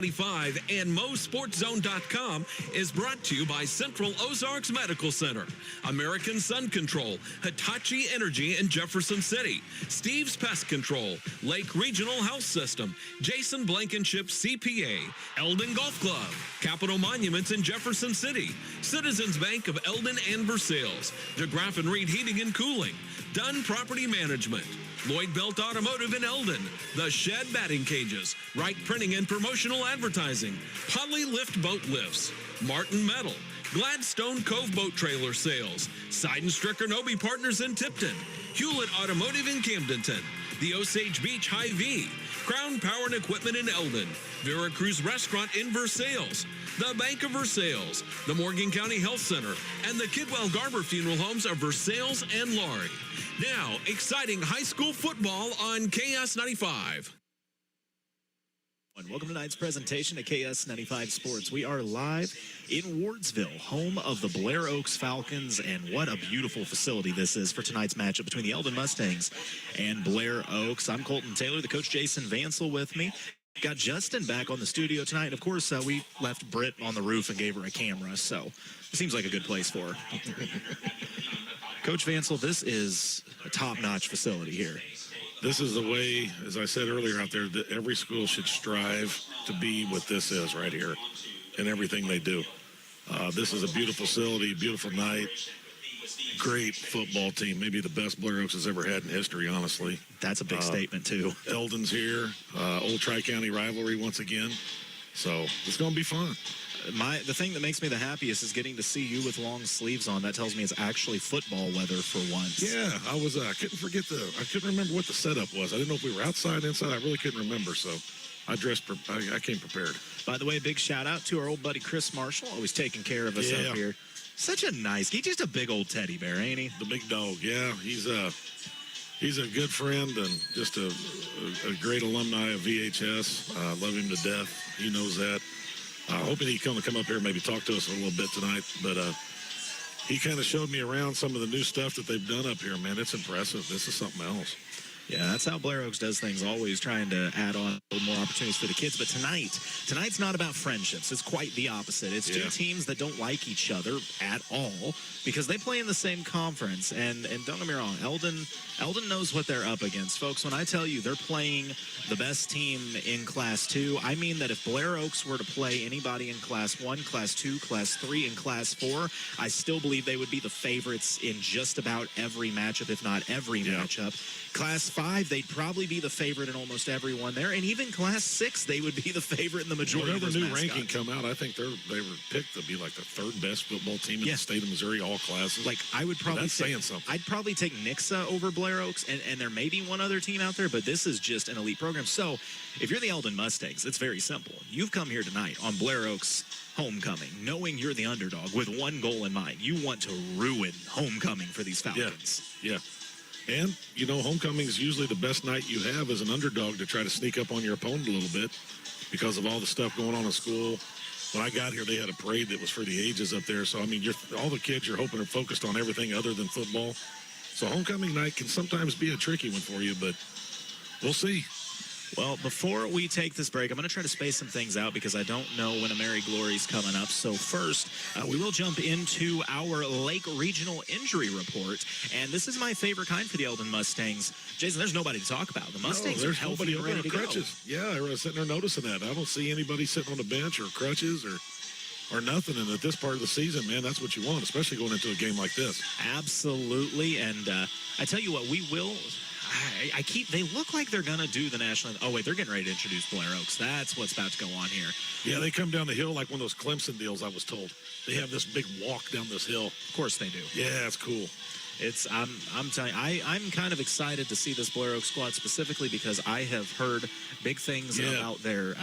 KS95 and MoSportsZone.com is brought to you by Central Ozarks Medical Center, American Sun Control, Hitachi Energy in Jefferson City, Steve's Pest Control, Lake Regional Health System, Jason Blankenship CPA, Eldon Golf Club, Capitol Monuments in Jefferson City, Citizens Bank of Eldon and Versailles, DeGraff and Reed Heating and Cooling, Dunn Property Management, Lloyd Belt Automotive in Eldon, The Shed Batting Cages, Wright Printing and Promotional Advertising, Poly Lift Boat Lifts, Martin Metal, Gladstone Cove Boat Trailer Sales, Seidenstricker Nobe Partners in Tipton, Hewlett Automotive in Camdenton, the Osage Beach Hy-Vee, Crown Power and Equipment in Eldon, Vera Cruz Restaurant in Versailles, the Bank of Versailles, the Morgan County Health Center, and the Kidwell Garber Funeral Homes of Versailles and Laurie. Now, exciting high school football on KS95. Welcome to tonight's presentation at KS95 Sports. We are live in Wardsville, home of the Blair Oaks Falcons, and what a beautiful facility this is for tonight's matchup between the Eldon Mustangs and Blair Oaks. I'm Colton Taylor, the coach Jason Vansel with me. Got Justin back on the studio tonight, and of course, we left Britt on the roof and gave her a camera, so it seems like a good place for her. Coach Vansel, this is a top-notch facility here. This is the way, as I said earlier out there, that every school should strive to be what this is right here in everything they do. This is a beautiful facility, beautiful night, great football team, maybe the best Blair Oaks has ever had in history, honestly. That's a big statement, too. Eldon's here, old Tri-County rivalry once again, so it's going to be fun. The thing that makes me the happiest is getting to see you with long sleeves on. That tells me it's actually football weather for once. Yeah, I couldn't remember what the setup was. I didn't know if we were outside, inside. I really couldn't remember, so I came prepared. By the way, big shout out to our old buddy Chris Marshall, always taking care of us up here. Such a nice, he's just a big old teddy bear, ain't he? The big dog, yeah. He's a good friend and just a great alumni of VHS. Love him to death. He knows that. Hoping he can come up here and maybe talk to us a little bit tonight. But he kind of showed me around some of the new stuff that they've done up here, man. It's impressive. This is something else. Yeah, that's how Blair Oaks does things, always trying to add on a little more opportunities for the kids. But tonight's not about friendships. It's quite the opposite. It's two teams that don't like each other at all because they play in the same conference. And don't get me wrong, Eldon knows what they're up against. Folks, when I tell you they're playing the best team in Class 2, I mean that if Blair Oaks were to play anybody in Class 1, Class 2, Class 3, and Class 4, I still believe they would be the favorites in just about every matchup, if not every matchup. Class 5, they'd probably be the favorite in almost every one there, and even Class 6, they would be the favorite in the majority of those new ranking come out, I think they were picked to be like the third best football team in the state of Missouri, all classes. Like I would probably saying something. I'd probably take Nixa over Blair Oaks, and there may be one other team out there, but this is just an elite program. So if you're the Eldon Mustangs, it's very simple. You've come here tonight on Blair Oaks homecoming, knowing you're the underdog with one goal in mind. You want to ruin homecoming for these Falcons. Yeah. And, you know, homecoming is usually the best night you have as an underdog to try to sneak up on your opponent a little bit because of all the stuff going on in school. When I got here, they had a parade that was for the ages up there. So, I mean, all the kids you're hoping are focused on everything other than football. So homecoming night can sometimes be a tricky one for you, but we'll see. Well, before we take this break, I'm going to try to space some things out because I don't know when a Mary Glory's coming up. So first, we will jump into our Lake Regional Injury Report. And this is my favorite kind for the Eldon Mustangs. Jason, there's nobody to talk about. The Mustangs are healthy and ready to crutches. go. Yeah, I was sitting there noticing that. I don't see anybody sitting on the bench or crutches or nothing. And at this part of the season, man, that's what you want, especially going into a game like this. Absolutely. And I tell you what, we will... they look like they're going to do the national. Oh, wait, they're getting ready to introduce Blair Oaks. That's what's about to go on here. Yeah, they come down the hill like one of those Clemson deals, I was told. They have this big walk down this hill. Of course they do. Yeah, it's cool. I'm telling you, I'm kind of excited to see this Blair Oaks squad specifically because I have heard big things about their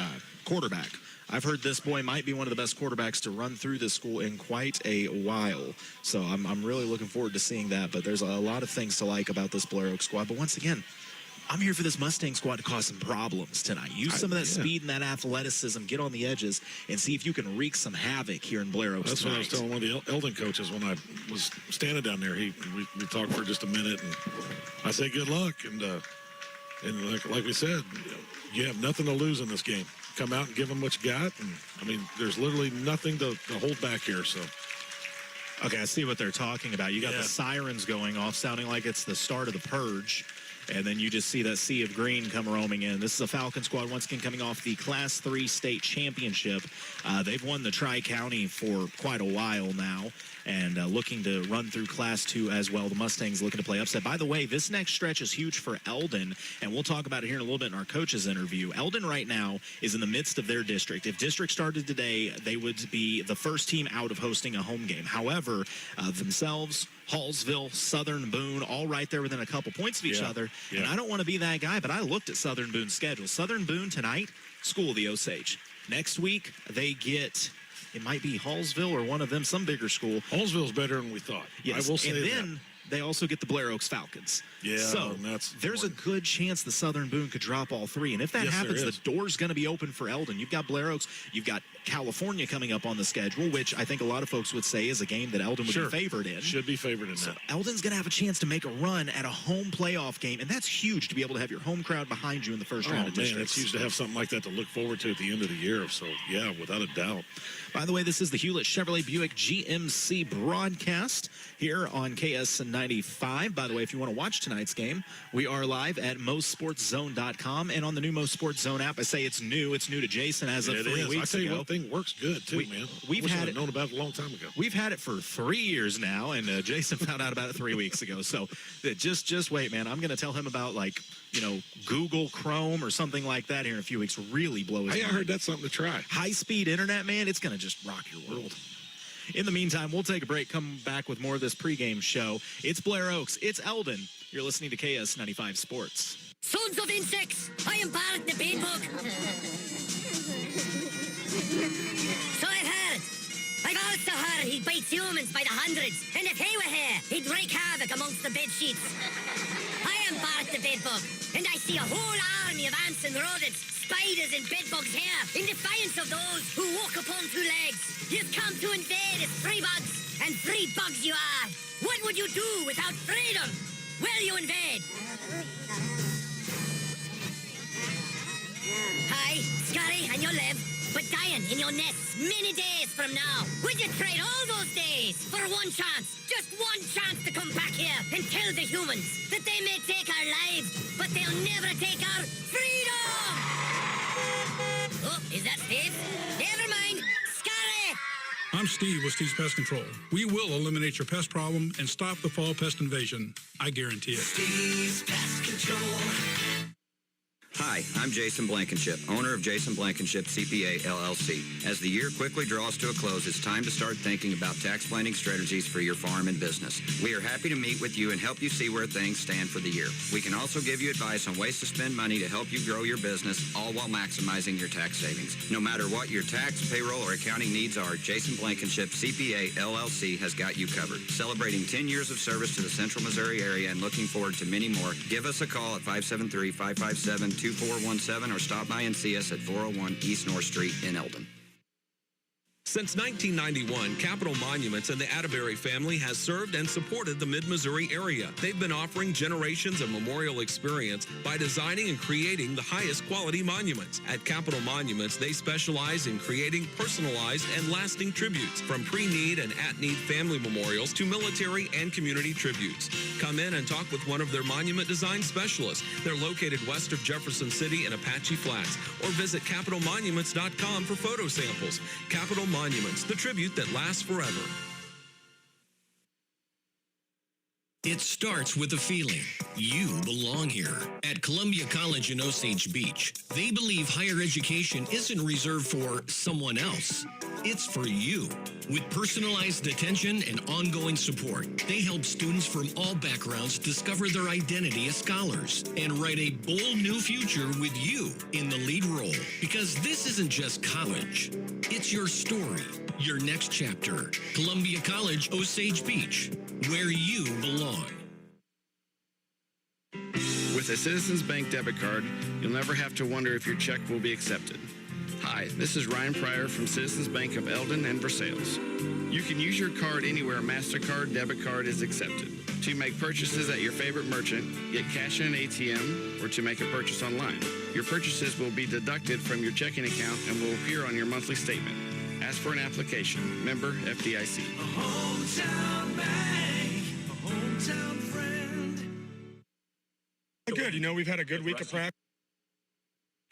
quarterback. I've heard this boy might be one of the best quarterbacks to run through this school in quite a while. So I'm really looking forward to seeing that. But there's a lot of things to like about this Blair Oaks squad. But once again, I'm here for this Mustang squad to cause some problems tonight. Use some of that speed and that athleticism, get on the edges, and see if you can wreak some havoc here in Blair Oaks That's tonight. what I was telling one of the Eldon coaches when I was standing down there. We talked for just a minute, and I said, good luck. And And like we said, you have nothing to lose in this game. Come out and give them what you got. And, I mean, there's literally nothing to hold back here. So, okay, I see what they're talking about. You got the sirens going off, sounding like it's the start of the purge. And then you just see that sea of green come roaming in. This is a Falcon squad, once again, coming off the Class 3 state championship. They've won the Tri-County for quite a while now, and looking to run through Class 2 as well. The Mustangs looking to play upset. By the way, this next stretch is huge for Eldon, and we'll talk about it here in a little bit in our coaches interview. Eldon right now is in the midst of their district. If district started today, they would be the first team out of hosting a home game. However, themselves, Hallsville, Southern Boone, all right there within a couple points of each other. Yeah. And I don't want to be that guy, but I looked at Southern Boone's schedule. Southern Boone tonight, School of the Osage. Next week, they get, it might be Hallsville or one of them, some bigger school. Hallsville's better than we thought. Yes. I will say and that. Then they also get the Blair Oaks Falcons. Yeah, so there's a good chance the Southern Boone could drop all three. And if that happens, the door's going to be open for Eldon. You've got Blair Oaks. You've got California coming up on the schedule, which I think a lot of folks would say is a game that Eldon would be favored in. Should be favored in that. Eldon's going to have a chance to make a run at a home playoff game, and that's huge to be able to have your home crowd behind you in the first round of districts. It's huge to have something like that to look forward to at the end of the year. So, yeah, without a doubt. By the way, this is the Hewlett Chevrolet Buick GMC broadcast here on KS95. By the way, if you want to watch tonight's game, we are live at MoSportsZone.com and on the new MoSportsZone app. I say it's new. It's new to Jason as of 3 weeks ago. I tell you one thing works good, too, man. We've had it known about it a long time ago. We've had it for 3 years now, and Jason found out about it 3 weeks ago. So just wait, man. I'm going to tell him about, like, Google Chrome or something like that here in a few weeks. Really blow his mind. I heard that's something to try. High-speed internet, man, it's going to just rock your world. In the meantime, we'll take a break, come back with more of this pregame show. It's Blair Oaks. It's Eldon. You're listening to KS95 Sports. Sons of insects, I am Barrett the Bedbug. So I've heard. I've also heard he bites humans by the hundreds, and if he were here, he'd wreak havoc amongst the bed sheets. I am Barrett the Bedbug, and I see a whole army of ants and rodents, spiders and bedbugs here, in defiance of those who walk upon two legs. You've come to invade as free bugs, and free bugs you are. What would you do without freedom? Will you invade? Hi, scary, and you'll live, but dying in your nests many days from now. Would you trade all those days for one chance, just one chance to come back here and kill the humans, that they may take our lives, but they'll never take our freedom? Oh, is that Steve? Never mind. Scary! I'm Steve with Steve's Pest Control. We will eliminate your pest problem and stop the fall pest invasion. I guarantee it. Steve's Pest Control. Hi, I'm Jason Blankenship, owner of Jason Blankenship CPA LLC. As the year quickly draws to a close, it's time to start thinking about tax planning strategies for your farm and business. We are happy to meet with you and help you see where things stand for the year. We can also give you advice on ways to spend money to help you grow your business, all while maximizing your tax savings. No matter what your tax, payroll, or accounting needs are, Jason Blankenship CPA LLC has got you covered. Celebrating 10 years of service to the Central Missouri area and looking forward to many more. Give us a call at 573-557-2417 or stop by and see us at 401 East North Street in Eldon. Since 1991, Capital Monuments and the Atterbury family has served and supported the Mid-Missouri area. They've been offering generations of memorial experience by designing and creating the highest quality monuments. At Capital Monuments, they specialize in creating personalized and lasting tributes, from pre-need and at-need family memorials to military and community tributes. Come in and talk with one of their monument design specialists. They're located west of Jefferson City in Apache Flats, or visit capitalmonuments.com for photo samples. Capital Monuments, the tribute that lasts forever. It starts with a feeling. You belong here. At Columbia College in Osage Beach, they believe higher education isn't reserved for someone else. It's for you. With personalized attention and ongoing support, they help students from all backgrounds discover their identity as scholars and write a bold new future with you in the lead role. Because this isn't just college. It's your story, your next chapter. Columbia College, Osage Beach, where you belong. With a Citizens Bank debit card, you'll never have to wonder if your check will be accepted. Hi, this is Ryan Pryor from Citizens Bank of Eldon and Versailles. You can use your card anywhere MasterCard debit card is accepted. to make purchases at your favorite merchant, get cash in an ATM, or to make a purchase online. Your purchases will be deducted from your checking account and will appear on your monthly statement. Ask for an application. Member FDIC. A hometown bank, a hometown friend. Good. We've had a good week of practice.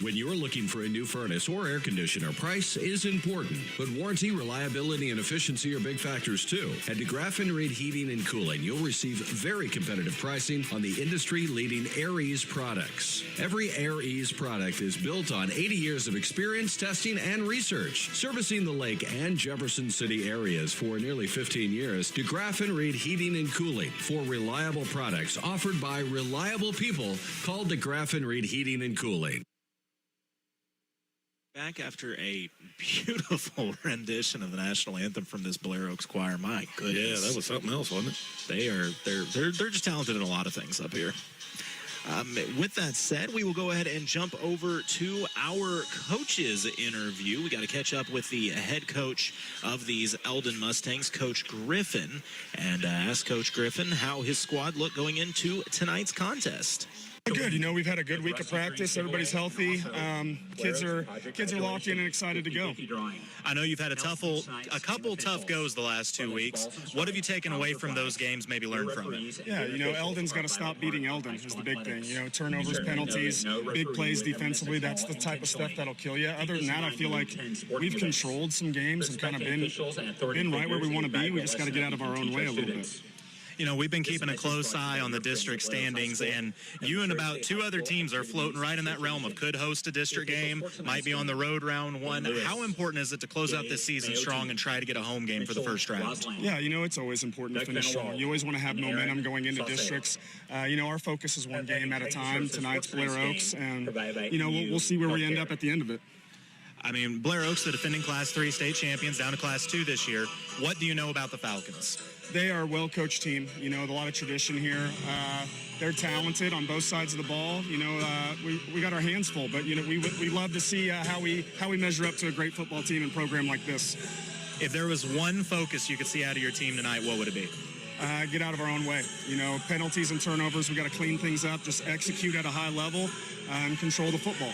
When you're looking for a new furnace or air conditioner, price is important, but warranty, reliability, and efficiency are big factors too. At DeGraff and Reed Heating and Cooling, you'll receive very competitive pricing on the industry-leading Air Ease products. Every Air Ease product is built on 80 years of experience, testing, and research. Servicing the Lake and Jefferson City areas for nearly 15 years, DeGraff and Reed Heating and Cooling for reliable products offered by reliable people. Call DeGraff and Reed Heating and Cooling. Back after a beautiful rendition of the national anthem from this Blair Oaks choir. My goodness. Yeah, that was something else, wasn't it? They're just talented in a lot of things up here. With that said, we will go ahead and jump over to our coaches interview. We got to catch up with the head coach of these Eldon Mustangs, Coach Griffin, and ask Coach Griffin how his squad looked going into tonight's contest. Good. We've had a good week of practice. Everybody's healthy. Kids are locked in and excited to go. I know you've had a couple tough goes the last 2 weeks. What have you taken away from those games, maybe learned from it? Yeah, Eldon's got to stop beating Eldon is the big thing. Turnovers, penalties, big plays defensively. That's the type of stuff that'll kill you. Other than that, I feel like we've controlled some games and kind of been right where we want to be. We just got to get out of our own way a little bit. We've been keeping a close eye on the district standings, and you and about 2 other teams are floating right in that realm of could host a district game, might be on the road round 1. How important is it to close out this season strong and try to get a home game for the first round? Yeah, it's always important to finish strong. You always want to have momentum going into districts. Our focus is one game at a time. Tonight's Blair Oaks, and, we'll see where we end up at the end of it. Blair Oaks, the defending Class 3 state champions, down to Class 2 this year. What do you know about the Falcons? They are a well-coached team, with a lot of tradition here. They're talented on both sides of the ball. We got our hands full, but, we love to see how we measure up to a great football team and program like this. If there was one focus you could see out of your team tonight, what would it be? Get out of our own way. Penalties and turnovers, we got to clean things up, just execute at a high level and control the football.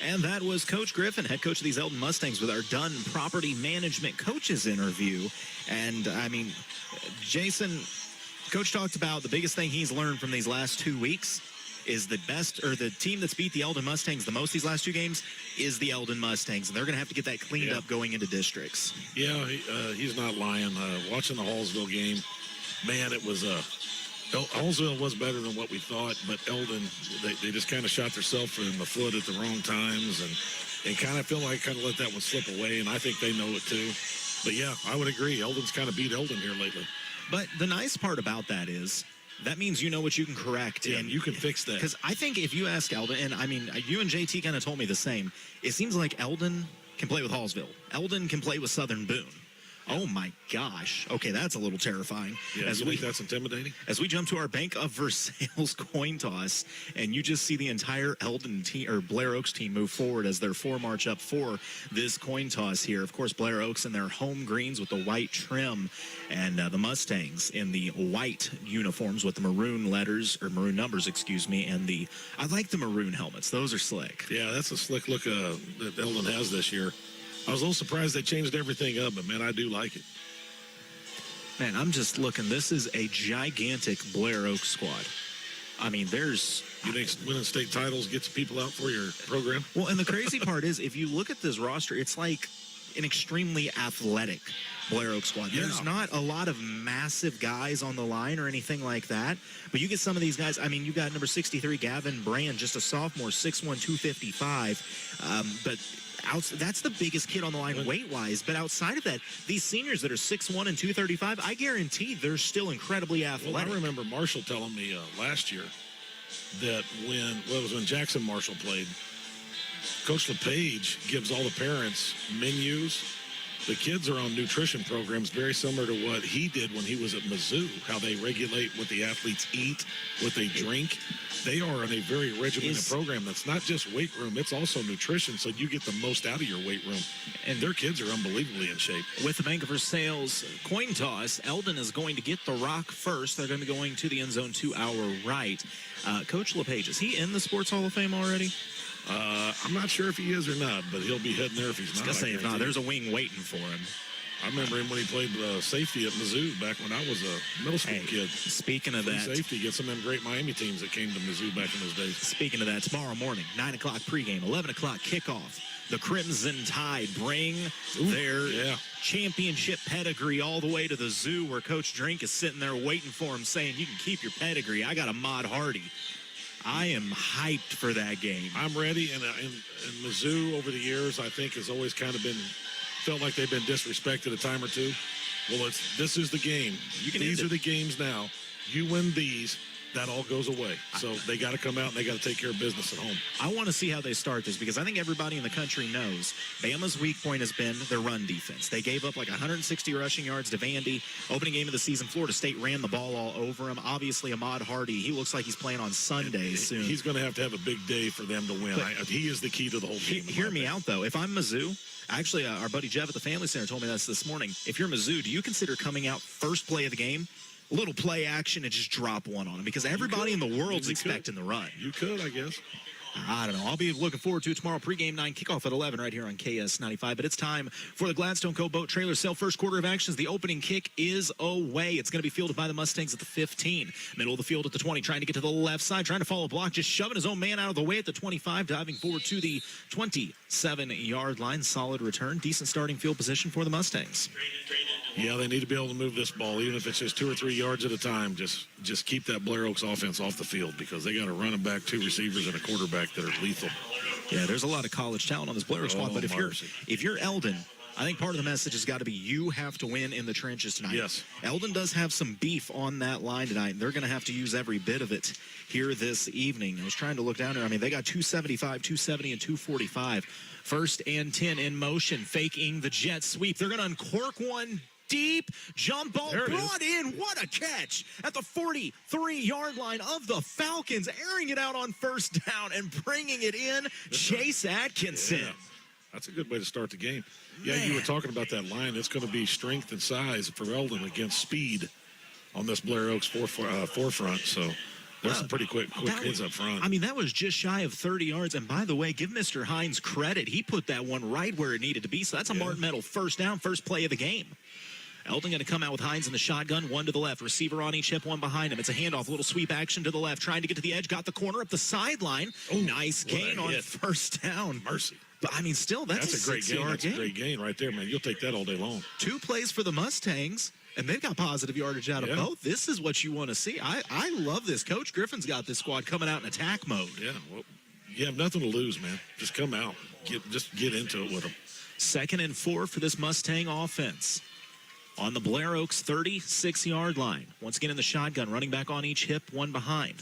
And that was Coach Griffin, head coach of these Eldon Mustangs, with our Dunn Property Management Coaches interview. And, Jason, Coach talked about the biggest thing he's learned from these last 2 weeks is the team that's beat the Eldon Mustangs the most these last 2 games is the Eldon Mustangs. And they're going to have to get that cleaned up going into districts. Yeah, he's not lying. Watching the Hallsville game, man, it was Hallsville was better than what we thought, but Eldon, they just kind of shot themselves in the foot at the wrong times and kind of let that one slip away, and I think they know it too. But, yeah, I would agree. Eldon's kind of beat Eldon here lately. But the nice part about that is that means you know what you can correct. Yeah, and you can fix that. Because I think if you ask Eldon, and, you and JT kind of told me the same, it seems like Eldon can play with Hallsville. Eldon can play with Southern Boone. Oh, my gosh. Okay, that's a little terrifying. Yeah, you think that's intimidating? As we jump to our Bank of Versailles coin toss, and you just see the entire Eldon team, or Blair Oaks team, move forward as their 4 march up for this coin toss here. Of course, Blair Oaks in their home greens with the white trim, and the Mustangs in the white uniforms with the maroon letters, or maroon numbers, and I like the maroon helmets. Those are slick. Yeah, that's a slick look that Eldon has this year. I was a little surprised they changed everything up, but, man, I do like it. Man, I'm just looking. This is a gigantic Blair Oaks squad. There's... You think winning state titles gets people out for your program? Well, and the crazy part is, if you look at this roster, it's like an extremely athletic Blair Oaks squad. Yeah. There's not a lot of massive guys on the line or anything like that, but you get some of these guys. You got number 63, Gavin Brand, just a sophomore, 6'1", 255, but... that's the biggest kid on the line weight-wise. But outside of that, these seniors that are 6'1" and 235, I guarantee they're still incredibly athletic. Well, I remember Marshall telling me last year that when Jackson Marshall played, Coach LePage gives all the parents menus the kids are on nutrition programs very similar to what he did when he was at Mizzou, how they regulate what the athletes eat, what they drink. They are in a very regimented program that's not just weight room, it's also nutrition, so you get the most out of your weight room. And their kids are unbelievably in shape. With the Bank of Versailles coin toss, Eldon is going to get the rock first. They're going to be going to the end zone to our right. Coach LePage, is he in the Sports Hall of Fame already? I'm not sure if he is or not, but he'll be heading there if he's not. I was going to say, if not, there's a wing waiting for him. I remember him when he played safety at Mizzou back when I was a middle school kid. Speaking of that, safety gets some of them great Miami teams that came to Mizzou back in those days. Speaking of that, tomorrow morning, 9 o'clock pregame, 11 o'clock kickoff. The Crimson Tide bring their championship pedigree all the way to the zoo where Coach Drink is sitting there waiting for him saying, you can keep your pedigree. I got a Mod Hardy. I am hyped for that game. I'm ready, and Mizzou over the years, I think, has always kind of felt like they've been disrespected a time or two. Well, this is the game. These are the games now. You win these, that all goes away. So they got to come out and they got to take care of business at home. I want to see how they start this because I think everybody in the country knows Bama's weak point has been their run defense. They gave up like 160 rushing yards to Vandy. Opening game of the season, Florida State ran the ball all over him. Obviously, Ahmad Hardy, he looks like he's playing on Sundays soon. He's going to have a big day for them to win. He is the key to the whole game. Hear me out, though. If I'm Mizzou, actually, our buddy Jeff at the Family Center told me this morning. If you're Mizzou, do you consider coming out first play of the game, a little play action, and just drop one on them? Because everybody in the world's expecting the run. You could, I guess. I don't know. I'll be looking forward to it tomorrow. Pregame 9, kickoff at 11 right here on KS95. But it's time for the Gladstone Co. Boat Trailer Sale. First quarter of actions. The opening kick is away. It's going to be fielded by the Mustangs at the 15. Middle of the field at the 20. Trying to get to the left side. Trying to follow a block. Just shoving his own man out of the way at the 25. Diving forward to the 27-yard line. Solid return. Decent starting field position for the Mustangs. Yeah, they need to be able to move this ball, even if it's just 2 or 3 yards at a time. Just keep that Blair Oaks offense off the field because they got a running back, 2 receivers, and a quarterback that are lethal. Yeah, there's a lot of college talent on this Blair Oaks squad, but if you're Eldon, I think part of the message has got to be you have to win in the trenches tonight. Yes. Eldon does have some beef on that line tonight, and they're going to have to use every bit of it here this evening. I was trying to look down there. I mean, they got 275, 270, and 245. First and 10 in motion, faking the jet sweep. They're going to uncork one. Deep jump ball brought in. What a catch at the 43-yard line of the Falcons, airing it out on first down and bringing it in. Chase Atkinson. Yeah. That's a good way to start the game. Yeah, you were talking about that line. It's going to be strength and size for Eldon against speed on this Blair Oaks forefront. So there's some pretty quick kids up front. I mean, that was just shy of 30 yards. And by the way, give Mr. Hines credit. He put that one right where it needed to be. So that's a Martin Metal first down, first play of the game. Eldon going to come out with Hines in the shotgun, one to the left. Receiver on each hip, one behind him. It's a handoff, a little sweep action to the left. Trying to get to the edge, got the corner up the sideline. Nice gain on first down. Mercy. But, I mean, still, that's a great gain. That's a great gain right there, man. You'll take that all day long. 2 plays for the Mustangs, and they've got positive yardage out of both. This is what you want to see. I love this. Coach Griffin's got this squad coming out in attack mode. Yeah, well, you have nothing to lose, man. Just come out. Just get into it with them. 2nd and 4 for this Mustang offense. On the Blair Oaks 36-yard line. Once again in the shotgun, running back on each hip, one behind.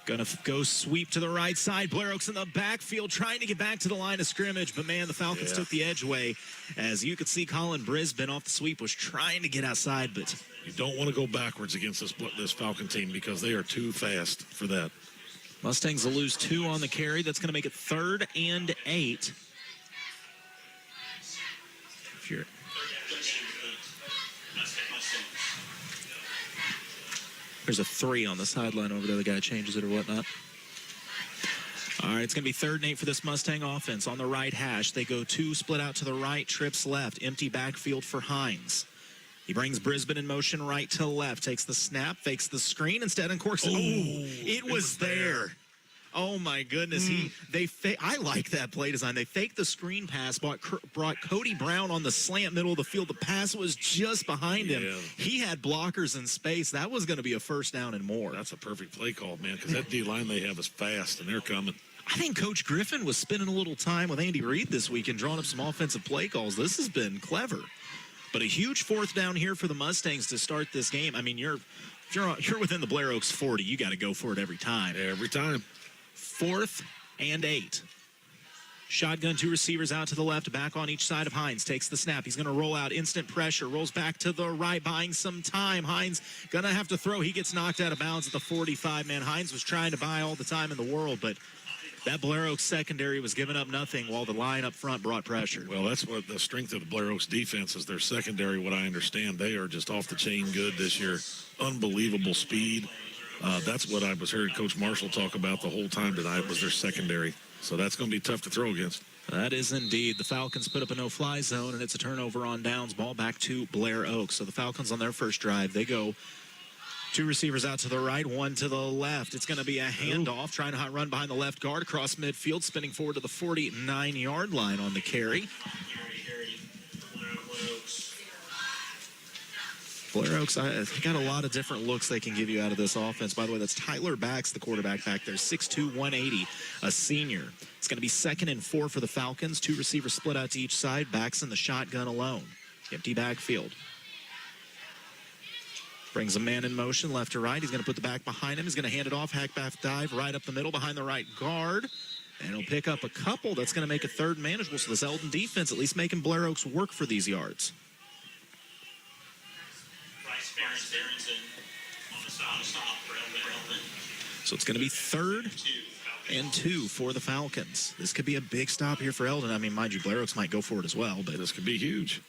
Gonna go sweep to the right side. Blair Oaks in the backfield trying to get back to the line of scrimmage, but man, the Falcons took the edge away. As you could see, Colin Brisbane off the sweep was trying to get outside, but you don't want to go backwards against this Falcon team because they are too fast for that. Mustangs will lose 2 on the carry. That's going to make it 3rd and 8. If you're There's a 3 on the sideline over there. The guy changes it or whatnot. All right, it's going to be 3rd and 8 for this Mustang offense. On the right hash, they go 2, split out to the right, trips left. Empty backfield for Hines. He brings Brisbane in motion right to left. Takes the snap, fakes the screen, instead uncorks it. Oh, it was there. Oh, my goodness. I like that play design. They faked the screen pass, brought Cody Brown on the slant middle of the field. The pass was just behind him. He had blockers in space. That was going to be a first down and more. That's a perfect play call, man, because that D-line they have is fast, and they're coming. I think Coach Griffin was spending a little time with Andy Reid this week and drawing up some offensive play calls. This has been clever. But a huge 4th down here for the Mustangs to start this game. I mean, you're within the Blair Oaks 40. You got to go for it every time. Every time. 4th and 8. Shotgun, 2 receivers out to the left, back on each side of Hines. Takes the snap. He's going to roll out, instant pressure, rolls back to the right, buying some time. Hines going to have to throw. He gets knocked out of bounds at the 45. Man, Hines was trying to buy all the time in the world, but that Blair Oaks secondary was giving up nothing while the line up front brought pressure. Well, that's what the strength of the Blair Oaks defense is. Their secondary, what I understand, they are just off the chain good this year. Unbelievable speed. That's what I was hearing Coach Marshall talk about the whole time tonight was their secondary. So that's going to be tough to throw against. That is indeed. The Falcons put up a no-fly zone, and it's a turnover on downs. Ball back to Blair Oaks. So the Falcons on their first drive, they go 2 receivers out to the right, 1 to the left. It's going to be a handoff, trying to run behind the left guard across midfield, spinning forward to the 49-yard line on the carry. Blair Oaks, I got a lot of different looks they can give you out of this offense. By the way, that's Tyler Bax, the quarterback back there, 6'2", 180, a senior. It's going to be 2nd and 4 for the Falcons. 2 receivers split out to each side. Bax in the shotgun alone. Empty backfield. Brings a man in motion, left to right. He's going to put the back behind him. He's going to hand it off. Hackback dive right up the middle behind the right guard. And he'll pick up a couple. That's going to make a 3rd manageable. So this Eldon defense at least making Blair Oaks work for these yards. So it's going to be 3rd and 2 for the Falcons. This could be a big stop here for Eldon. I mean, mind you, Blair Oaks might go for it as well, but this could be huge.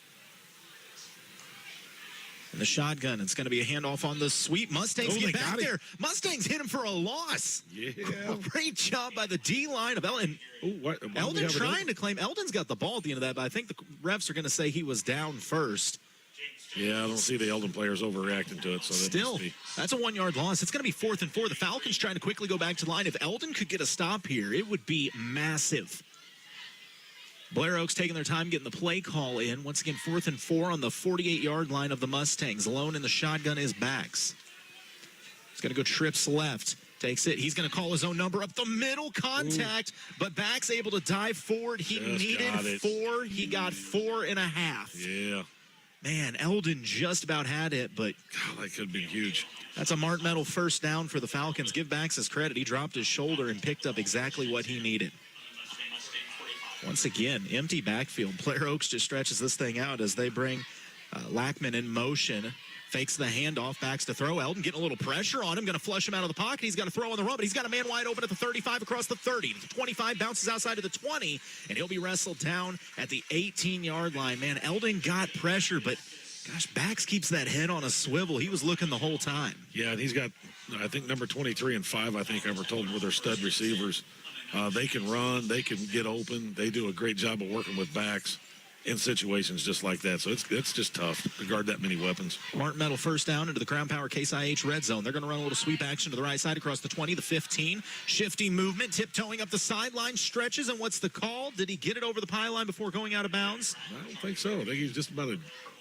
And the shotgun, it's going to be a handoff on the sweep. Mustangs get back there. Mustangs hit him for a loss. Yeah. Great job by the D-line of Eldon. Eldon trying to claim. Eldon's got the ball at the end of that, but I think the refs are going to say he was down first. Yeah, I don't see the Eldon players overreacting to it. So Still, that's a 1-yard loss. It's going to be 4th and 4. The Falcons trying to quickly go back to the line. If Eldon could get a stop here, it would be massive. Blair Oaks taking their time getting the play call in. Once again, 4th and 4 on the 48-yard line of the Mustangs. Alone in the shotgun is Bax. He's going to go trips left. Takes it. He's going to call his own number up the middle. Contact, but Bax able to dive forward. He needed 4. He got 4.5. Yeah. Man, Eldon just about had it, but God, that could be huge. That's a Martin Metal first down for the Falcons. Give Bax his credit. He dropped his shoulder and picked up exactly what he needed. Once again, empty backfield. Blair Oaks just stretches this thing out as they bring Lackman in motion. Fakes the handoff, backs to throw. Eldon getting a little pressure on him. Going to flush him out of the pocket. He's got to throw on the run, but he's got a man wide open at the 35 across the 30. The 25 bounces outside of the 20, and he'll be wrestled down at the 18-yard line. Man, Eldon got pressure, but gosh, Bax keeps that head on a swivel. He was looking the whole time. Yeah, and he's got, I think, number 23 and 5, I think I were told, were their stud receivers. They can run. They can get open. They do a great job of working with backs in situations just like that. So it's just tough to guard that many weapons. Martin Metal first down into the Crown Power Case IH red zone. They're going to run a little sweep action to the right side across the 20, the 15. Shifty movement, tiptoeing up the sideline, stretches, and what's the call? Did he get it over the pylon before going out of bounds? I don't think so. I think he's just about a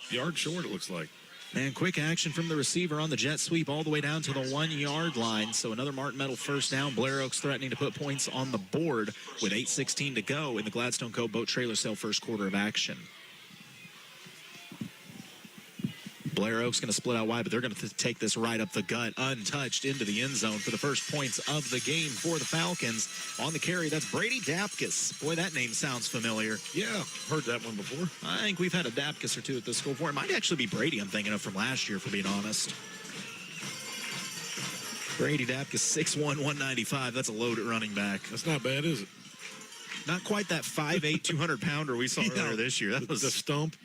yard short, it looks like. Man, quick action from the receiver on the jet sweep all the way down to the 1-yard line. So another Martin Metal first down. Blair Oaks threatening to put points on the board with 8:16 to go in the Gladstone Cove Boat Trailer Sale first quarter of action. Blair Oaks going to split out wide, but they're going to take this right up the gut, untouched into the end zone for the first points of the game for the Falcons. On the carry, that's Brady Dapkus. Boy, that name sounds familiar. Yeah, heard that one before. I think we've had a Dapkus or two at this school before. It might actually be Brady I'm thinking of from last year, for being honest. Brady Dapkus, 6'1", 195. That's a loaded running back. That's not bad, is it? Not quite that 5'8", 200-pounder we saw earlier this year. That was the stump.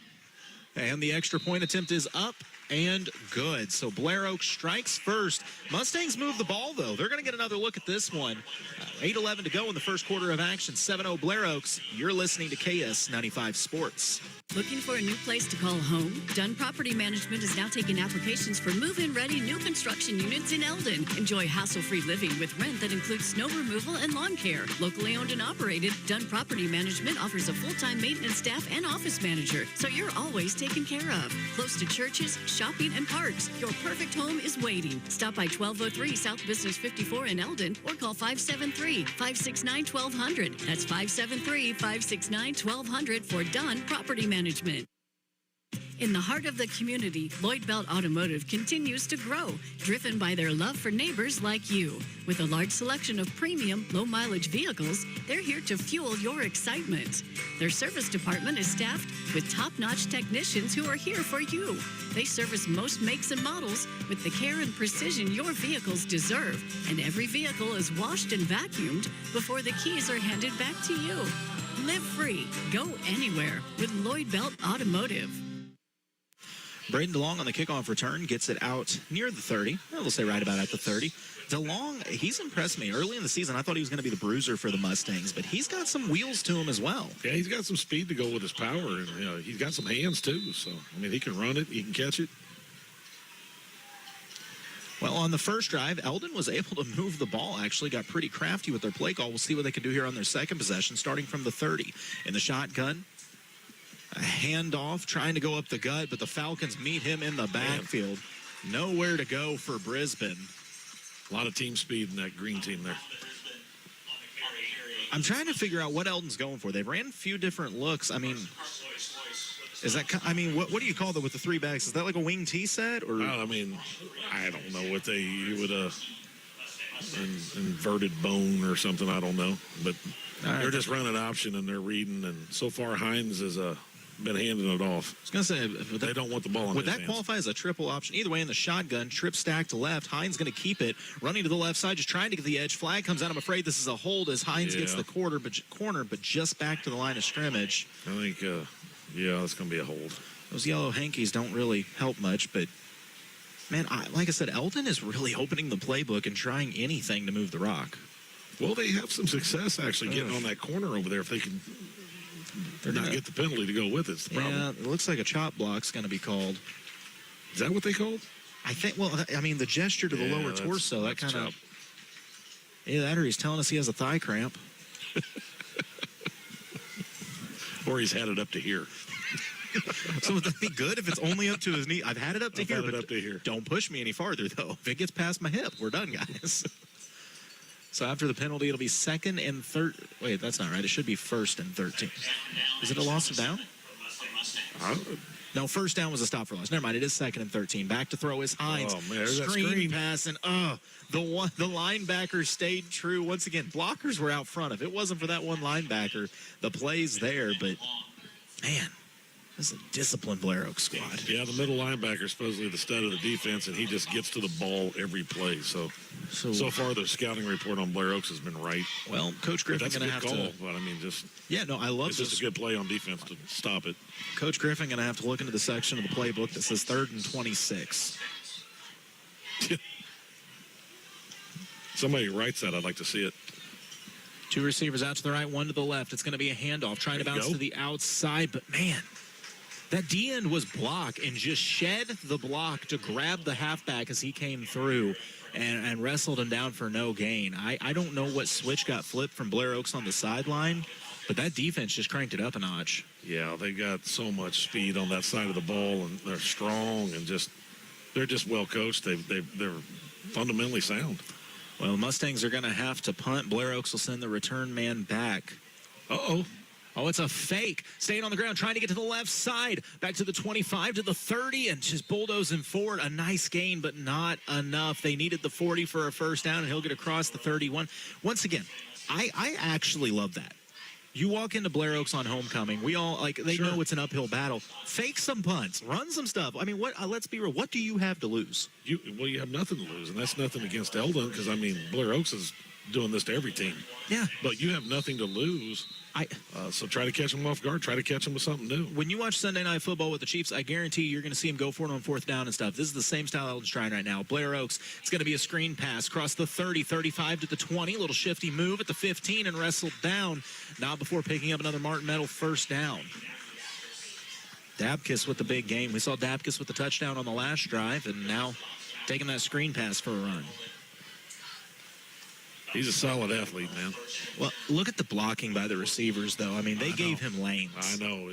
And the extra point attempt is up and good. So Blair Oaks strikes first. Mustangs move the ball, though. They're going to get another look at this one. 8:11 to go in the first quarter of action. 7-0 Blair Oaks. You're listening to KS95 Sports. Looking for a new place to call home? Dunn Property Management is now taking applications for move-in ready new construction units in Eldon. Enjoy hassle-free living with rent that includes snow removal and lawn care. Locally owned and operated, Dunn Property Management offers a full-time maintenance staff and office manager, so you're always taken care of. Close to churches, shopping, and parks, your perfect home is waiting. Stop by 1203 South Business 54 in Eldon or call 573-569-1200. That's 573-569-1200 for Dunn Property Management. In the heart of the community, Lloyd Belt Automotive continues to grow, driven by their love for neighbors like you. With a large selection of premium, low-mileage vehicles, they're here to fuel your excitement. Their service department is staffed with top-notch technicians who are here for you. They service most makes and models with the care and precision your vehicles deserve, and every vehicle is washed and vacuumed before the keys are handed back to you. Live free. Go anywhere with Lloyd Belt Automotive. Braden DeLong on the kickoff return gets it out near the 30. We'll say right about at the 30. DeLong, he's impressed me. Early in the season, I thought he was going to be the bruiser for the Mustangs, but he's got some wheels to him as well. Yeah, he's got some speed to go with his power, and he's got some hands too. So, I mean, he can run it, he can catch it. Well, on the first drive, Eldon was able to move the ball, actually got pretty crafty with their play call. We'll see what they can do here on their second possession, starting from the 30. In the shotgun, a handoff, trying to go up the gut, but the Falcons meet him in the backfield. Nowhere to go for Brisbane. A lot of team speed in that green team there. I'm trying to figure out what Eldon's going for. They've ran a few different looks. I mean, is that? I mean, what do you call that with the three backs? Is that like a wing T set or? I mean, I don't know what you would inverted bone or something. I don't know, but they're just running option and they're reading. And so far, Hines has been handing it off. I was going to say, they don't want the ball in would his that hands. qualify as a triple option? Either way, in the shotgun, trip stack to left. Hines going to keep it, running to the left side, just trying to get the edge. Flag comes out. I'm afraid this is a hold as Hines gets the corner, but just back to the line of scrimmage. I think, it's going to be a hold. Those yellow hankies don't really help much, but man, like I said, Eldon is really opening the playbook and trying anything to move the rock. Well, they have some success actually getting on that corner over there if they can. They're not get the penalty to go with it. It's the problem. Yeah, it looks like a chop block's going to be called. Is that what they called? I think. Well, I mean, the gesture to the lower torso, that kind of. Yeah, that or he's telling us he has a thigh cramp. Or he's had it up to here. So would that be good if it's only up to his knee? I've had it up to here, but don't push me any farther, though. If it gets past my hip, we're done, guys. So after the penalty, it'll be second and third. Wait, that's not right. It should be first and 13. Is it a loss of down? No, first down was a stop for loss. Never mind. It is second and 13. Back to throw is Hines. Oh, man, there's that screen pass, and the linebacker stayed true. Once again, blockers were out front. If it wasn't for that one linebacker, the play's there. But, man, this is a disciplined Blair Oaks squad. Yeah, the middle linebacker is supposedly the stud of the defense, and he just gets to the ball every play. So far, the scouting report on Blair Oaks has been right. Well, Coach Griffin going to have to. But I mean, I love it's just a good play on defense to stop it. Coach Griffin going to have to look into the section of the playbook that says 3rd and 26. Somebody writes that. I'd like to see it. Two receivers out to the right, one to the left. It's going to be a handoff, trying to bounce to the outside, but man. That D-end was blocked and just shed the block to grab the halfback as he came through and wrestled him down for no gain. I don't know what switch got flipped from Blair Oaks on the sideline, but that defense just cranked it up a notch. Yeah, they got so much speed on that side of the ball, and they're strong and they're just well coached. They're fundamentally sound. Well, the Mustangs are going to have to punt. Blair Oaks will send the return man back. Uh-oh. Oh, it's a fake. Staying on the ground, trying to get to the left side. Back to the 25, to the 30, and just bulldozing forward. A nice gain, but not enough. They needed the 40 for a first down, and he'll get across the 31. Once again, I actually love that. You walk into Blair Oaks on homecoming. We all, they know it's an uphill battle. Fake some punts. Run some stuff. I mean, let's be real. What do you have to lose? You have nothing to lose, and that's nothing against Eldon because, I mean, Blair Oaks is doing this to every team. Yeah. But you have nothing to lose. So try to catch them off guard. Try to catch them with something new. When you watch Sunday Night Football with the Chiefs, I guarantee you're going to see them go for it on 4th down and stuff. This is the same style Eldon's trying right now. Blair Oaks, it's going to be a screen pass across the 30, 35 to the 20. Little shifty move at the 15 and wrestled down. Not before picking up another Martin Metal first down. Dabkis with the big game. We saw Dabkis with the touchdown on the last drive, and now taking that screen pass for a run. He's a solid athlete, man. Well, look at the blocking by the receivers, though. I mean, they gave him lanes. I know.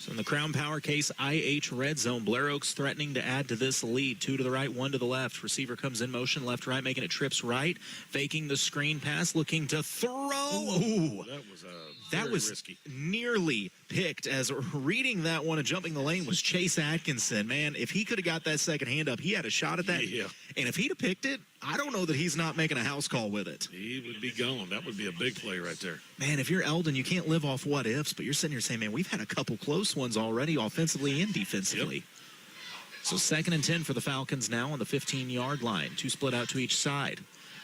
So in the Crown Power Case IH Red Zone, Blair Oaks threatening to add to this lead. 2 to the right, 1 to the left. Receiver comes in motion, left, right, making it trips right. Faking the screen pass, looking to throw. Ooh, that was risky. Nearly picked, as reading that one and jumping the lane was Chase Atkinson. Man, if he could have got that second hand up, he had a shot at that. Yeah. And if he'd have picked it, I don't know that he's not making a house call with it. He would be gone. That would be a big play right there. Man, if you're Eldon, you can't live off what ifs, but you're sitting here saying, man, we've had a couple close ones already, offensively and defensively. Yep. So 2nd and 10 for the Falcons now on the 15-yard line. 2 split out to each side.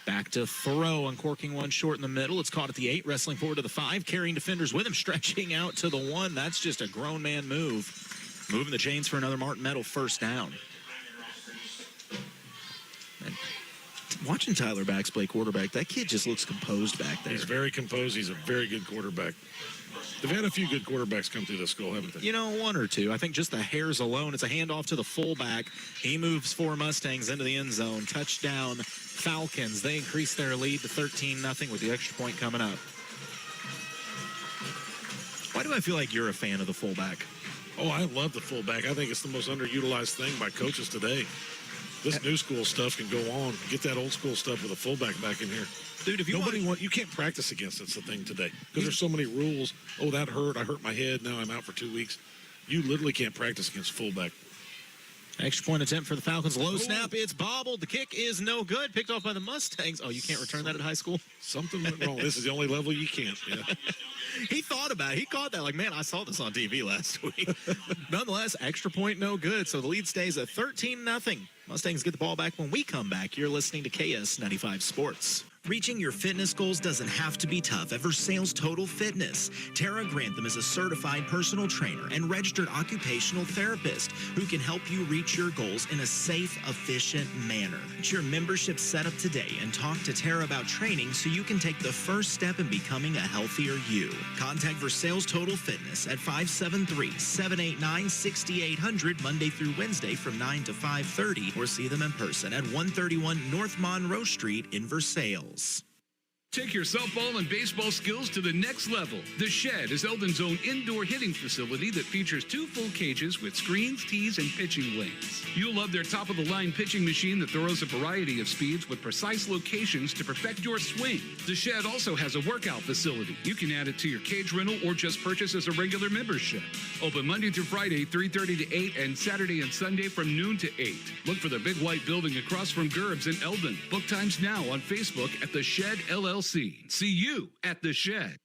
Back to Thoreau, uncorking one short in the middle. It's caught at the 8, wrestling forward to the 5, carrying defenders with him, stretching out to the 1. That's just a grown man move. Moving the chains for another Martin Meadow first down. And watching Tyler Bax play quarterback, that kid just looks composed back there. He's very composed. He's a very good quarterback. They've had a few good quarterbacks come through this school, haven't they? You know, 1 or 2. I think just the hairs alone. It's a handoff to the fullback. He moves 4 Mustangs into the end zone. Touchdown, Falcons. They increase their lead to 13-0 with the extra point coming up. Why do I feel like you're a fan of the fullback? Oh, I love the fullback. I think it's the most underutilized thing by coaches today. This new school stuff can go on. Get that old school stuff with a fullback back in here. Dude, if you you can't practice against it's the thing today because there's so many rules. Oh, that hurt. I hurt my head. Now I'm out for 2 weeks. You literally can't practice against fullback. Extra point attempt for the Falcons. Low snap. It's bobbled. The kick is no good. Picked off by the Mustangs. Oh, you can't return that at high school? Something went wrong. This is the only level you can't. Yeah. He thought about it. He caught that like, man, I saw this on TV last week. Nonetheless, extra point no good. So the lead stays at 13-0. Mustangs get the ball back when we come back. You're listening to KS95 Sports. Reaching your fitness goals doesn't have to be tough at Versailles Total Fitness. Tara Grantham is a certified personal trainer and registered occupational therapist who can help you reach your goals in a safe, efficient manner. Get your membership set up today and talk to Tara about training so you can take the first step in becoming a healthier you. Contact Versailles Total Fitness at 573-789-6800 Monday through Wednesday from 9 to 5:30 or see them in person at 131 North Monroe Street in Versailles. Take your softball and baseball skills to the next level. The Shed is Eldon's own indoor hitting facility that features 2 full cages with screens, tees, and pitching lanes. You'll love their top-of-the-line pitching machine that throws a variety of speeds with precise locations to perfect your swing. The Shed also has a workout facility. You can add it to your cage rental or just purchase as a regular membership. Open Monday through Friday, 3:30 to 8, and Saturday and Sunday from noon to 8. Look for the big white building across from Gerb's in Eldon. Book times now on Facebook at The Shed LLC. See you at The Shed.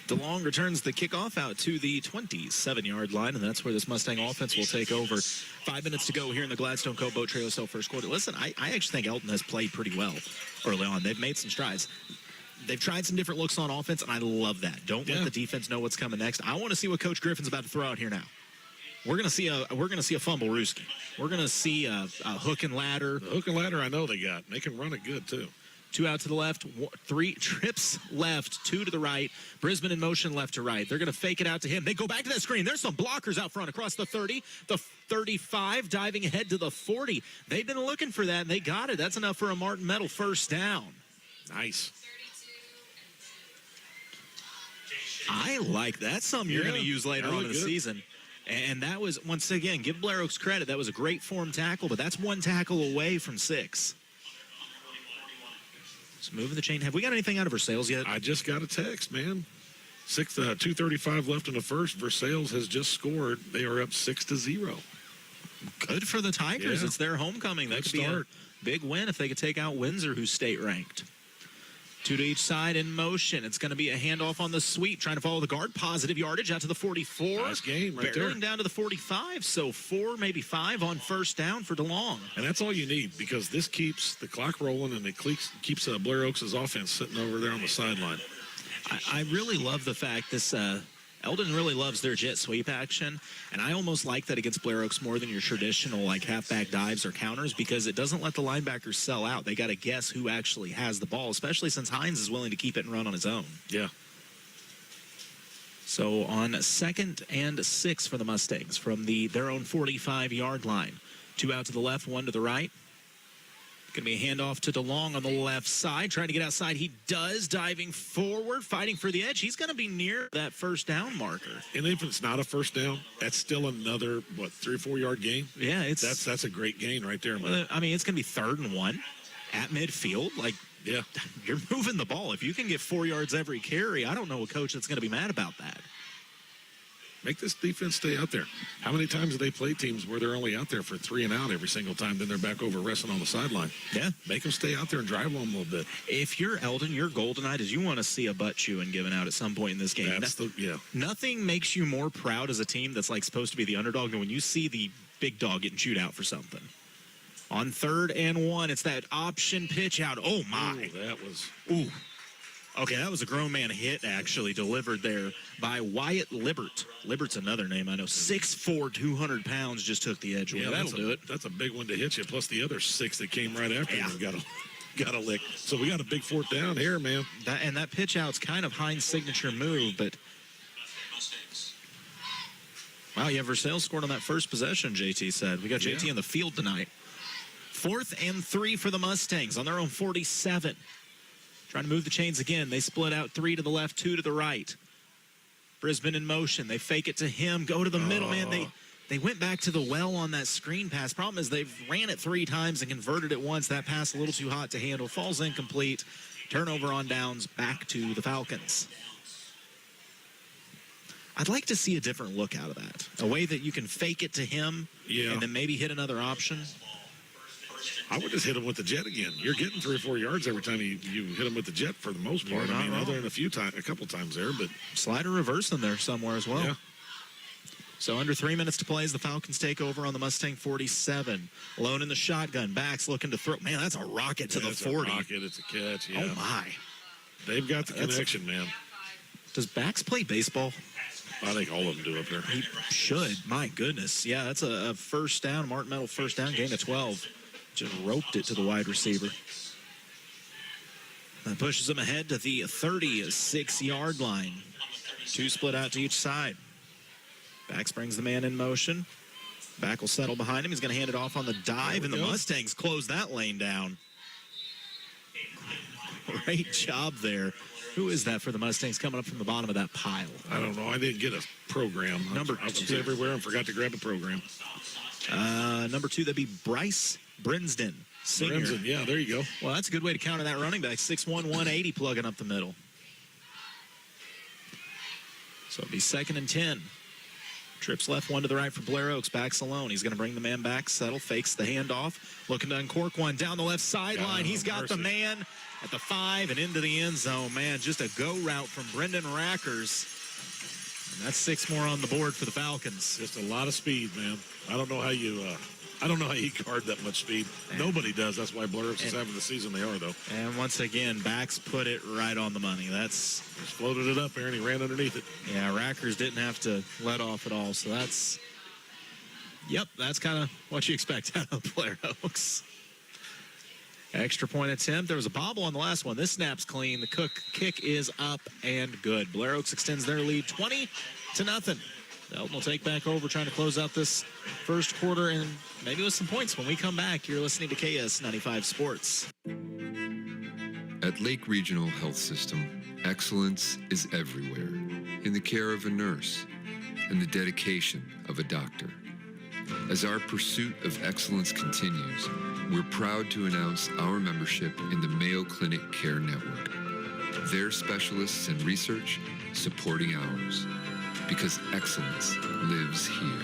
DeLong returns the kickoff out to the 27-yard line, and that's where this Mustang offense will take over. 5 minutes to go here in the Gladstone Cove Boat Trailer Sale first quarter. Listen, I actually think Eldon has played pretty well early on. They've made some strides. They've tried some different looks on offense, and I love that. Don't let the defense know what's coming next. I want to see what Coach Griffin's about to throw out here now. We're gonna see a fumble rooski. We're gonna see a hook and ladder. The hook and ladder, I know they got. They can run it good too. 2 out to the left, 3 trips left, 2 to the right. Brisbane in motion left to right. They're going to fake it out to him. They go back to that screen. There's some blockers out front across the 30, the 35, diving ahead to the 40. They've been looking for that, and they got it. That's enough for a Martin Meadow first down. Nice. I like that. That's something you're going to use later on in the season. And that was, once again, give Blair Oaks credit. That was a great form tackle, but that's 1 tackle away from 6. So moving the chain. Have we got anything out of Versailles yet? I just got a text, man. 2:35 left in the first. Versailles has just scored. They are up 6-0. Good for the Tigers. Yeah. It's their homecoming. That could be a big win if they could take out Windsor, who's state ranked. 2 to each side in motion. It's going to be a handoff on the sweep, trying to follow the guard. Positive yardage out to the 44. Nice game right there. Barreling down to the 45, so 4, maybe 5 on first down for DeLong. And that's all you need because this keeps the clock rolling and it keeps Blair Oaks' offense sitting over there on the sideline. I really love the fact this Eldon really loves their jet sweep action, and I almost like that against Blair Oaks more than your traditional like halfback dives or counters because it doesn't let the linebackers sell out. They got to guess who actually has the ball, especially since Hines is willing to keep it and run on his own. Yeah. So on 2nd and 6 for the Mustangs from their own 45-yard line. 2 out to the left, 1 to the right. Going to be a handoff to DeLong on the left side. Trying to get outside. He does. Diving forward. Fighting for the edge. He's going to be near that first down marker. And if it's not a first down, that's still another, 3 or 4 yard gain? Yeah. That's a great gain right there, man. I mean, it's going to be 3rd and 1 at midfield. Like, yeah, you're moving the ball. If you can get 4 yards every carry, I don't know a coach that's going to be mad about that. Make this defense stay out there. How many times have they played teams where they're only out there for 3 and out every single time, then they're back over resting on the sideline? Yeah. Make them stay out there and drive on them a little bit. If you're Eldon, your goal tonight is you want to see a butt chewing given out at some point in this game. Nothing makes you more proud as a team that's like supposed to be the underdog than when you see the big dog getting chewed out for something. On 3rd and 1, it's that option pitch out. Oh, my. Ooh, that was... Ooh. Okay, that was a grown man hit, actually, delivered there by Wyatt Libbert. Libert's another name I know. 6'4", 200 pounds, just took the edge away. Yeah, that'll do it. That's a big one to hit you, plus the other 6 that came right after him got a lick. So we got a big 4th down here, man. That pitch out's kind of Hines' signature move, but... Wow, yeah, Versailles scored on that first possession, JT said. We got JT in the field tonight. 4th and 3 for the Mustangs on their own 47. Trying to move the chains again. They split out 3 to the left, 2 to the right. Brisbane in motion. They fake it to him. Go to the middle, man. They went back to the well on that screen pass. Problem is they've ran it 3 times and converted it once. That pass a little too hot to handle. Falls incomplete. Turnover on downs. Back to the Falcons. I'd like to see a different look out of that. A way that you can fake it to him and then maybe hit another option. I would just hit him with the jet again. You're getting 3 or 4 yards every time you hit him with the jet for the most part. I mean, other than a couple times there, but slider reverse in there somewhere as well. Yeah. So under 3 minutes to play as the Falcons take over on the Mustang 47. Alone in the shotgun. Backs looking to throw. Man, that's a rocket to the 40. It's a rocket. It's a catch. Yeah. Oh my! They've got the connection, man. Does Backs play baseball? I think all of them do up there. He should. My goodness. Yeah, that's a first down. Martin Metal first down. Gain of 12. Just roped it to the wide receiver. That pushes him ahead to the 36-yard line. 2 split out to each side. Backs brings the man in motion. Back will settle behind him. He's going to hand it off on the dive, and the Mustangs close that lane down. Great job there. Who is that for the Mustangs coming up from the bottom of that pile? I don't know. I didn't get a program. Number 2. I was everywhere and forgot to grab a program. Number 2, that'd be Bryce Brinsden, senior. Brinsden, yeah, there you go. Well, that's a good way to counter that running back. 6'1", 180 plugging up the middle. So it'll be 2nd and 10. Trips left, 1 to the right for Blair Oaks. Backs alone. He's going to bring the man back. Settle, fakes the handoff. Looking to uncork one down the left sideline. He's got the man at the 5 and into the end zone. Man, just a go route from Brendan Rackers. And that's 6 more on the board for the Falcons. Just a lot of speed, man. I don't know how you guard that much speed. Nobody does. That's why Blair Oaks is having the season they are, though. And once again, Backs put it right on the money. Just floated it up there, and he ran underneath it. Yeah, Rackers didn't have to let off at all. So that's kind of what you expect out of Blair Oaks. Extra point attempt. There was a bobble on the last one. This snap's clean. The kick is up and good. Blair Oaks extends their lead 20-0. Eldon will take back over, trying to close out this first quarter, and maybe with some points when we come back. You're listening to KS95 Sports. At Lake Regional Health System, excellence is everywhere, in the care of a nurse and the dedication of a doctor. As our pursuit of excellence continues, we're proud to announce our membership in the Mayo Clinic Care Network. Their specialists and research supporting ours. Because excellence lives here.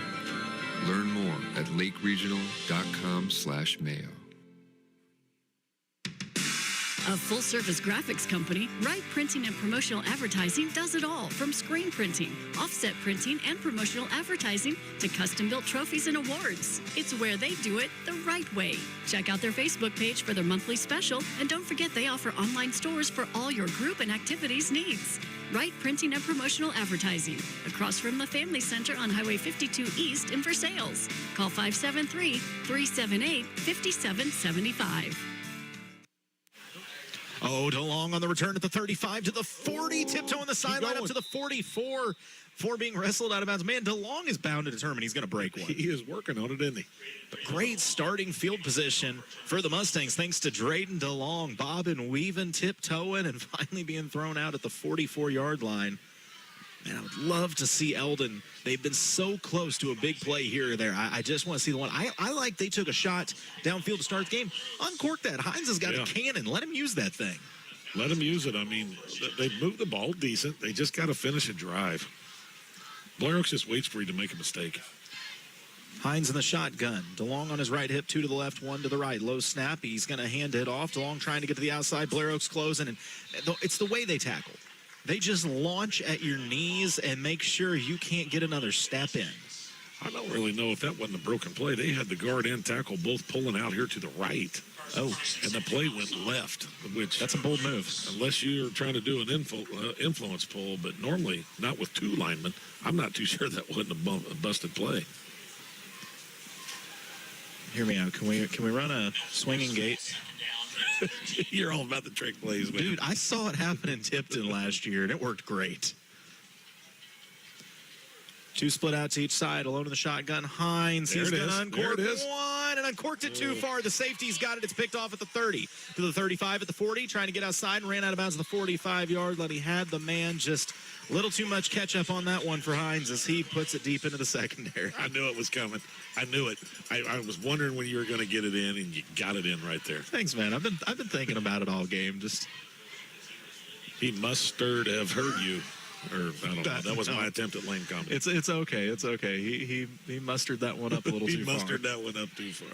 Learn more at lakeregional.com/Mayo. A full-service graphics company, Wright Printing and Promotional Advertising does it all, from screen printing, offset printing, and promotional advertising to custom-built trophies and awards. It's where they do it the right way. Check out their Facebook page for their monthly special, and don't forget they offer online stores for all your group and activities needs. Wright Printing and Promotional Advertising, across from the Family Center on Highway 52 East in Versailles. Call 573-378-5775. Oh, DeLong on the return at the 35 to the 40, tiptoeing the sideline up to the 44 for being wrestled out of bounds. Man, DeLong is bound to determine he's going to break one. He is working on it, isn't he? But great starting field position for the Mustangs, thanks to Drayden DeLong, bobbing, weaving, tiptoeing, and finally being thrown out at the 44-yard line. Man, I would love to see Eldon. They've been so close to a big play here or there. I just want to see the one. I like they took a shot downfield to start the game. Uncork that. Hines has got a cannon. Let him use that thing. Let him use it. I mean, they've moved the ball decent. They just got to finish a drive. Blair Oaks just waits for you to make a mistake. Hines in the shotgun. DeLong on his right hip, 2 to the left, 1 to the right. Low snap. He's going to hand it off. DeLong trying to get to the outside. Blair Oaks closing. And it's the way they tackle. They just launch at your knees and make sure you can't get another step in. I don't really know if that wasn't a broken play. They had the guard and tackle both pulling out here to the right. Oh. And the play went left, which... That's a bold move. Unless you're trying to do an influence pull, but normally not with 2 linemen. I'm not too sure that wasn't a busted play. Hear me out. Can we run a swinging gate? You're all about the trick plays, man. Dude, I saw it happen in Tipton last year, and it worked great. 2 split out to each side. Alone in the shotgun. Hines. He's going to uncork one and uncorked it too far. The safety's got it. It's picked off at the 30 to the 35 at the 40. Trying to get outside and ran out of bounds at the 45-yard line. He had the man. Just a little too much catch up on that one for Hines as he puts it deep into the secondary. I knew it was coming. I knew it. I was wondering when you were going to get it in, and you got it in right there. Thanks, man. I've been thinking about it all game. Just he must have heard you. Or I don't know. That was my attempt at lame comment. It's okay. It's okay. He mustered that one up a little too far. He mustered that one up too far.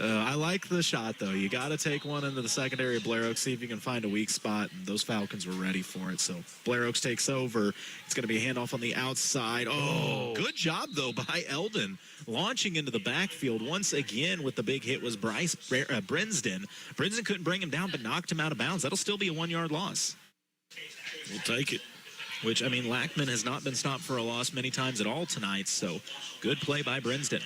Yeah. I like the shot though. You got to take one into the secondary of Blair Oaks. See if you can find a weak spot. Those Falcons were ready for it. So Blair Oaks takes over. It's going to be a handoff on the outside. Oh, good job though by Eldon launching into the backfield once again. With the big hit was Brinsden. Brinsden couldn't bring him down, but knocked him out of bounds. That'll still be a 1-yard loss. We'll take it. Which, I mean, Lackman has not been stopped for a loss many times at all tonight, so good play by Brinsden.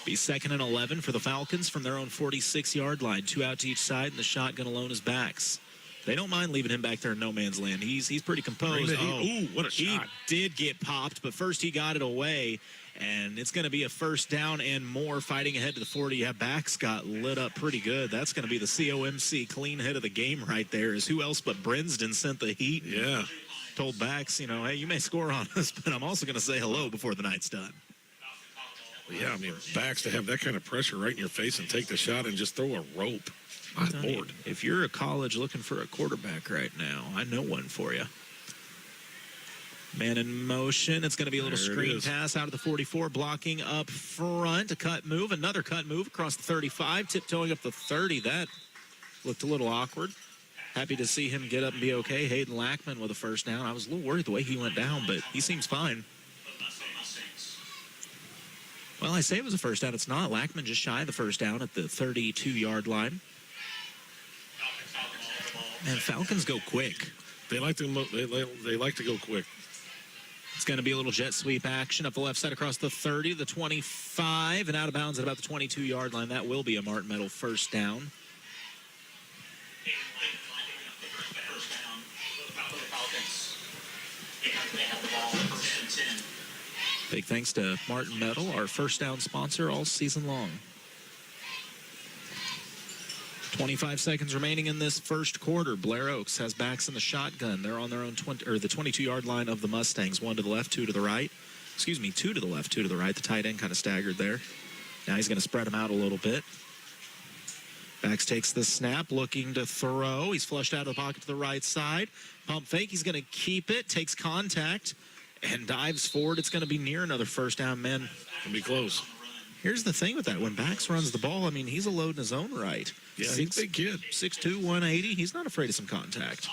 Be 2nd and 11 for the Falcons from their own 46-yard line. 2 out to each side, and the shotgun alone is backs. They don't mind leaving him back there in no man's land. He's pretty composed. Ooh, what a shot. He did get popped, but first he got it away, and it's going to be a first down and more fighting ahead to the 40. Yeah, backs got lit up pretty good. That's going to be the COMC clean hit of the game right there. Is who else but Brinsden sent the heat? Yeah. Told backs, hey, you may score on us, but I'm also going to say hello before the night's done. Yeah, I mean, backs to have that kind of pressure right in your face and take the shot and just throw a rope. I'm bored. If you're a college looking for a quarterback right now, I know one for you. Man in motion. It's going to be a little screen pass out of the 44, blocking up front. A cut move, another cut move across the 35, tiptoeing up the 30. That looked a little awkward. Happy to see him get up and be okay. Hayden Lackman with a first down. I was a little worried the way he went down, but he seems fine. Well, I say it was a first down. It's not. Lackman just shy of the first down at the 32-yard line. Man, Falcons go quick. They like to go quick. It's going to be a little jet sweep action up the left side across the 30, the 25, and out of bounds at about the 22-yard line. That will be a Martin Meadow first down. Big thanks to Martin Metal, our first down sponsor all season long. 25 seconds remaining in this first quarter. Blair Oaks has backs in the shotgun. They're on their own the 22-yard line of the Mustangs. 1 to the left, 2 to the right. 2 to the left, 2 to the right. The tight end kind of staggered there. Now he's going to spread them out a little bit. Backs takes the snap, looking to throw. He's flushed out of the pocket to the right side. Pump fake. He's going to keep it. Takes contact and dives forward. It's going to be near another first down, man. It'll be close. Here's the thing with that. When Backs runs the ball, I mean, he's a load in his own right. Yeah, he's a big kid. 6'2", 180. He's not afraid of some contact.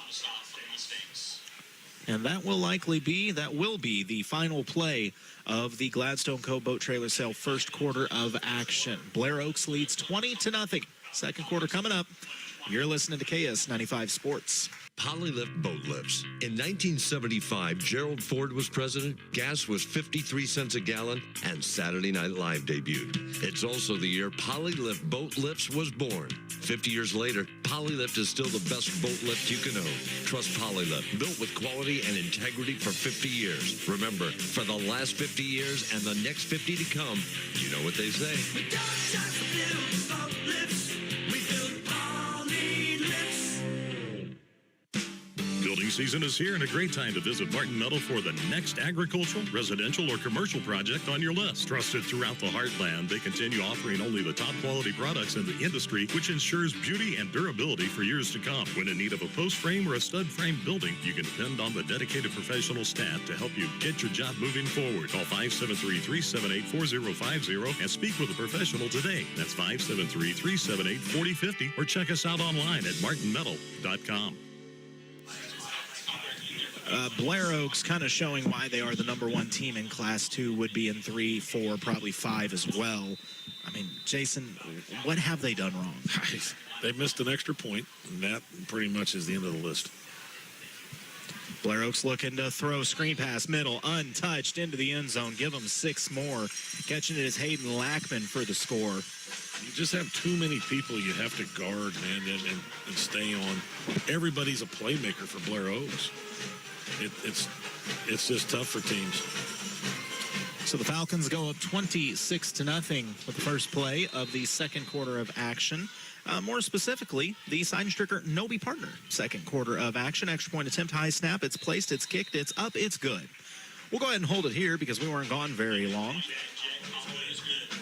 And that will be the final play of the Gladstone Cove Boat Trailer Sale first quarter of action. Blair Oaks leads 20-0. Second quarter coming up. You're listening to KS95 Sports. Polylift boat lifts. In 1975, Gerald Ford was president, gas was 53 cents a gallon, and Saturday Night Live debuted. It's also the year Polylift Boat Lifts was born. 50 years later, Polylift is still the best boat lift you can own. Trust Polylift, built with quality and integrity for 50 years. Remember, for the last 50 years and the next 50 to come, you know what they say. We don't just build boat lifts, we build Polylifts. Building Planting season is here and a great time to visit Martin Meadow for the next agricultural, residential, or commercial project on your list. Trusted throughout the heartland, they continue offering only the top quality products in the industry, which ensures beauty and durability for years to come. When in need of a post frame or a stud frame building, you can depend on the dedicated professional staff to help you get your job moving forward. Call 573-378-4050 and speak with a professional today. That's 573-378-4050 or check us out online at martinmetal.com. Blair Oaks kind of showing why they are the #1 team in Class 2, would be in 3, 4, probably 5 as well. I mean, Jason, what have they done wrong? They missed an extra point, and that pretty much is the end of the list. Blair Oaks looking to throw, screen pass, middle, untouched into the end zone. Give them 6 more. Catching it is Hayden Lackman for the score. You just have too many people you have to guard, man, and stay on. Everybody's a playmaker for Blair Oaks. It's just tough for teams. So the Falcons go up 26-0 with the first play of the second quarter of action. More specifically, the Seidenstricker Nobi partner. Second quarter of action. Extra point attempt, high snap. It's placed, it's kicked, it's up, it's good. We'll go ahead and hold it here because we weren't gone very long.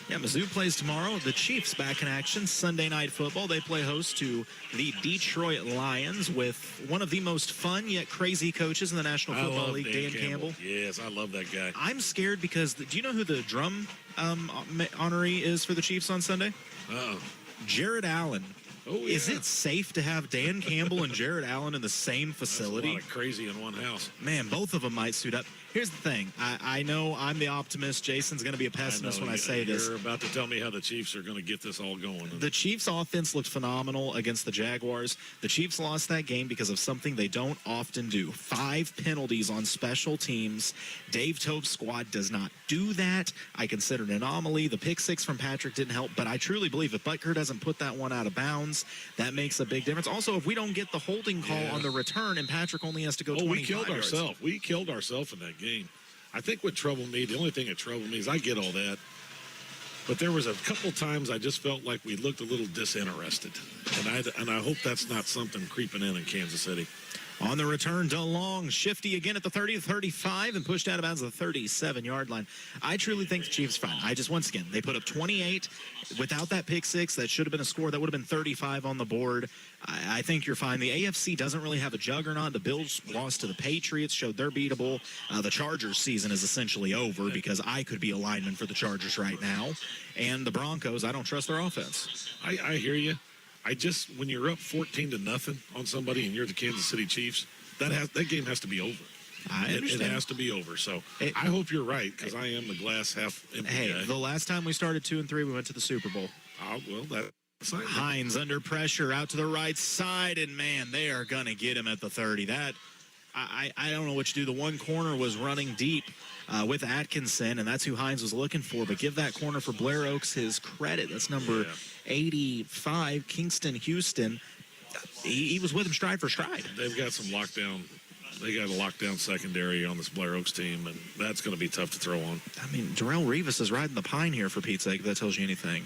Yeah, Mizzou plays tomorrow. The Chiefs back in action. Sunday Night Football. They play host to the Detroit Lions with one of the most fun yet crazy coaches in the National Football League, Dan Campbell. Yes, I love that guy. I'm scared because, do you know who the drum honoree is for the Chiefs on Sunday? Uh-oh. Jared Allen. Oh, yeah. Is it safe to have Dan Campbell and Jared Allen in the same facility? That's a lot of crazy in one house. Man, both of them might suit up. Here's the thing. I know I'm the optimist. Jason's going to be a pessimist when I say this. You're about to tell me how the Chiefs are going to get this all going. The Chiefs' offense looked phenomenal against the Jaguars. The Chiefs lost that game because of something they don't often do. 5 penalties on special teams. Dave Tope's squad does not do that. I consider it an anomaly. The pick 6 from Patrick didn't help, but I truly believe if Butker doesn't put that one out of bounds, that makes a big difference. Also, if we don't get the holding call on the return and Patrick only has to go 25 we killed yards. ourselves. We killed ourselves in that game. I think what troubled me, the only thing that troubled me is I get all that, but there was a couple times I just felt like we looked a little disinterested, and I hope that's not something creeping in Kansas City. On the return, DeLong, shifty again at the 30-35 and pushed out of bounds at the 37-yard line. I truly think the Chiefs fine. Once again, they put up 28 without that pick 6. That should have been a score. That would have been 35 on the board. I think you're fine. The AFC doesn't really have a juggernaut. The Bills lost to the Patriots, showed they're beatable. The Chargers season is essentially over because I could be a lineman for the Chargers right now. And the Broncos, I don't trust their offense. I hear you. When you're up 14-0 on somebody and you're the Kansas City Chiefs, that game has to be over. I understand. It has to be over. So I hope you're right because I am the glass half empty guy. The last time we started 2-3, we went to the Super Bowl. Hines under pressure out to the right side, and man, they are gonna get him at the 30. I don't know what you do. The one corner was running deep with Atkinson, and that's who Hines was looking for. But give that corner for Blair Oaks his credit. That's number 85, Kingston Houston. He was with him stride for stride. They've got some lockdown. They got a lockdown secondary on this Blair Oaks team, and that's going to be tough to throw on. I mean, Darrell Rivas is riding the pine here, for Pete's sake, if that tells you anything.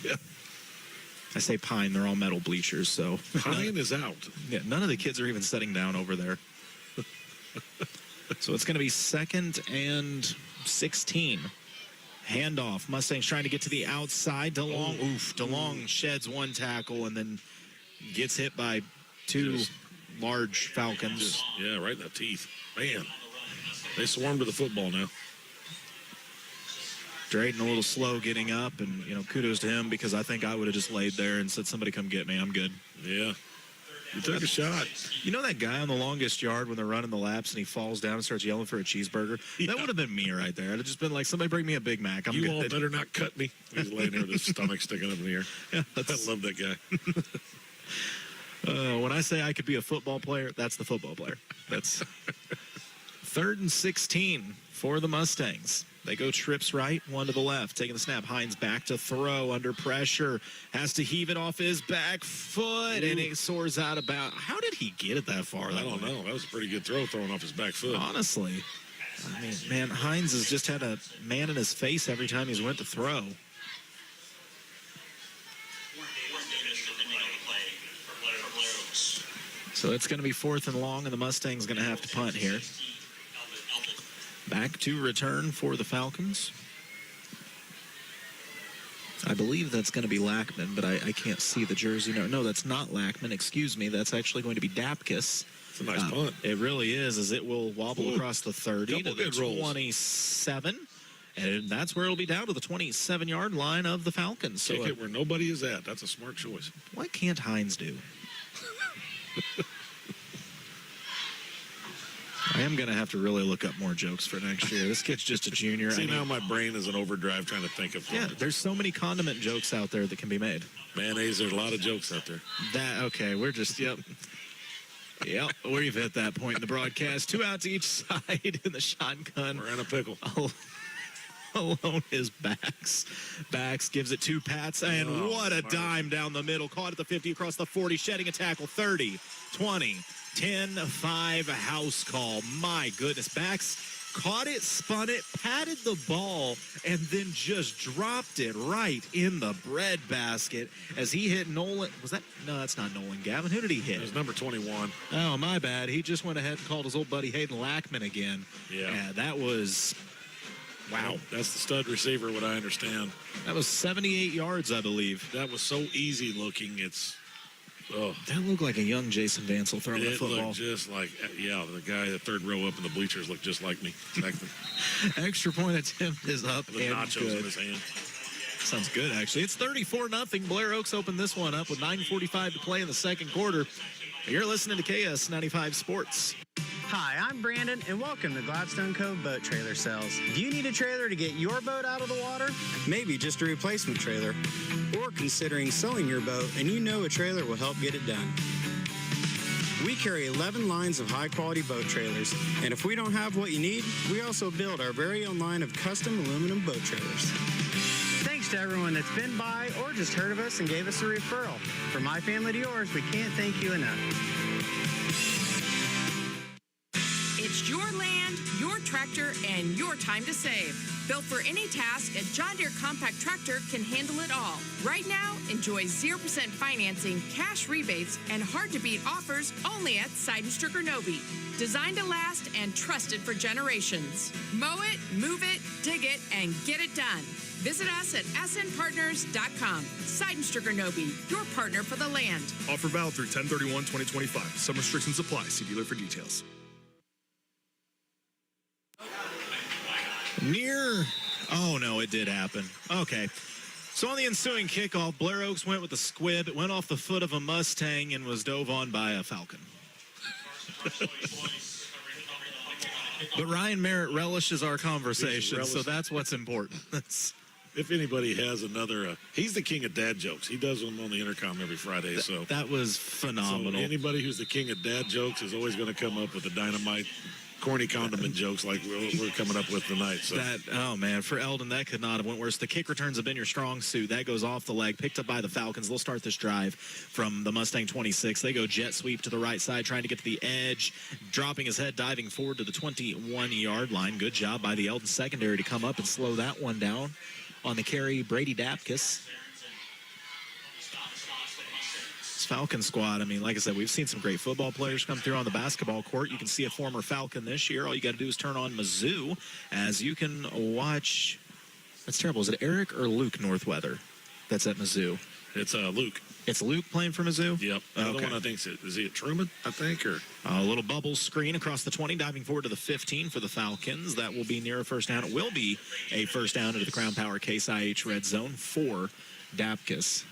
Yeah. I say pine, they're all metal bleachers, so. Pine is out. Yeah, none of the kids are even sitting down over there. So it's going to be 2nd and 16. Handoff. Mustangs trying to get to the outside. DeLong sheds one tackle and then gets hit by 2 large Falcons. Right in the teeth. Man, they swarm to the football now. Drayton a little slow getting up, and, kudos to him because I think I would have just laid there and said, somebody come get me. I'm good. Yeah. You took a shot. You know that guy on the longest yard when they're running the laps and he falls down and starts yelling for a cheeseburger? Yeah. That would have been me right there. I'd have just been like, somebody bring me a Big Mac. I'm you good. all better not cut me. He's laying there with his stomach sticking up in the air. Yeah, I love that guy. When I say I could be a football player, that's the football player. That's 3rd and 16 for the Mustangs. They go trips right, one to the left. Taking the snap. Hines back to throw under pressure. Has to heave it off his back foot, and it soars out about. How did he get it that far? I don't know. That was a pretty good throw throwing off his back foot. Honestly. I mean, man, Hines has just had a man in his face every time he's went to throw. So it's going to be 4th and long, and the Mustangs going to have to punt here. Back to return for the Falcons. I believe that's going to be Lackman, but I can't see the jersey. No, that's not Lackman. Excuse me. That's actually going to be Dapkus. It's a nice punt. It really is, as it will wobble across the 30 to the 27. And that's where it'll be down to the 27-yard line of the Falcons. So Kick it where nobody is at. That's a smart choice. What can't Hines do? I am going to have to really look up more jokes for next year. This kid's just a junior. See, now my brain is in overdrive trying to think of. Yeah, there's so many condiment jokes out there that can be made. Mayonnaise, there's a lot of jokes out there. Okay, we're just, yep, we've hit that point in the broadcast. 2 out to each side in the shotgun. We're in a pickle. Alone is Bax. Bax gives it to Pats, and what a dime down the middle. Caught at the 50, across the 40, shedding a tackle. 30, 20, 10, 5, house call. My goodness. Bax caught it, spun it, patted the ball, and then just dropped it right in the bread basket as he hit Nolan. No, that's not Nolan Gavin. Who did he hit? It was number 21. Oh, my bad. He just went ahead and called his old buddy Hayden Lackman again. Yeah, that was... Wow. That's the stud receiver, what I understand. That was 78 yards, I believe. That was so easy looking. That looked like a young Jason Vansel throwing the football. It looked just like, the guy, the third row up in the bleachers looked just like me. Exactly. Extra point attempt is up with and nachos good. in his hand. Sounds good, actually. It's 34-0. Blair Oaks opened this one up with 9:45 to play in the second quarter. You're listening to KS95 Sports. Hi, I'm Brandon, and welcome to Gladstone Cove Boat Trailer Sales. Do you need a trailer to get your boat out of the water? Maybe just a replacement trailer. Or considering selling your boat and you know a trailer will help get it done. We carry 11 lines of high-quality boat trailers, and if we don't have what you need, we also build our very own line of custom aluminum boat trailers. Thanks to everyone that's been by or just heard of us and gave us a referral. From my family to yours, we can't thank you enough. It's your land, your tractor, and your time to save. Built for any task, a John Deere compact tractor can handle it all. Right now, enjoy 0% financing, cash rebates, and hard-to-beat offers only at Seidenstricker Novi. Designed to last and trusted for generations. Mow it, move it, dig it, and get it done. Visit us at snpartners.com. Seidenstricker Novi, your partner for the land. Offer valid through 10/31/2025. Some restrictions apply. See dealer for details. Oh, no, it did happen. Okay. So on the ensuing kickoff, Blair Oaks went with the squib. It went off the foot of a Mustang and was dove on by a Falcon. But Ryan Merritt relishes our conversation, so that's what's important. If anybody has another, he's the king of dad jokes. He does them on the intercom every Friday. So that was phenomenal. So anybody who's the king of dad jokes is always going to come up with the dynamite, corny condiment jokes like we're coming up with tonight. So. Oh, man, for Eldon, that could not have went worse. The kick returns have been your strong suit. That goes off the leg, picked up by the Falcons. They'll start this drive from the Mustang 26. They go jet sweep to the right side, trying to get to the edge, dropping his head, diving forward to the 21-yard line. Good job by the Eldon secondary to come up and slow that one down. On the carry, Brady Dapkus. This Falcon squad, I mean, like I said, we've seen some great football players come through on the basketball court. You can see a former Falcon this year. All you got to do is turn on Mizzou, as you can watch. That's terrible. Is it Eric or Luke Northweather that's at Mizzou? It's Luke. It's Luke playing for Mizzou? Yep. The other one, I think, is he at Truman, I think? Or a little bubble screen across the 20, diving forward to the 15 for the Falcons. That will be near a first down. It will be a first down into the Crown Power Case IH red zone for Dapkus.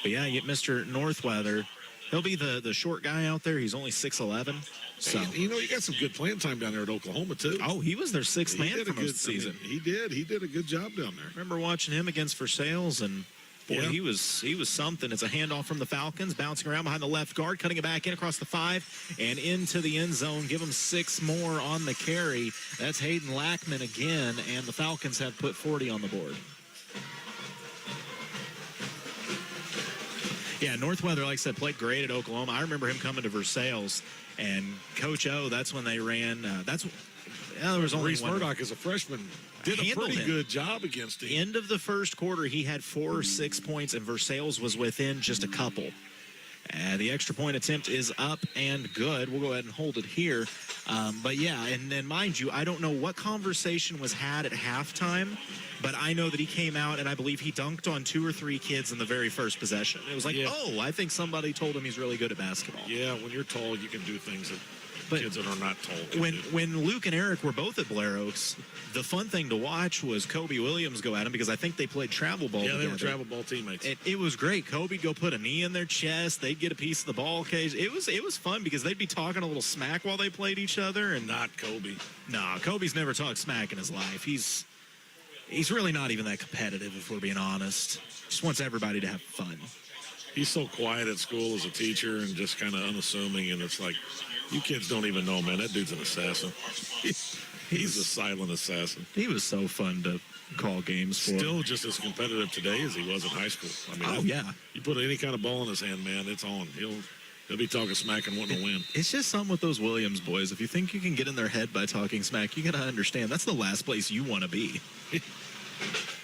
But yeah, you get Mr. Northweather. He'll be the short guy out there. He's only 6'11". So you know, you got some good playing time down there at Oklahoma too. Oh, he was their sixth man for most of the season. He did a good job down there. I remember watching him against Versailles, and boy, he was something. It's a handoff from the Falcons, bouncing around behind the left guard, cutting it back in across the 5 and into the end zone. Give him 6 more on the carry. That's Hayden Lackman again, and the Falcons have put 40 on the board. Yeah, Northweather, like I said, played great at Oklahoma. I remember him coming to Versailles, and Coach O, that's when they ran. There was only Reese Murdoch as a freshman did a pretty good job against him. End of the first quarter, he had 4 or 6 points, and Versailles was within just a couple. The extra point attempt is up and good. We'll go ahead and hold it here. But yeah, and mind you, I don't know what conversation was had at halftime, but I know that he came out and I believe he dunked on 2 or 3 kids in the very first possession. It was like, oh, I think somebody told him he's really good at basketball. Yeah, when you're tall, you can do things that kids that are not tall can do. When Luke and Eric were both at Blair Oaks, the fun thing to watch was Kobe Williams go at him because I think they played travel ball together. They were travel ball teammates. It was great. Kobe'd go put a knee in their chest. They'd get a piece of the ball cage. It was fun because they'd be talking a little smack while they played each other. And not Kobe. Nah, Kobe's never talked smack in his life. He's really not even that competitive, if we're being honest. Just wants everybody to have fun. He's so quiet at school as a teacher and just kind of unassuming, and it's like, you kids don't even know, man. That dude's an assassin. He's a silent assassin. He was so fun to call games for. Still just as competitive today as he was in high school. I mean, yeah. You put any kind of ball in his hand, man, it's on. He'll be talking smack and wanting to win. It's just something with those Williams boys. If you think you can get in their head by talking smack, you got to understand that's the last place you want to be.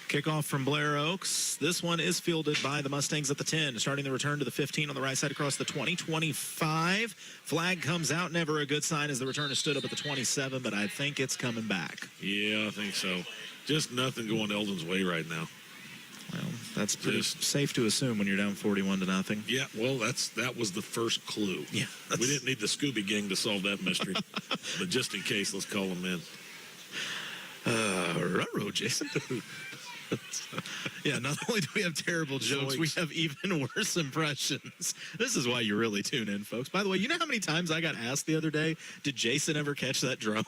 Kickoff from Blair Oaks. This one is fielded by the Mustangs at the 10, starting the return to the 15 on the right side across the 20, 25. Flag comes out. Never a good sign as the returner stood up at the 27, but I think it's coming back. Yeah, I think so. Just nothing going Eldon's way right now. Well, that's pretty safe to assume when you're down 41-0. Yeah, well, that was the first clue. Yeah, we didn't need the Scooby Gang to solve that mystery, but just in case, let's call them in. Ruh-roh, Jason. Yeah, not only do we have terrible jokes, we have even worse impressions. This is why you really tune in, folks. By the way, you know how many times I got asked the other day, did Jason ever catch that drone?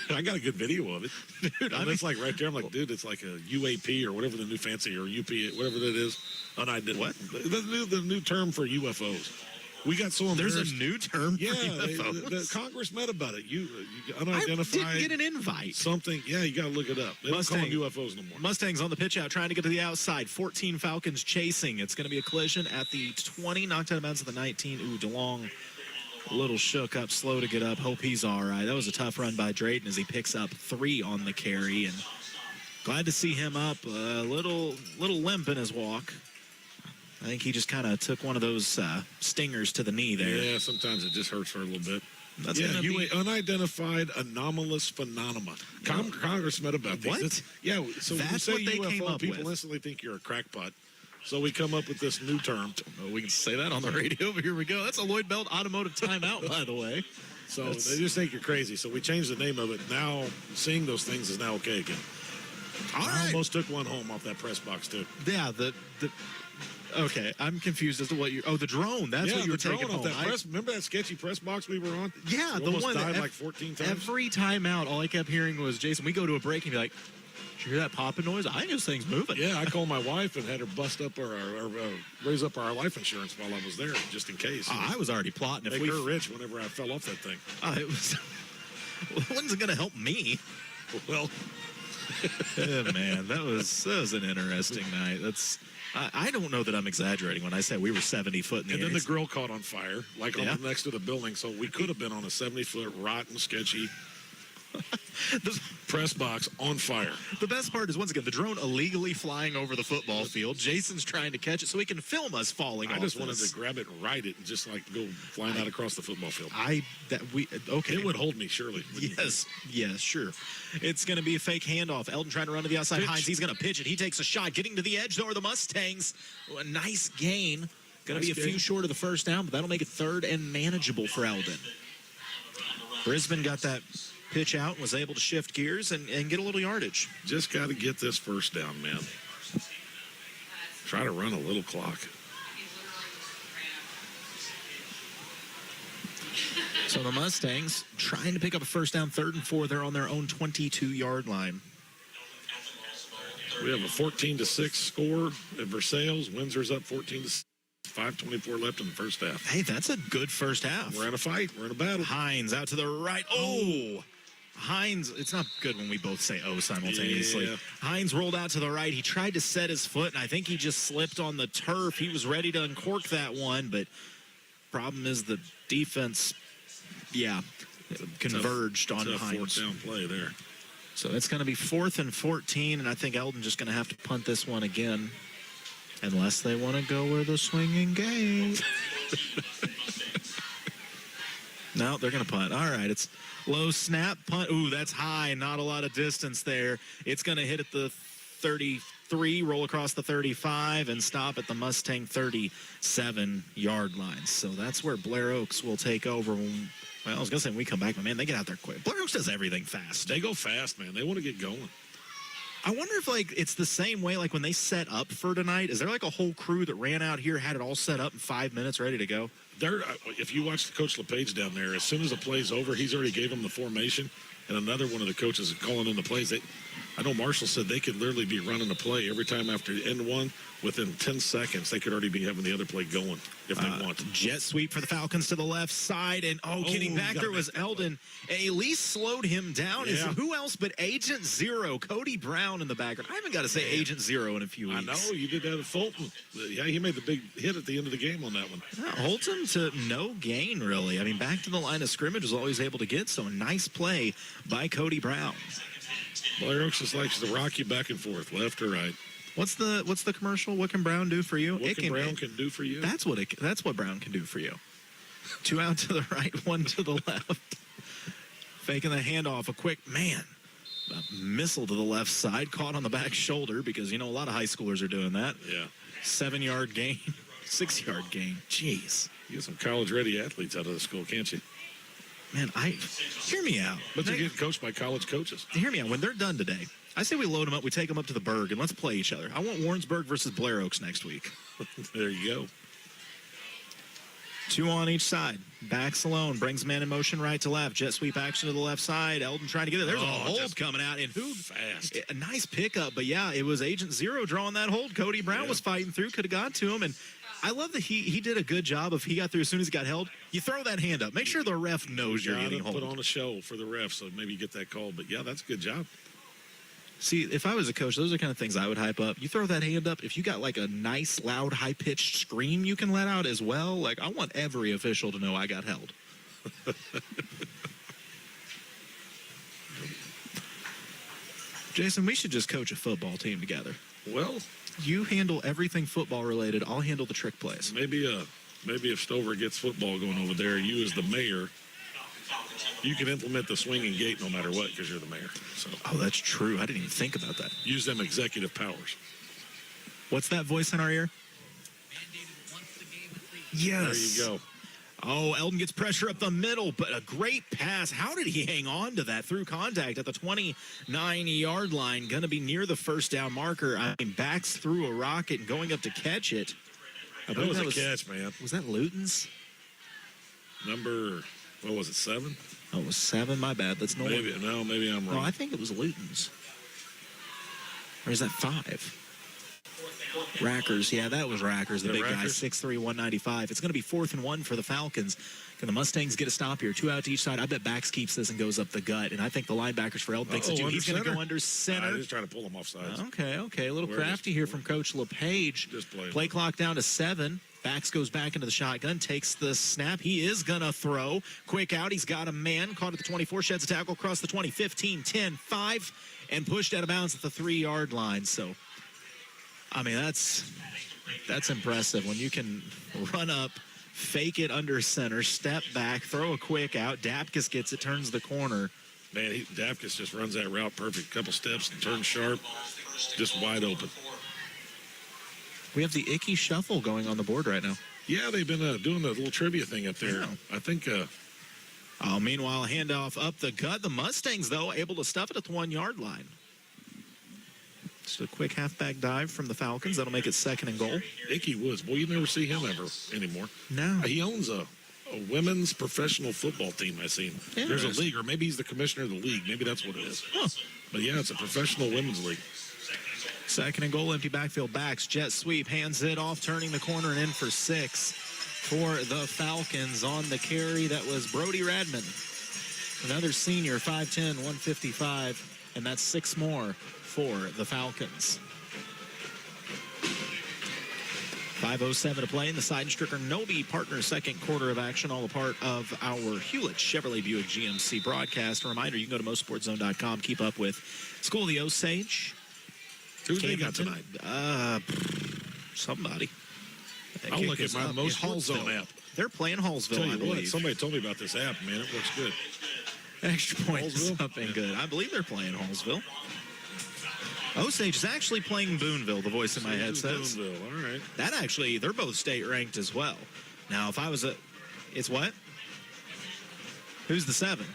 I got a good video of it. Dude, it's like right there. I'm like, dude, it's like a UAP or whatever the new fancy, or UP, whatever that is. Unidentified. What? The new term for UFOs. We got so embarrassed. There's a new term for UFOs. The Congress met about it. You unidentified. I didn't get an invite. Something. Yeah, you got to look it up. They don't call them UFOs no more. Mustangs on the pitch out, trying to get to the outside. 14 Falcons chasing. It's going to be a collision at the 20. Knocked out of bounds at the 19. Ooh, DeLong a little shook up, slow to get up. Hope he's all right. That was a tough run by Drayton as he picks up 3 on the carry. And glad to see him up. A little limp in his walk. I think he just kind of took one of those stingers to the knee there. Yeah, sometimes it just hurts for a little bit. That's unidentified anomalous phenomena. Congress met about these. What? So that's when you say what they UFO, came up people with. instantly think you're a crackpot. So we come up with this new term. We can say that on the radio. But here we go. That's a Lloyd Belt automotive timeout, by the way. So they just think you're crazy. So we changed the name of it. Now seeing those things is now okay again. I almost took one home off that press box too. Yeah, okay, I'm confused as to what the drone. That's what you were taking home. Remember that sketchy press box we were on? Yeah, the one that died like 14 times. Every time out, all I kept hearing was, Jason, we go to a break and be like, did you hear that popping noise? I think this thing's moving. Yeah, I called my wife and had her bust up or raise up our life insurance while I was there, just in case. I was already plotting. Make her rich whenever I fell off that thing. It wasn't going to help me. Well, man, that was an interesting night. I don't know that I'm exaggerating when I say we were 70 foot in the air. And then the grill caught on fire, next to the building. So we could have been on a 70-foot rotten, sketchy press box on fire. The best part is, once again, the drone illegally flying over the football field. Jason's trying to catch it so he can film us falling off. I just wanted to grab it and ride it and just go flying out across the football field. Okay. It would hold me, surely. Yes, sure. It's going to be a fake handoff. Eldon trying to run to the outside. Hines, he's going to pitch it. He takes a shot, getting to the edge, though, are the Mustangs. A nice gain. Going to be a few short of the first down, but that'll make it third and manageable for Eldon. Brisbane got that pitch out and was able to shift gears and get a little yardage. Just got to get this first down, man. Try to run a little clock. So the Mustangs trying to pick up a first down, 3rd and 4. They're on their own 22-yard line. We have a 14-6 score at Versailles. Windsor's up 14-6. 5:24 left in the first half. Hey, that's a good first half. We're in a fight. We're in a battle. Hines out to the right. Oh! Hines, it's not good when we both say oh simultaneously. Yeah. Hines rolled out to the right. He tried to set his foot, and I think he just slipped on the turf. He was ready to uncork that one, but problem is the defense, converged on Hines. Fourth down play there. So it's going to be 4th and 14, and I think Eldon just going to have to punt this one again. Unless they want to go where the swinging gate. No, they're going to punt. All right, it's low snap, punt. Ooh, that's high. Not a lot of distance there. It's going to hit at the 33, roll across the 35, and stop at the Mustang 37-yard line. So that's where Blair Oaks will take over. Well, I was going to say when we come back, but, man, they get out there quick. Blair Oaks does everything fast. They go fast, man. They want to get going. I wonder if, like, it's the same way, like, when they set up for tonight. Is there, like, a whole crew that ran out here, had it all set up in 5 minutes, ready to go? If you watch Coach LePage down there, as soon as the play's over, he's already gave them the formation, and another one of the coaches is calling in the plays. I know Marshall said they could literally be running a play every time after end one. Within 10 seconds, they could already be having the other play going if they want. Jet sweep for the Falcons to the left side, and getting back there was Eldon. At least slowed him down. Yeah. Who else but Agent Zero, Cody Brown in the background. I haven't got to say Agent Zero in a few weeks. I know, you did that at Fulton. Yeah, he made the big hit at the end of the game on that one. Holds him to no gain, really. I mean, back to the line of scrimmage was always able to get, so a nice play by Cody Brown. Blair Oaks just likes to rock you back and forth, left or right. What's the commercial? What can Brown do for you? What can Brown can do for you? That's what Brown can do for you. 2 out to the right, 1 to the left. Faking the handoff, a missile to the left side, caught on the back shoulder because, a lot of high schoolers are doing that. Yeah. 7-yard gain, 6-yard gain. Jeez. You get some college-ready athletes out of the school, can't you? Man, hear me out. But they're getting coached by college coaches. Hear me out. When they're done today, I say we load them up, we take them up to the Berg, and let's play each other. I want Warrensburg versus Blair Oaks next week. There you go. 2 on each side. Backs alone. Brings man in motion right to left. Jet sweep action to the left side. Eldon trying to get it. There's a hold coming out. And who? Fast. A nice pickup. But, yeah, it was Agent Zero drawing that hold. Cody Brown was fighting through. Could have got to him. And I love that he did a good job of he got through as soon as he got held. You throw that hand up. Make sure the ref knows you're getting hold. Put on a show for the ref so maybe you get that call. But, yeah, that's a good job. See, if I was a coach, those are the kind of things I would hype up. You throw that hand up. If you got like a nice, loud, high-pitched scream you can let out as well, like I want every official to know I got held. Jason, we should just coach a football team together. Well, you handle everything football-related. I'll handle the trick plays. Maybe if Stover gets football going over there, you as the mayor, you can implement the swinging gate no matter what because you're the mayor. So. Oh, that's true. I didn't even think about that. Use them executive powers. What's that voice in our ear? Yes. There you go. Oh, Eldon gets pressure up the middle, but a great pass. How did he hang on to that through contact at the 29-yard line? Going to be near the first down marker. I mean, backs through a rocket and going up to catch it. That was a catch, man. Was that Luton's? Number, what was it, 7? Oh, it was 7. My bad. That's no. Maybe I'm wrong. No, I think it was Luton's. Or is that 5? Rackers. Yeah, that was Rackers, the big guy, 6'3", 195. It's going to be 4th and 1 for the Falcons. Can the Mustangs get a stop here? 2 out to each side. I bet Bax keeps this and goes up the gut. And I think the linebackers for Eldon thinks it too. He's going to go under center. He's trying to pull him off sides. Okay. A little crafty here from Coach LePage. Play clock down to 7. Bax goes back into the shotgun, takes the snap. He is going to throw. Quick out. He's got a man. Caught at the 24. Sheds a tackle across the 20. 15, 10, 5. And pushed out of bounds at the 3-yard line. So, I mean, that's impressive when you can run up, fake it under center, step back, throw a quick out. Dapkus gets it, turns the corner. Man, Dapkus just runs that route perfect. Couple steps and turns sharp, just wide open. We have the Icky Shuffle going on the board right now. Yeah, they've been doing a little trivia thing up there. Yeah. I think. Meanwhile, handoff up the gut. The Mustangs, though, able to stuff it at the 1-yard line. Just a quick halfback dive from the Falcons. That'll make it 2nd and goal. Icky Woods. Boy, you never see him ever anymore. No. He owns a women's professional football team, I seen. There's a league, or maybe he's the commissioner of the league. Maybe that's what it is. Huh. But, yeah, it's a professional women's league. 2nd and goal, empty backfield. Backs, jet sweep, hands it off, turning the corner and in for 6 for the Falcons. On the carry, that was Brody Radman. Another senior, 5'10", 155, and that's 6 more for the Falcons. 5:07 to play in the Seidenstricker Nobe Partners second quarter of action, all a part of our Hewlett Chevrolet Buick GMC broadcast. A reminder, you can go to MoSportsZone.com, keep up with School of the Osage. Who they got tonight? somebody. I'll look at my MoSportsZone app. They're playing Hallsville, Tell I you believe. what, somebody told me about this app, man. It looks good. Extra point is something good. I believe they're playing Hallsville. Osage is actually playing Boonville, the voice in my head says. Boonville, all right. That actually, they're both state ranked as well. Now, if I was it's what? Who's the 7?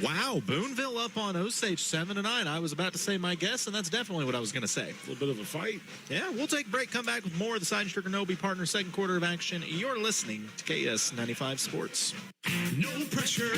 Wow, Boonville up on Osage 7-9. I was about to say my guess, and that's definitely what I was going to say. A little bit of a fight. Yeah, we'll take a break, come back with more of the Side Stricker Nobi Partner second quarter of action. You're listening to KS95 Sports. No pressure,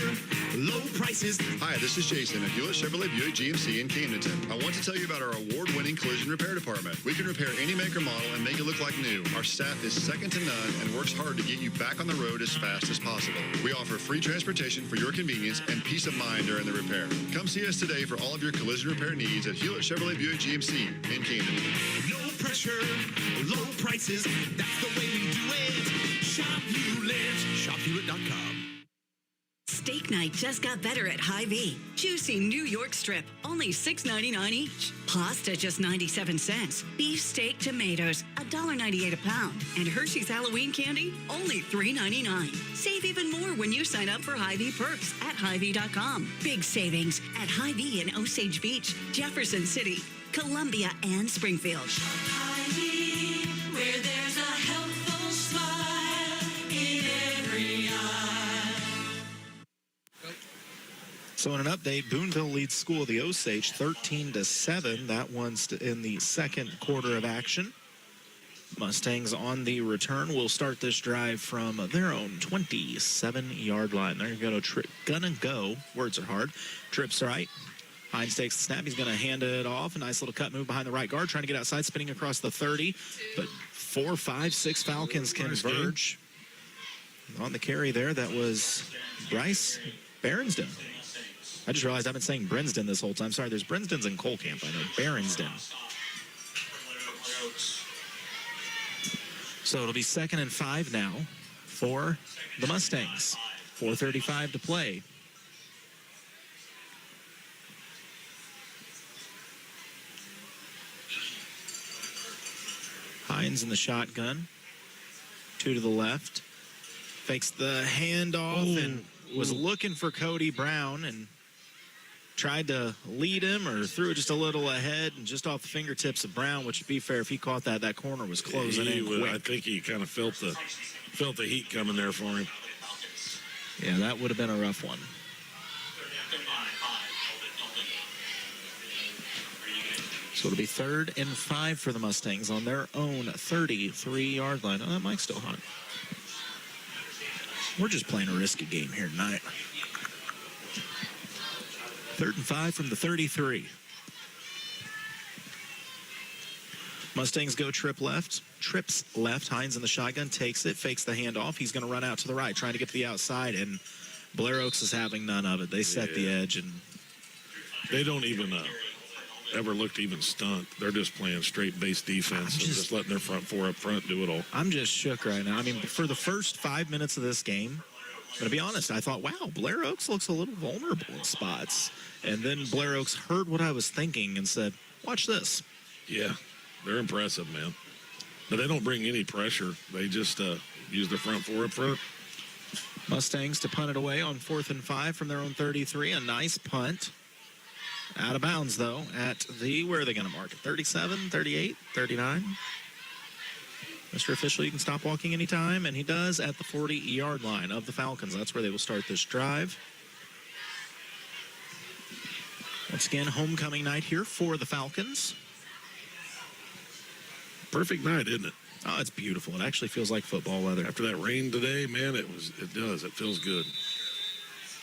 low prices. Hi, this is Jason at Hewlett Chevrolet Buick GMC in Camdenton. I want to tell you about our award-winning collision repair department. We can repair any make or model and make it look like new. Our staff is second to none and works hard to get you back on the road as fast as possible. We offer free transportation for your convenience and peace of mind during the repair. Come see us today for all of your collision repair needs at Hewlett Chevrolet Buick GMC in Camdenton. No pressure, low prices. That's the way we do it. Shop Hewlett. ShopHewlett.com. Steak night just got better at Hy-Vee. Juicy New York strip, only $6.99 each. Pasta, just 97 cents. Beef steak tomatoes, $1.98 a pound. And Hershey's Halloween candy, only $3.99. Save even more when you sign up for Hy-Vee perks at Hy-Vee.com. Big savings at Hy-Vee in Osage Beach, Jefferson City, Columbia, and Springfield. Hy-Vee, where there's a helpful smile in every eye. So in an update, Boonville leads School of the Osage 13-7. That one's in the second quarter of action. Mustangs on the return will start this drive from their own 27-yard line. They're gonna go. Words are hard. Trips right. Hines takes the snap. He's going to hand it off. A nice little cut move behind the right guard, trying to get outside, spinning across the 30. But 4, 5, 6 Falcons converge. On the carry there, that was Bryce Berensden. I just realized I've been saying Brinsden this whole time. Sorry, there's Brinsdens in Cole Camp. I know. Berensden. So it'll be 2nd and 5 now for the Mustangs. 4:35 to play. Hines in the shotgun. 2 to the left. Fakes the handoff and was looking for Cody Brown and tried to lead him or threw it just a little ahead and just off the fingertips of Brown, which would be fair if he caught that. That corner was closing in quick. I think he kind of felt the heat coming there for him. Yeah, that would have been a rough one. So it'll be 3rd and 5 for the Mustangs on their own 33-yard line. Oh, that mic's still hot. We're just playing a risky game here tonight. 3rd and 5 from the 33. Mustangs go trips left. Hines in the shotgun takes it, fakes the handoff. He's going to run out to the right, trying to get to the outside, and Blair Oaks is having none of it. They set the edge, and they don't even ever look to even stunt. They're just playing straight base defense and just letting their front four up front do it all. I'm just shook right now. I mean, for the first 5 minutes of this game, I'm going to be honest, I thought, wow, Blair Oaks looks a little vulnerable in spots. And then Blair Oaks heard what I was thinking and said, watch this. Yeah, they're impressive, man. But they don't bring any pressure. They just use their front four up front. Mustangs to punt it away on 4th and 5 from their own 33. A nice punt. Out of bounds, though, at the, where are they going to mark it? 37, 38, 39? Mr. Official, you can stop walking anytime, and he does at the 40-yard line of the Falcons. That's where they will start this drive. Once again, homecoming night here for the Falcons. Perfect night, isn't it? Oh, it's beautiful. It actually feels like football weather. After that rain today, man, it does. It feels good.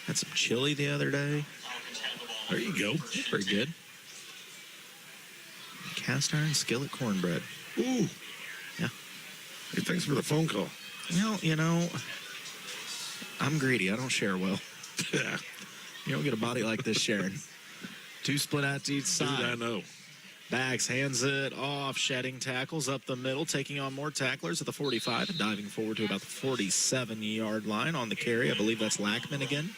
Had some chili the other day. There you go. Pretty good. Cast iron skillet cornbread. Ooh. Yeah. Hey, thanks for the phone call. Well, you know, I'm greedy. I don't share well. Yeah. You don't get a body like this sharing. 2 split out to each side. Dude, I know. Bags hands it off, shedding tackles up the middle, taking on more tacklers at the 45 and diving forward to about the 47-yard line on the carry. I believe that's Lackman again.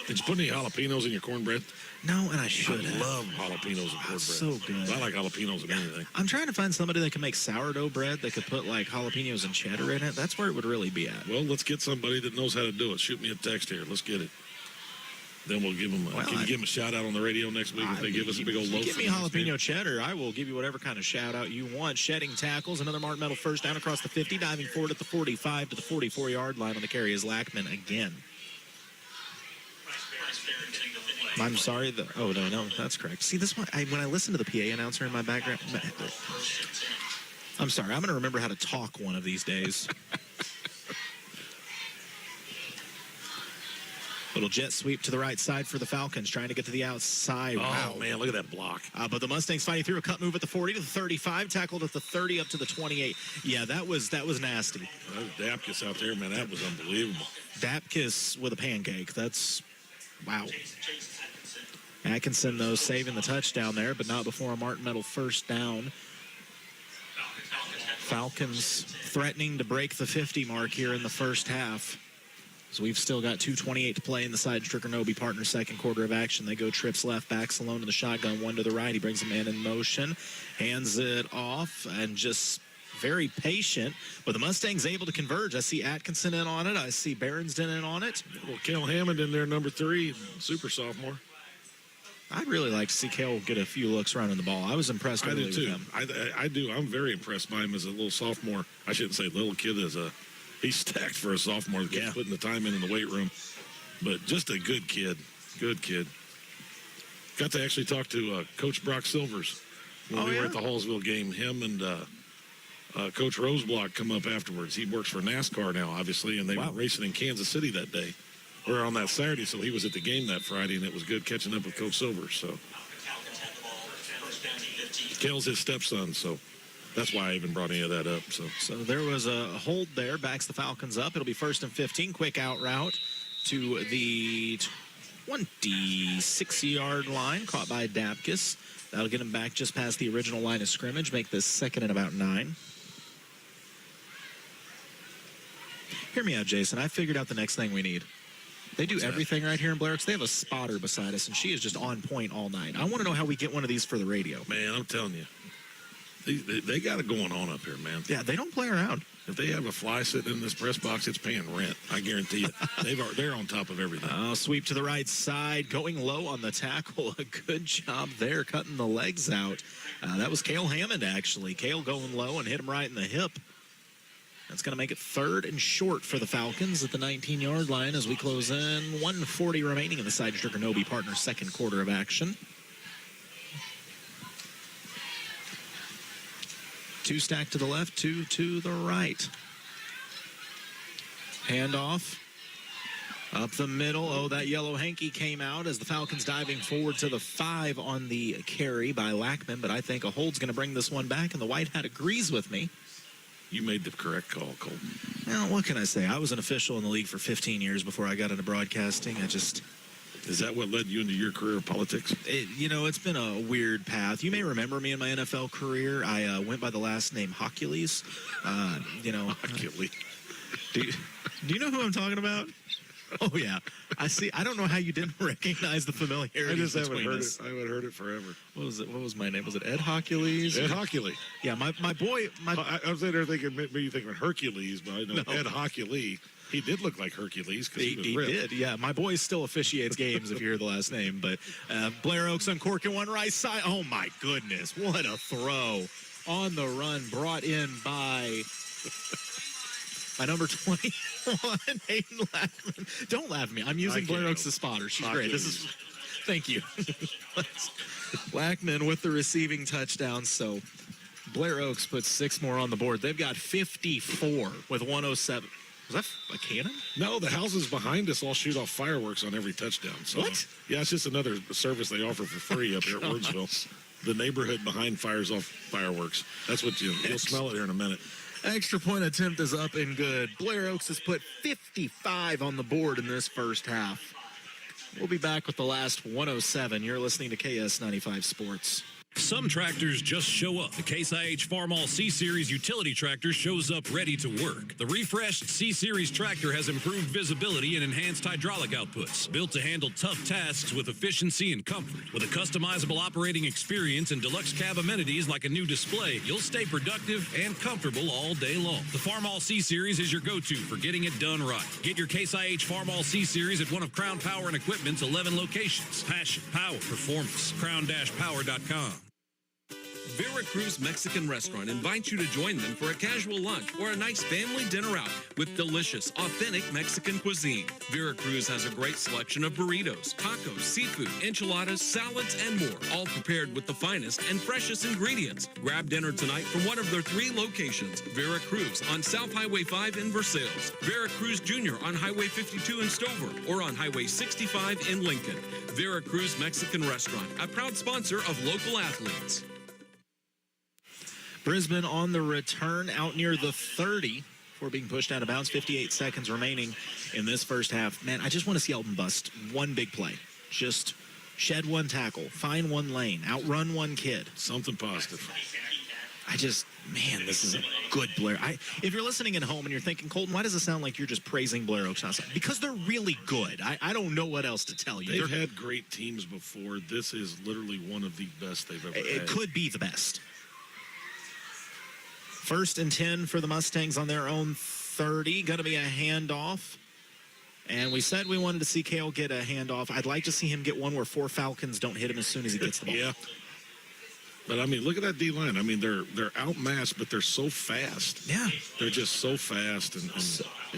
Did you put any jalapenos in your cornbread? No, and I should I have. love jalapenos in cornbread. So good. I like jalapenos in anything. I'm trying to find somebody that can make sourdough bread that could put like jalapenos and cheddar in it. That's where it would really be at. Well, let's get somebody that knows how to do it. Shoot me a text here. Let's get it. Then we'll give them. Can you give them a shout out on the radio next week if they give us a big old loaf? Give me jalapeno cheddar. I will give you whatever kind of shout out you want. Shedding tackles. Another Martin Metal first down across the 50. Diving forward at the 45 to the 44-yard line on the carry is Lackman again. I'm sorry. No, that's correct. See, this one, when I listen to the PA announcer in my background, I'm sorry. I'm going to remember how to talk one of these days. Little jet sweep to the right side for the Falcons, trying to get to the outside. Oh, wow, man, look at that block. But the Mustangs fighting through a cut move at the 40 to the 35, tackled at the 30 up to the 28. Yeah, that was nasty. Dapkus out there, man, that was unbelievable. Dapkus with a pancake. That's, wow. Atkinson, though, saving the touchdown there, but not before a Martin Metal first down. Falcons threatening to break the 50 mark here in the first half. So we've still got 2:28 to play in the side. Stricker Noby partner second quarter of action. They go trips left, backs alone in the shotgun, one to the right. He brings a man in motion, hands it off, and just very patient. But the Mustangs able to converge. I see Atkinson in on it. I see Berensden in on it. Well, Cale Hammond in there, number 3, super sophomore. I'd really like to see Cale get a few looks running the ball. I was impressed early with him. I do. I'm very impressed by him as a little sophomore. I shouldn't say little kid. He's stacked for a sophomore. Yeah. Putting the time in the weight room. But just a good kid. Good kid. Got to actually talk to Coach Brock Silvers when we were at the Hallsville game. Him and Coach Roseblock come up afterwards. He works for NASCAR now, obviously, and they were racing in Kansas City that day. We're on that Saturday, so he was at the game that Friday, and it was good catching up with Coach Silvers. So Cale's his stepson, so that's why I even brought any of that up. So there was a hold there, backs the Falcons up. It'll be 1st and 15. Quick out route to the 26-yard line, caught by Dapkus. That'll get him back just past the original line of scrimmage, make this 2nd and about 9. Hear me out, Jason. I figured out the next thing we need. They do everything right here in Blair. They have a spotter beside us, and she is just on point all night. I want to know how we get one of these for the radio. Man, I'm telling you. They got it going on up here, man. Yeah, they don't play around. If they have a fly sitting in this press box, it's paying rent. I guarantee you. They're on top of everything. Sweep to the right side, going low on the tackle. A good job there, cutting the legs out. That was Cale Hammond, actually. Cale going low and hit him right in the hip. That's going to make it 3rd and short for the Falcons at the 19-yard line as we close in. 1:40 remaining in the side. Stricker Noby partner second quarter of action. 2 stacked to the left, 2 to the right. Handoff. Up the middle. Oh, that yellow hanky came out as the Falcons diving forward to the 5 on the carry by Lackman, but I think a hold's going to bring this one back, and the white hat agrees with me. You made the correct call, Colton. Well, what can I say? I was an official in the league for 15 years before I got into broadcasting. Is that what led you into your career of politics? It's been a weird path. You may remember me in my NFL career. I went by the last name Hockules. Hockules. Do you know who I'm talking about? Oh, yeah. I see. I don't know how you didn't recognize the familiarity. I just haven't heard it. I haven't heard it forever. What was my name? Was it Ed Hockules? Ed Hockules. Yeah, my boy. I was sitting there thinking, maybe you're thinking Hercules, but I know Ed Hockules. He did look like Hercules because he was ripped. He did, yeah. My boy still officiates games if you hear the last name. But Blair Oaks uncorking one right side. Oh, my goodness. What a throw. On the run, brought in by number 21, Hayden Lackman. Don't laugh at me. I'm using Blair Oaks as spotter. She's great. Thank you. Lackman with the receiving touchdown. So Blair Oaks puts 6 more on the board. They've got 54 with 107. Was that a cannon? No, the houses behind us all shoot off fireworks on every touchdown. So, what? Yeah, it's just another service they offer for free up here at Woodsville. The neighborhood behind fires off fireworks. That's what you'll smell it here in a minute. Extra point attempt is up and good. Blair Oaks has put 55 on the board in this first half. We'll be back with the last 107. You're listening to KS95 Sports. Some tractors just show up. The Case IH Farmall C-Series utility tractor shows up ready to work. The refreshed C-Series tractor has improved visibility and enhanced hydraulic outputs, built to handle tough tasks with efficiency and comfort. With a customizable operating experience and deluxe cab amenities like a new display, you'll stay productive and comfortable all day long. The Farmall C-Series is your go-to for getting it done right. Get your Case IH Farmall C-Series at one of Crown Power and Equipment's 11 locations. Passion, power, performance. crown-power.com. Veracruz Mexican Restaurant invites you to join them for a casual lunch or a nice family dinner out with delicious, authentic Mexican cuisine. Veracruz has a great selection of burritos, tacos, seafood, enchiladas, salads, and more, all prepared with the finest and freshest ingredients. Grab dinner tonight from one of their 3 locations: Veracruz on South Highway 5 in Versailles, Veracruz Jr. on Highway 52 in Stover, or on Highway 65 in Lincoln. Veracruz Mexican Restaurant, a proud sponsor of local athletes. Brisbane on the return out near the 30 before being pushed out of bounds. 58 seconds remaining in this first half. Man, I just want to see Eldon bust one big play. Just shed one tackle, find one lane, outrun one kid. Something positive. Man, this is a good Blair. If you're listening at home and you're thinking, Colton, why does it sound like you're just praising Blair Oaks? Because they're really good. I don't know what else to tell you. They've had great teams before. This is literally one of the best they've ever had. It could be the best. 1st and 10 for the Mustangs on their own 30. Going to be a handoff. And we said we wanted to see Cale get a handoff. I'd like to see him get one where 4 Falcons don't hit him as soon as he gets the ball. Yeah. But, I mean, look at that D-line. I mean, they're outmatched, but they're so fast. Yeah. They're just so fast and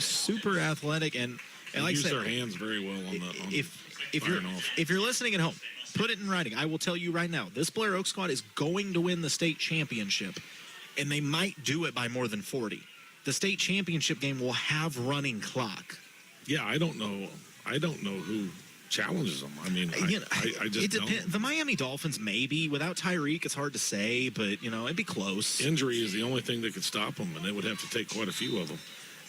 super athletic. And like use I said, their hands very well on if you're listening at home, put it in writing. I will tell you right now, this Blair Oaks squad is going to win the state championship. And they might do it by more than 40. The state championship game will have running clock. Yeah, I don't know who challenges them. I mean, I just don't. The Miami Dolphins, maybe. Without Tyreek, it's hard to say, but, it'd be close. Injury is the only thing that could stop them, and they would have to take quite a few of them.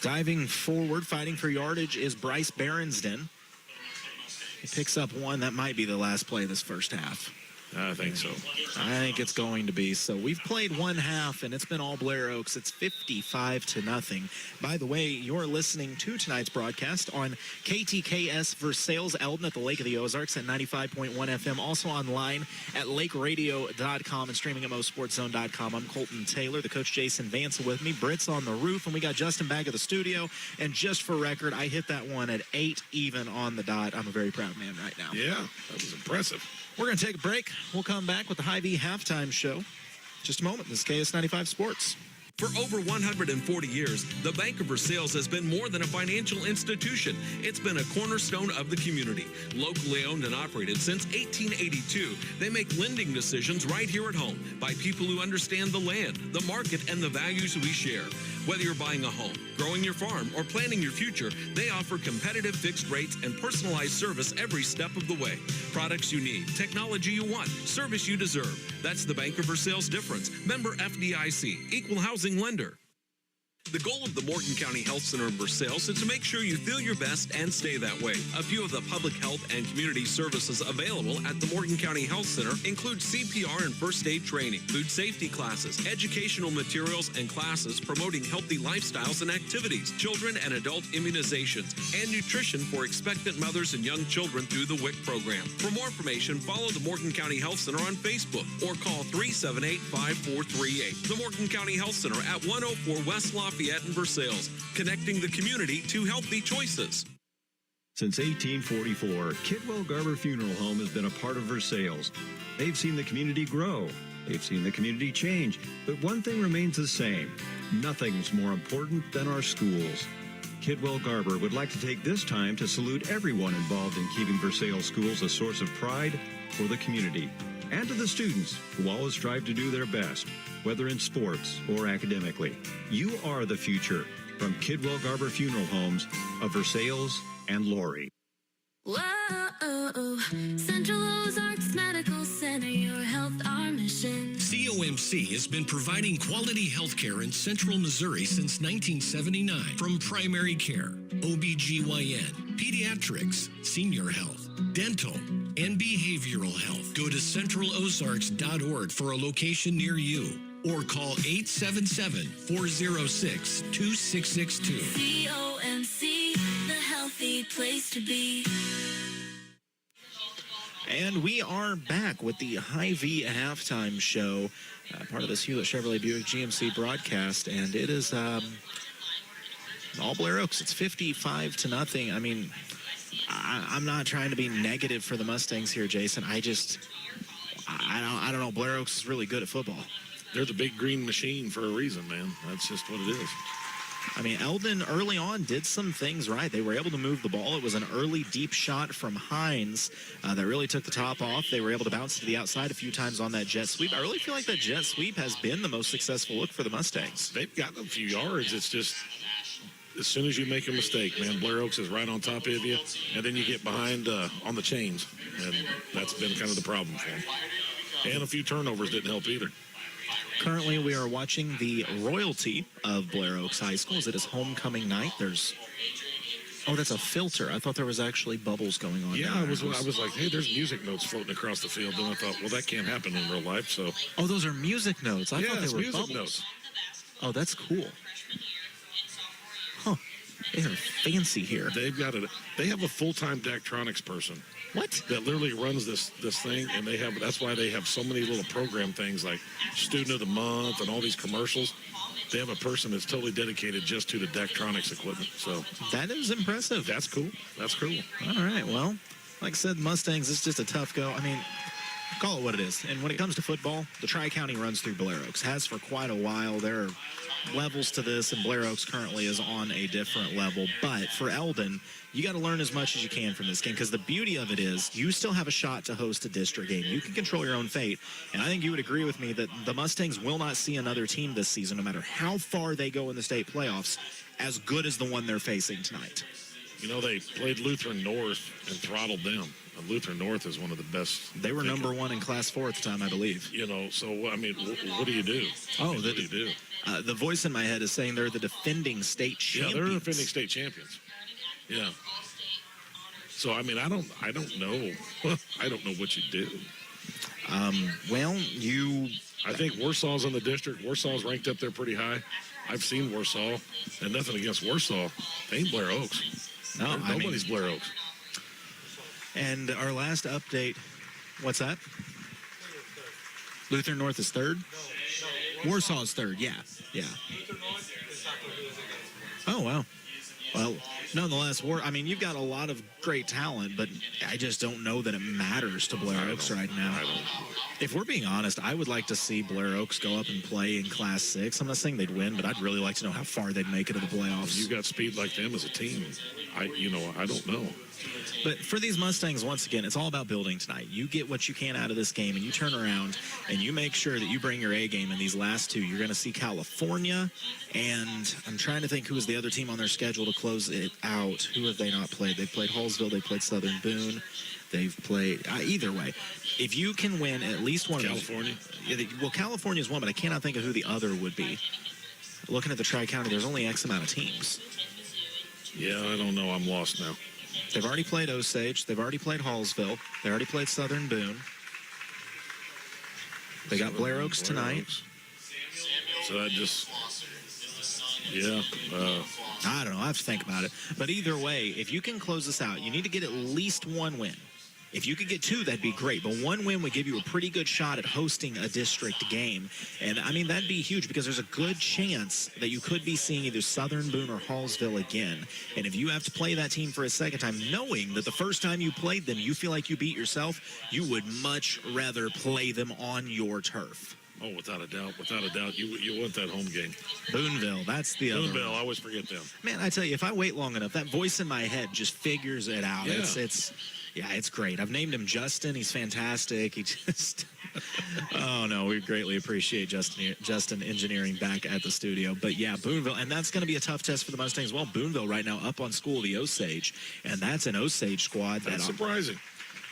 Diving forward, fighting for yardage is Bryce Berensden. He picks up one. That might be the last play of this first half. I think so. I think it's going to be. So we've played one half, and it's been all Blair Oaks. It's 55-0. By the way, you're listening to tonight's broadcast on KTKS Versailles Eldon at the Lake of the Ozarks at 95.1 FM. Also online at lakeradio.com and streaming at MoSportsZone.com. I'm Colton Taylor, the coach Jason Vance with me. Britt's on the roof, and we got Justin back at the studio. And just for record, I hit that one at 8 even on the dot. I'm a very proud man right now. Yeah, that was impressive. We're going to take a break. We'll come back with the Hy-Vee halftime show. Just a moment. This is KS95 Sports. For over 140 years, the Bank of Versailles has been more than a financial institution. It's been a cornerstone of the community. Locally owned and operated since 1882, they make lending decisions right here at home by people who understand the land, the market, and the values we share. Whether you're buying a home, growing your farm, or planning your future, they offer competitive fixed rates and personalized service every step of the way. Products you need, technology you want, service you deserve. That's the Bank of Versailles difference. Member FDIC, Equal Housing Lender. The goal of the Morgan County Health Center in Versailles is to make sure you feel your best and stay that way. A few of the public health and community services available at the Morgan County Health Center include CPR and first aid training, food safety classes, educational materials and classes promoting healthy lifestyles and activities, children and adult immunizations, and nutrition for expectant mothers and young children through the WIC program. For more information, follow the Morgan County Health Center on Facebook or call 378-5438. The Morgan County Health Center at 104 West Lafayette in Versailles, connecting the community to healthy choices. Since 1844, Kidwell Garber Funeral Home has been a part of Versailles. They've seen the community grow. They've seen the community change. But one thing remains the same. Nothing's more important than our schools. Kidwell Garber would like to take this time to salute everyone involved in keeping Versailles schools a source of pride for the community, and to the students who always strive to do their best, whether in sports or academically. You are the future. From Kidwell Garber Funeral Homes of Versailles and Laurie. Whoa, Central Ozarks Medical Center, your health, our mission. COMC has been providing quality health care in Central Missouri since 1979. From primary care, OBGYN, pediatrics, senior health, dental, and behavioral health. Go to centralozarks.org for a location near you or call 877-406-2662. CONC, the healthy place to be. And we are back with the Hy-Vee halftime show, part of this Hewlett Chevrolet Buick GMC broadcast, and it is all Blair Oaks. It's 55-0. I mean, I'm not trying to be negative for the Mustangs here, Jason. I don't know. Blair Oaks is really good at football. They're the big green machine for a reason, man. That's just what it is. I mean, Eldon early on did some things right. They were able to move the ball. It was an early deep shot from Hines that really took the top off. They were able to bounce to the outside a few times on that jet sweep. I really feel like that jet sweep has been the most successful look for the Mustangs. They've gotten a few yards. It's just as soon as you make a mistake, man, Blair Oaks is right on top of you, and then you get behind on the chains, and that's been kind of the problem for them. And a few turnovers didn't help either. Currently, we are watching the royalty of Blair Oaks High School as it is homecoming night. There's, that's a filter. I thought there was actually bubbles going on. Yeah, I was like, hey, there's music notes floating across the field. And I thought, well, that can't happen in real life. So. Oh, those are music notes. I thought they were music bubbles. Notes. Oh, that's cool. Huh. They are fancy here. They've got it. They have a full-time Daktronics person. What? That literally runs this thing, and that's why they have so many little program things like Student of the Month and all these commercials. They have a person that's totally dedicated just to the Daktronics equipment. So that is impressive. That's cool. That's cool. All right. Well, like I said, Mustangs, it's just a tough go. I mean, call it what it is. And when it comes to football, the Tri-County runs through Blair Oaks. Has for quite a while. There are levels to this, and Blair Oaks currently is on a different level. But for Eldon, you got to learn as much as you can from this game, because the beauty of it is you still have a shot to host a district game. You can control your own fate, and I think you would agree with me that the Mustangs will not see another team this season, no matter how far they go in the state playoffs, as good as the one they're facing tonight. You know, they played Lutheran North and throttled them. And Lutheran North is one of the best. They were number one in Class 4 at the time, I believe. You know, so, I mean, what do you do? What do you do? The voice in my head is saying they're the defending state champions. Yeah, they're defending state champions. Yeah. So, I mean, I don't know. I don't know what you do. I think Warsaw's in the district. Warsaw's ranked up there pretty high. I've seen Warsaw, and nothing against Warsaw. They ain't Blair Oaks. No, nobody's Blair Oaks. And our last update, what's that? Lutheran North is third? Warsaw is third, yeah. Oh, wow. Well, nonetheless, you've got a lot of great talent, but I just don't know that it matters to Blair Oaks right now. If we're being honest, I would like to see Blair Oaks go up and play in Class 6. I'm not saying they'd win, but I'd really like to know how far they'd make it to the playoffs. You've got speed like them as a team. I don't know. But for these Mustangs, once again, it's all about building tonight. You get what you can out of this game, and you turn around, and you make sure that you bring your A game in these last two. You're going to see California, and I'm trying to think who is the other team on their schedule to close it out. Who have they not played? They've played Hallsville. They played Southern Boone. They've played either way. If you can win at least one California. Well, California's one, but I cannot think of who the other would be. Looking at the Tri-County, there's only X amount of teams. Yeah, I don't know. I'm lost now. They've already played Osage. They've already played Hallsville. They already played Southern Boone. They got Blair Oaks tonight. So that just, yeah. I don't know. I have to think about it. But either way, if you can close this out, you need to get at least one win. If you could get two, that'd be great. But one win would give you a pretty good shot at hosting a district game. And, that'd be huge because there's a good chance that you could be seeing either Southern Boone or Hallsville again. And if you have to play that team for a second time, knowing that the first time you played them, you feel like you beat yourself, you would much rather play them on your turf. Oh, without a doubt. Without a doubt. You want that home game. Booneville, that's the other Booneville, one. I always forget them. Man, I tell you, if I wait long enough, that voice in my head just figures it out. Yeah. It's great. I've named him Justin. He's fantastic. He just, oh no, we greatly appreciate Justin engineering back at the studio. But yeah, Booneville, and that's going to be a tough test for the Mustangs. Well, Booneville right now up on school, the Osage, and that's an Osage squad. That's surprising.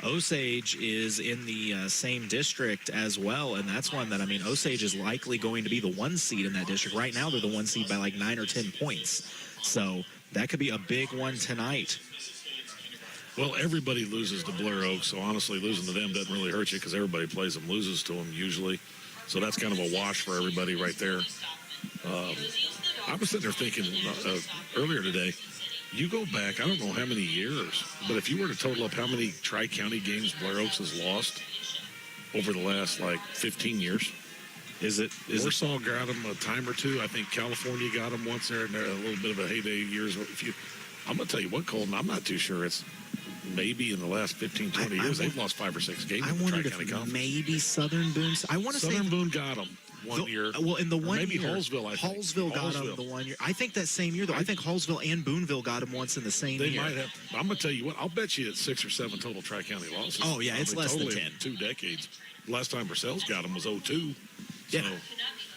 Osage is in the same district as well, and that's one that, Osage is likely going to be the 1 seed in that district. Right now, they're the 1 seed by like 9 or 10 points. So that could be a big one tonight. Well, everybody loses to Blair Oaks, so honestly, losing to them doesn't really hurt you because everybody plays them, loses to them usually. So that's kind of a wash for everybody right there. I was sitting there thinking earlier today, you go back, I don't know how many years, but if you were to total up how many Tri-County games Blair Oaks has lost over the last, 15 years. Warsaw got them a time or two. I think California got them once there, and they're a little bit of a heyday years. I'm going to tell you what, Colton, I'm not too sure. It's maybe in the last 15, 20 years, they've lost 5 or 6 games. I wondered if maybe Southern Boone. I want to say Southern Boone got them. 1 year. Well, in the one maybe year. Hallsville, I think. Hallsville got them the 1 year. I think that same year, though. I think Hallsville and Booneville got them once in the same year. They might have. I'm going to tell you what, I'll bet you it's 6 or 7 total Tri-County losses. Oh, yeah, it's less than 10. 2 decades. Last time Purcell's got them was 02. Yeah. So,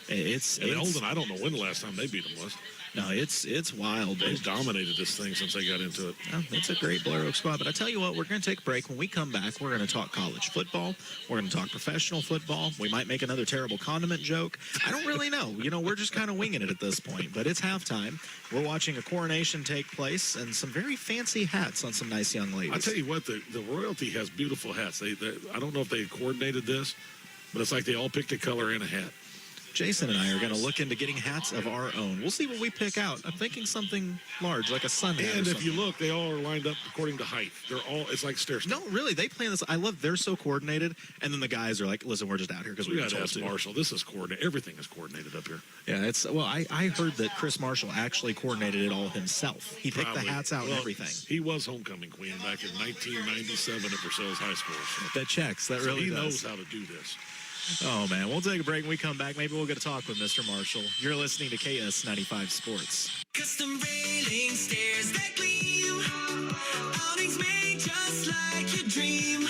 it's Eldon, I don't know when the last time they beat them was. No, it's wild. They've dominated this thing since they got into it. Oh, it's a great Blair Oaks squad. But I tell you what, we're going to take a break. When we come back, we're going to talk college football. We're going to talk professional football. We might make another terrible condiment joke. I don't really know. We're just kind of winging it at this point. But it's halftime. We're watching a coronation take place and some very fancy hats on some nice young ladies. I tell you what, the royalty has beautiful hats. I don't know if they coordinated this, but it's like they all picked a color and a hat. Jason and I are going to look into getting hats of our own. We'll see what we pick out. I'm thinking something large, like a sun hat. And if you look, they all are lined up according to height. It's like stair step. No, really, they plan this. I love they're so coordinated. And then the guys are like, listen, we're just out here because we got to ask Marshall. This is coordinated. Everything is coordinated up here. Yeah, I heard that Chris Marshall actually coordinated it all himself. He picked the hats out and everything. He was homecoming queen back in 1997 at Purcell's High School. So. That checks. That really he does. knows how to do this. Oh, man. We'll take a break. When we come back, maybe we'll get a talk with Mr. Marshall. You're listening to KS95 Sports. Custom railing stairs that gleam. Awnings made just like your dream.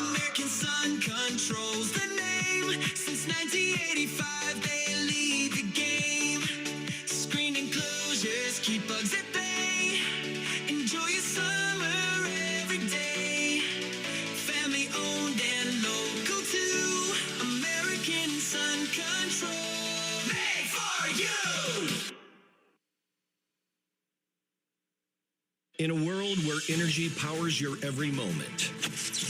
American Sun controls the name. Since 1985, they lead the game. Screen enclosures keep bugs at bay. Enjoy your summer every day. Family owned and local too. American Sun Control. Made for you. In a world where energy powers your every moment,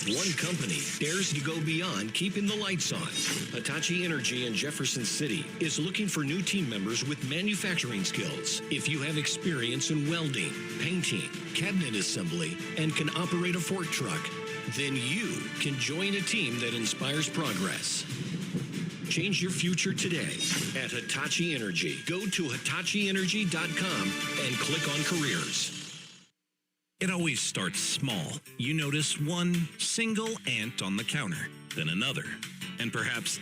one company dares to go beyond keeping the lights on. Hitachi Energy in Jefferson City is looking for new team members with manufacturing skills. If you have experience in welding, painting, cabinet assembly, and can operate a fork truck, then you can join a team that inspires progress. Change your future today at Hitachi Energy. Go to HitachiEnergy.com and click on careers. It always starts small. You notice one single ant on the counter, then another, and perhaps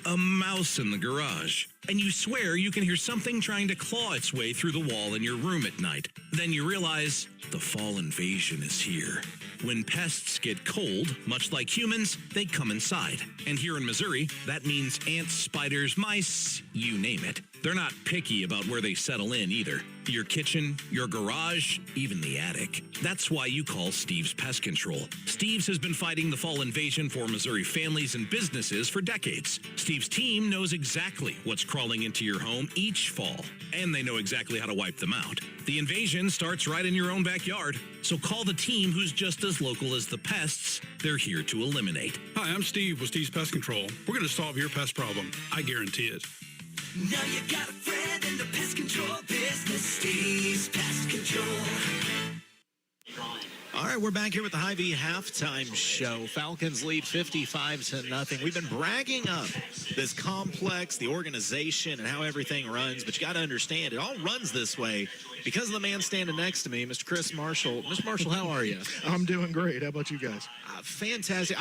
a mouse in the garage. And you swear you can hear something trying to claw its way through the wall in your room at night. Then you realize the fall invasion is here. When pests get cold, much like humans, they come inside. And here in Missouri, that means ants, spiders, mice, you name it. They're not picky about where they settle in either. Your kitchen, your garage, even the attic. That's why you call Steve's Pest Control. Steve's has been fighting the fall invasion for Missouri families and businesses for decades. Steve's team knows exactly what's crawling into your home each fall, and they know exactly how to wipe them out. The invasion starts right in your own backyard, so call the team who's just as local as the pests they're here to eliminate. Hi, I'm Steve with Steve's Pest Control. We're going to solve your pest problem. I guarantee it. Now you got a friend in the pest control business. Steve's Pest Control. All right, we're back here with the Hy-Vee halftime show. Falcons lead 55-0. We've been bragging up this complex, the organization, and how everything runs. But you got to understand, it all runs this way because of the man standing next to me, Mr. Chris Marshall. Mr. Marshall, how are you? I'm doing great. How about you guys? Fantastic.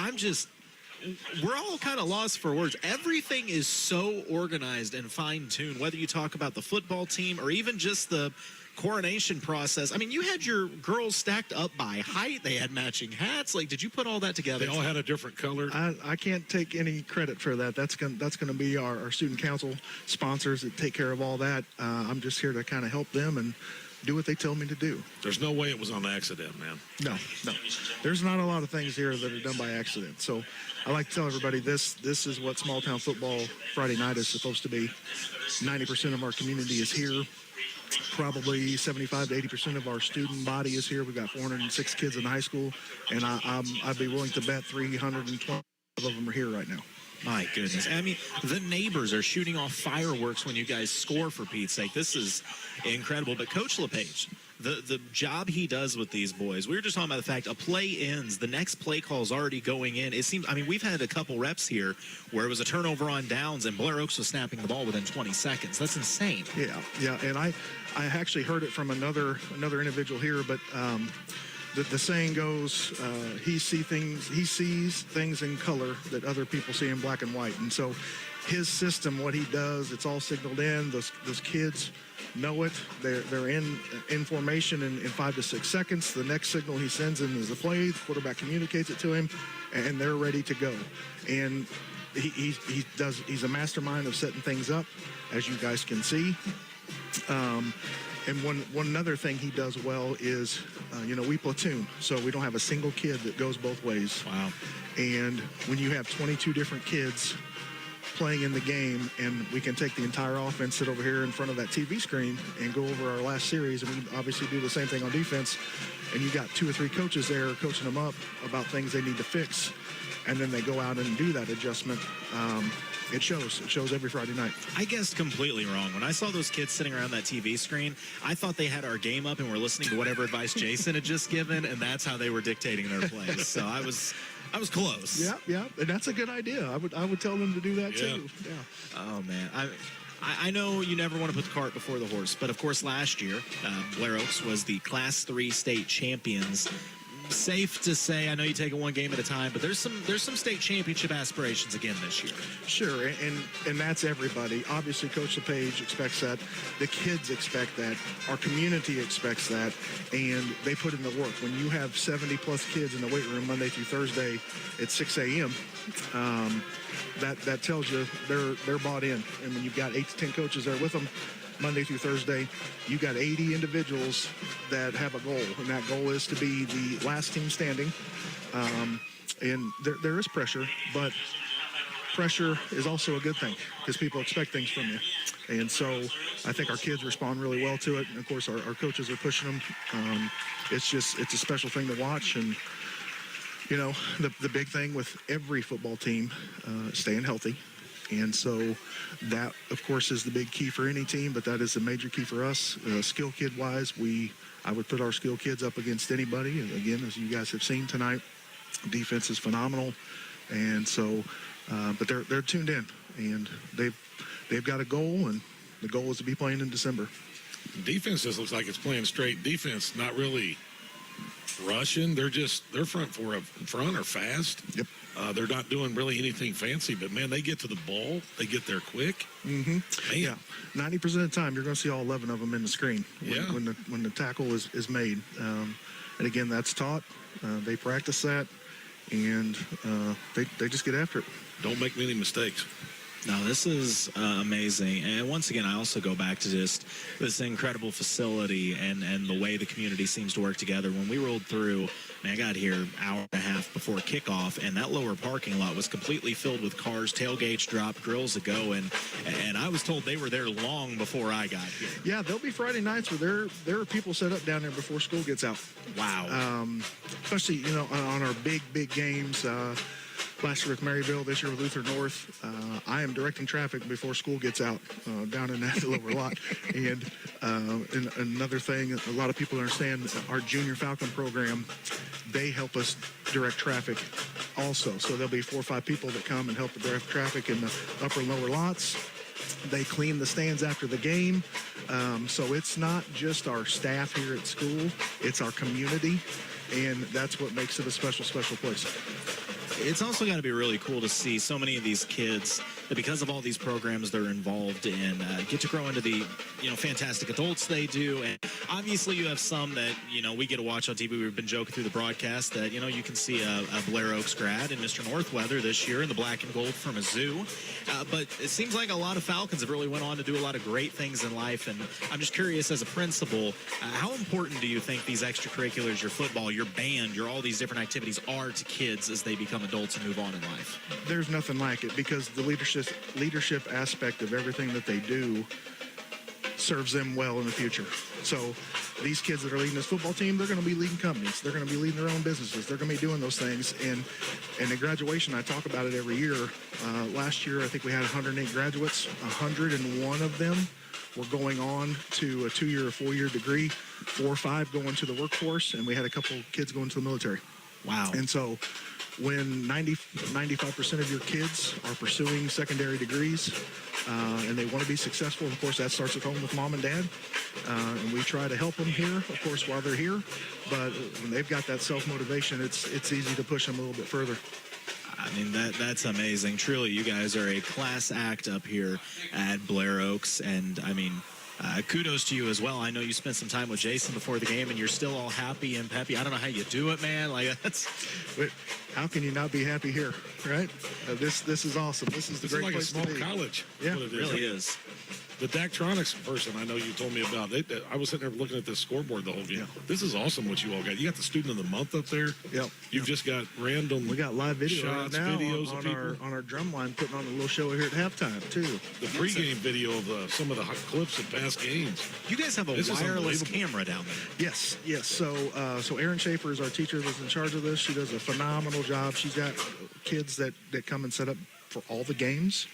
We're all kind of lost for words. Everything is so organized and fine-tuned, whether you talk about the football team or even just the coronation process. I mean, you had your girls stacked up by height. They had matching hats. Did you put all that together? They all had a different color. I can't take any credit for that. That's going to be our student council sponsors that take care of all that. I'm just here to kind of help them and do what they tell me to do. There's no way it was on accident, man. No. There's not a lot of things here that are done by accident. So I like to tell everybody this is what small town football Friday night is supposed to be. 90% of our community is here. probably 75 to 80% of our student body is here. We've got 406 kids in high school, and I'd be willing to bet 320 of them are here right now. My goodness. I mean, the neighbors are shooting off fireworks when you guys score, for Pete's sake. This is incredible. But Coach LePage, the job he does with these boys, we were just talking about the fact a play ends, the next play call is already going in. It seems, I mean, we've had a couple reps here where it was a turnover on downs and Blair Oaks was snapping the ball within 20 seconds. That's insane. Yeah, and I actually heard it from another individual here, but the saying goes, he sees things in color that other people see in black and white. And so his system, what he does, it's all signaled in. Those kids know it. They're in formation in 5 to 6 seconds. The next signal he sends in is the play. The quarterback communicates it to him, and they're ready to go. And he's a mastermind of setting things up, as you guys can see. And one other thing he does well is, we platoon, so we don't have a single kid that goes both ways. Wow. And when you have 22 different kids playing in the game, and we can take the entire offense, sit over here in front of that TV screen and go over our last series, and we obviously do the same thing on defense, and you got 2 or 3 coaches there coaching them up about things they need to fix, and then they go out and do that adjustment. It shows every Friday night. I guessed completely wrong. When I saw those kids sitting around that TV screen, I thought they had our game up and were listening to whatever advice Jason had just given, and that's how they were dictating their plays. So I was close. Yeah, and that's a good idea. I would tell them to do that too. Yeah. Oh man, I know you never want to put the cart before the horse, but of course last year Blair Oaks was the Class 3 state champions. Safe to say, I know you take it one game at a time, but there's some state championship aspirations again this year. Sure, and that's everybody. Obviously, Coach LePage expects that. The kids expect that. Our community expects that, and they put in the work. When you have 70-plus kids in the weight room Monday through Thursday at 6 a.m., that tells you they're bought in. And when you've got 8 to 10 coaches there with them, Monday through Thursday, you got 80 individuals that have a goal, and that goal is to be the last team standing. And there is pressure, but pressure is also a good thing because people expect things from you. And so I think our kids respond really well to it. And of course, our coaches are pushing them. It's a special thing to watch. And, the big thing with every football team, staying healthy. And so that, of course, is the big key for any team, but that is a major key for us. Skill kid-wise, I would put our skill kids up against anybody. And again, as you guys have seen tonight, defense is phenomenal. And so, but they're tuned in, and they've got a goal, and the goal is to be playing in December. Defense just looks like it's playing straight defense, not really rushing. They're front are fast. Yep. They're not doing really anything fancy, but man, they get to the ball. They get there quick. Mm-hmm. Yeah, 90% of the time you're going to see all 11 of them in the screen when the tackle is made. And again, that's taught. They practice that, and they just get after it. Don't make many mistakes. No, this is amazing. And once again, I also go back to just this incredible facility and the way the community seems to work together. When we rolled through, I got here an hour and a half before kickoff, and that lower parking lot was completely filled with cars, tailgates dropped, grills a go, and I was told they were there long before I got here. Yeah, there'll be Friday nights where there are people set up down there before school gets out. Wow. Especially, on our big games. Last year with Maryville, this year with Luther North. I am directing traffic before school gets out down in that lower lot. And another thing, a lot of people understand, our Junior Falcon program, they help us direct traffic also. So there'll be 4 or 5 people that come and help direct traffic in the upper and lower lots. They clean the stands after the game. So it's not just our staff here at school, it's our community. And that's what makes it a special, special place. It's also got to be really cool to see so many of these kids that, because of all these programs they're involved in, get to grow into the fantastic adults they do. And obviously you have some that we get to watch on TV. We've been joking through the broadcast that you can see a Blair Oaks grad in Mr. Northweather this year in the black and gold from a zoo. But it seems like a lot of Falcons have really went on to do a lot of great things in life. And I'm just curious, as a principal, how important do you think these extracurriculars, your football, your band, all these different activities are to kids as they become adults and move on in life? There's nothing like it, because the leadership aspect of everything that they do serves them well in the future. So these kids that are leading this football team, they're going to be leading companies. They're going to be leading their own businesses. They're going to be doing those things. And at graduation, I talk about it every year. Last year, I think we had 108 graduates. 101 of them were going on to a 2-year or 4-year degree, 4 or 5 going to the workforce, and we had a couple kids going to the military. Wow. And so when 95% of your kids are pursuing secondary degrees and they want to be successful, of course, that starts at home with mom and dad. And we try to help them here, of course, while they're here. But when they've got that self-motivation, it's easy to push them a little bit further. I mean, that's amazing. Truly, you guys are a class act up here at Blair Oaks. And, I mean, kudos to you as well. I know you spent some time with Jason before the game, and you're still all happy and peppy. I don't know how you do it, man. Like, that's... How can you not be happy here, right? This is awesome. This is the great place to be. It's like a small college. Yeah, it really is. The Daktronics person I know you told me about, I was sitting there looking at this scoreboard the whole game. Yeah. This is awesome what you all got. You got the student of the month up there. Yep. You've just got random We got live video shots, right now videos on our drum line, putting on a little show here at halftime, too. The pregame video of some of the clips of past games. You guys have a wireless camera down there. Yes. So Erin Schaefer is our teacher that's in charge of this. She does a phenomenal job. She's got kids that come and set up for all the games.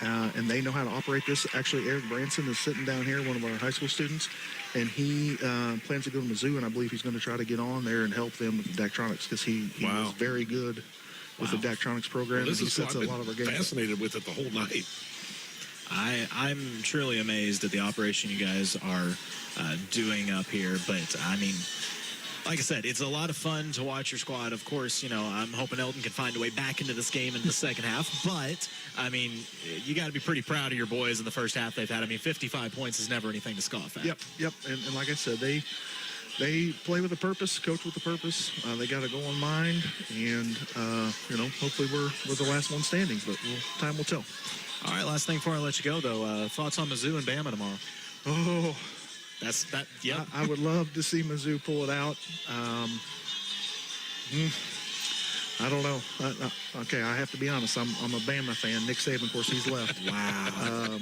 And they know how to operate this. Actually, Eric Branson is sitting down here, one of our high school students, and he plans to go to Mizzou, and I believe he's going to try to get on there and help them with the Daktronics because he was very good with the Daktronics program. Well, this he is sets a lot of our games. Fascinated with it the whole night. I'm truly amazed at the operation you guys are doing up here. But, I mean, like I said, it's a lot of fun to watch your squad. Of course, you know, I'm hoping Eldon can find a way back into this game in the second half. But, I mean, you got to be pretty proud of your boys in the first half they've had. I mean, 55 points is never anything to scoff at. Yep. And like I said, they play with a purpose, coach with a purpose. They got a goal in mind. And, you know, hopefully we're the last one standing. But time will tell. All right, last thing before I let you go, though. Thoughts on Mizzou and Bama tomorrow? Oh, yeah. I would love to see Mizzou pull it out. I don't know. Okay, I have to be honest. I'm a Bama fan. Nick Saban, of course, he's left. Wow.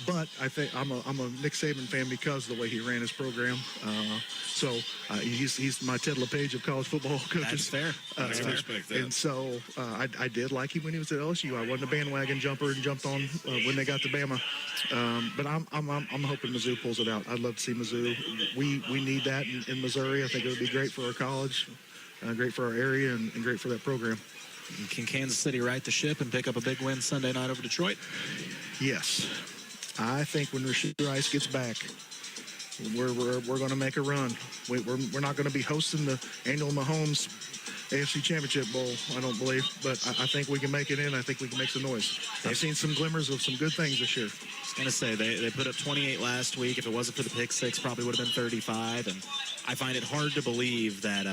But I think I'm a Nick Saban fan because of the way he ran his program. He's my Ted LePage of college football coaches. That's fair. I can respect that. And so I did like him when he was at LSU. I wasn't a bandwagon jumper and jumped on when they got to Bama. But I'm hoping Mizzou pulls it out. I'd love to see Mizzou. We need that in Missouri. I think it would be great for our college, great for our area, and great for that program. Can Kansas City right the ship and pick up a big win Sunday night over Detroit? Yes. I think when Rashid Rice gets back, we're going to make a run. We're not going to be hosting the annual Mahomes AFC Championship Bowl, I don't believe, but I think we can make it in. I think we can make some noise. I've seen some glimmers of some good things this year. I was going to say, they put up 28 last week. If it wasn't for the pick six, probably would have been 35. And I find it hard to believe that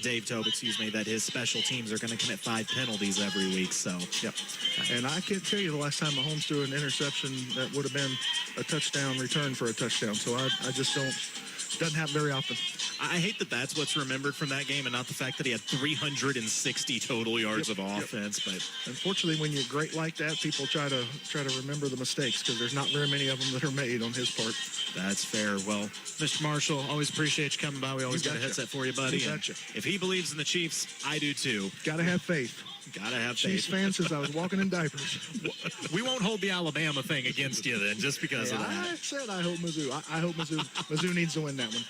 Dave Tobe, that his special teams are going to commit 5 penalties every week. So, yep. And I can't tell you the last time Mahomes threw an interception that would have been a touchdown return for a touchdown. So I just don't. Doesn't happen very often. I hate that that's what's remembered from that game and not the fact that he had 360 total yards of offense. But unfortunately, when you're great like that, people try to remember the mistakes because there's not very many of them that are made on his part. That's fair. Well, Mr. Marshall, always appreciate you coming by. We always got a headset for you, buddy. If he believes in the Chiefs, I do too. Got to have faith. Gotta have Chiefs fan since I was walking in diapers. We won't hold the Alabama thing against you then, just because of that. I said I hope Mizzou. I hope Mizzou needs to win that one.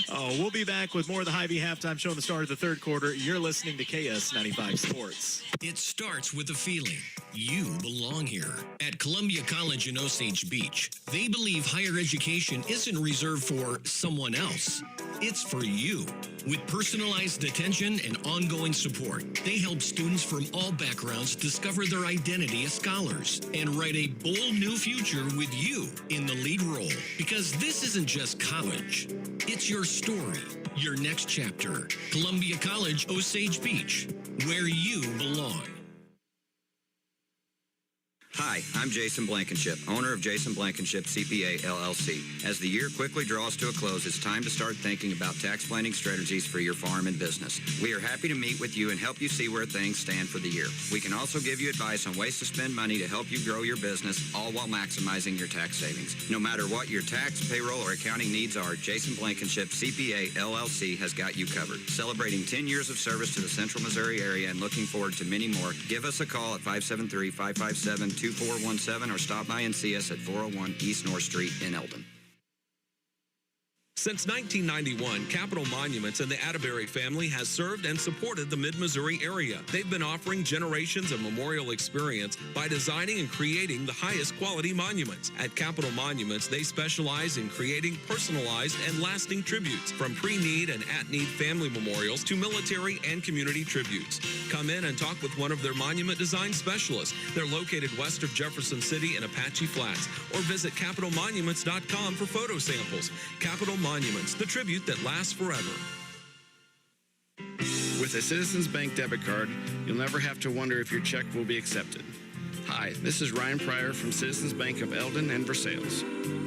Oh, we'll be back with more of the Hy-Vee halftime show in the start of the third quarter. You're listening to KS95 Sports. It starts with a feeling. You belong here. At Columbia College in Osage Beach, they believe higher education isn't reserved for someone else. It's for you. With personalized attention and ongoing support, they help students from all backgrounds discover their identity as scholars and write a bold new future with you in the lead role. Because this isn't just college. It's your story, your next chapter. Columbia College, Osage Beach, where you belong. Hi, I'm Jason Blankenship, owner of Jason Blankenship CPA LLC. As the year quickly draws to a close, it's time to start thinking about tax planning strategies for your farm and business. We are happy to meet with you and help you see where things stand for the year. We can also give you advice on ways to spend money to help you grow your business, all while maximizing your tax savings. No matter what your tax, payroll, or accounting needs are, Jason Blankenship CPA LLC has got you covered. Celebrating 10 years of service to the Central Missouri area and looking forward to many more, give us a call at 573-557-2417 or stop by and see us at 401 East North Street in Eldon. Since 1991, Capital Monuments and the Atterbury family has served and supported the Mid-Missouri area. They've been offering generations of memorial experience by designing and creating the highest quality monuments. At Capital Monuments, they specialize in creating personalized and lasting tributes, from pre-need and at-need family memorials to military and community tributes. Come in and talk with one of their monument design specialists. They're located west of Jefferson City in Apache Flats, or visit capitalmonuments.com for photo samples. Capital Monuments, the tribute that lasts forever. With a Citizens Bank debit card, you'll never have to wonder if your check will be accepted. Hi, this is Ryan Pryor from Citizens Bank of Eldon and Versailles.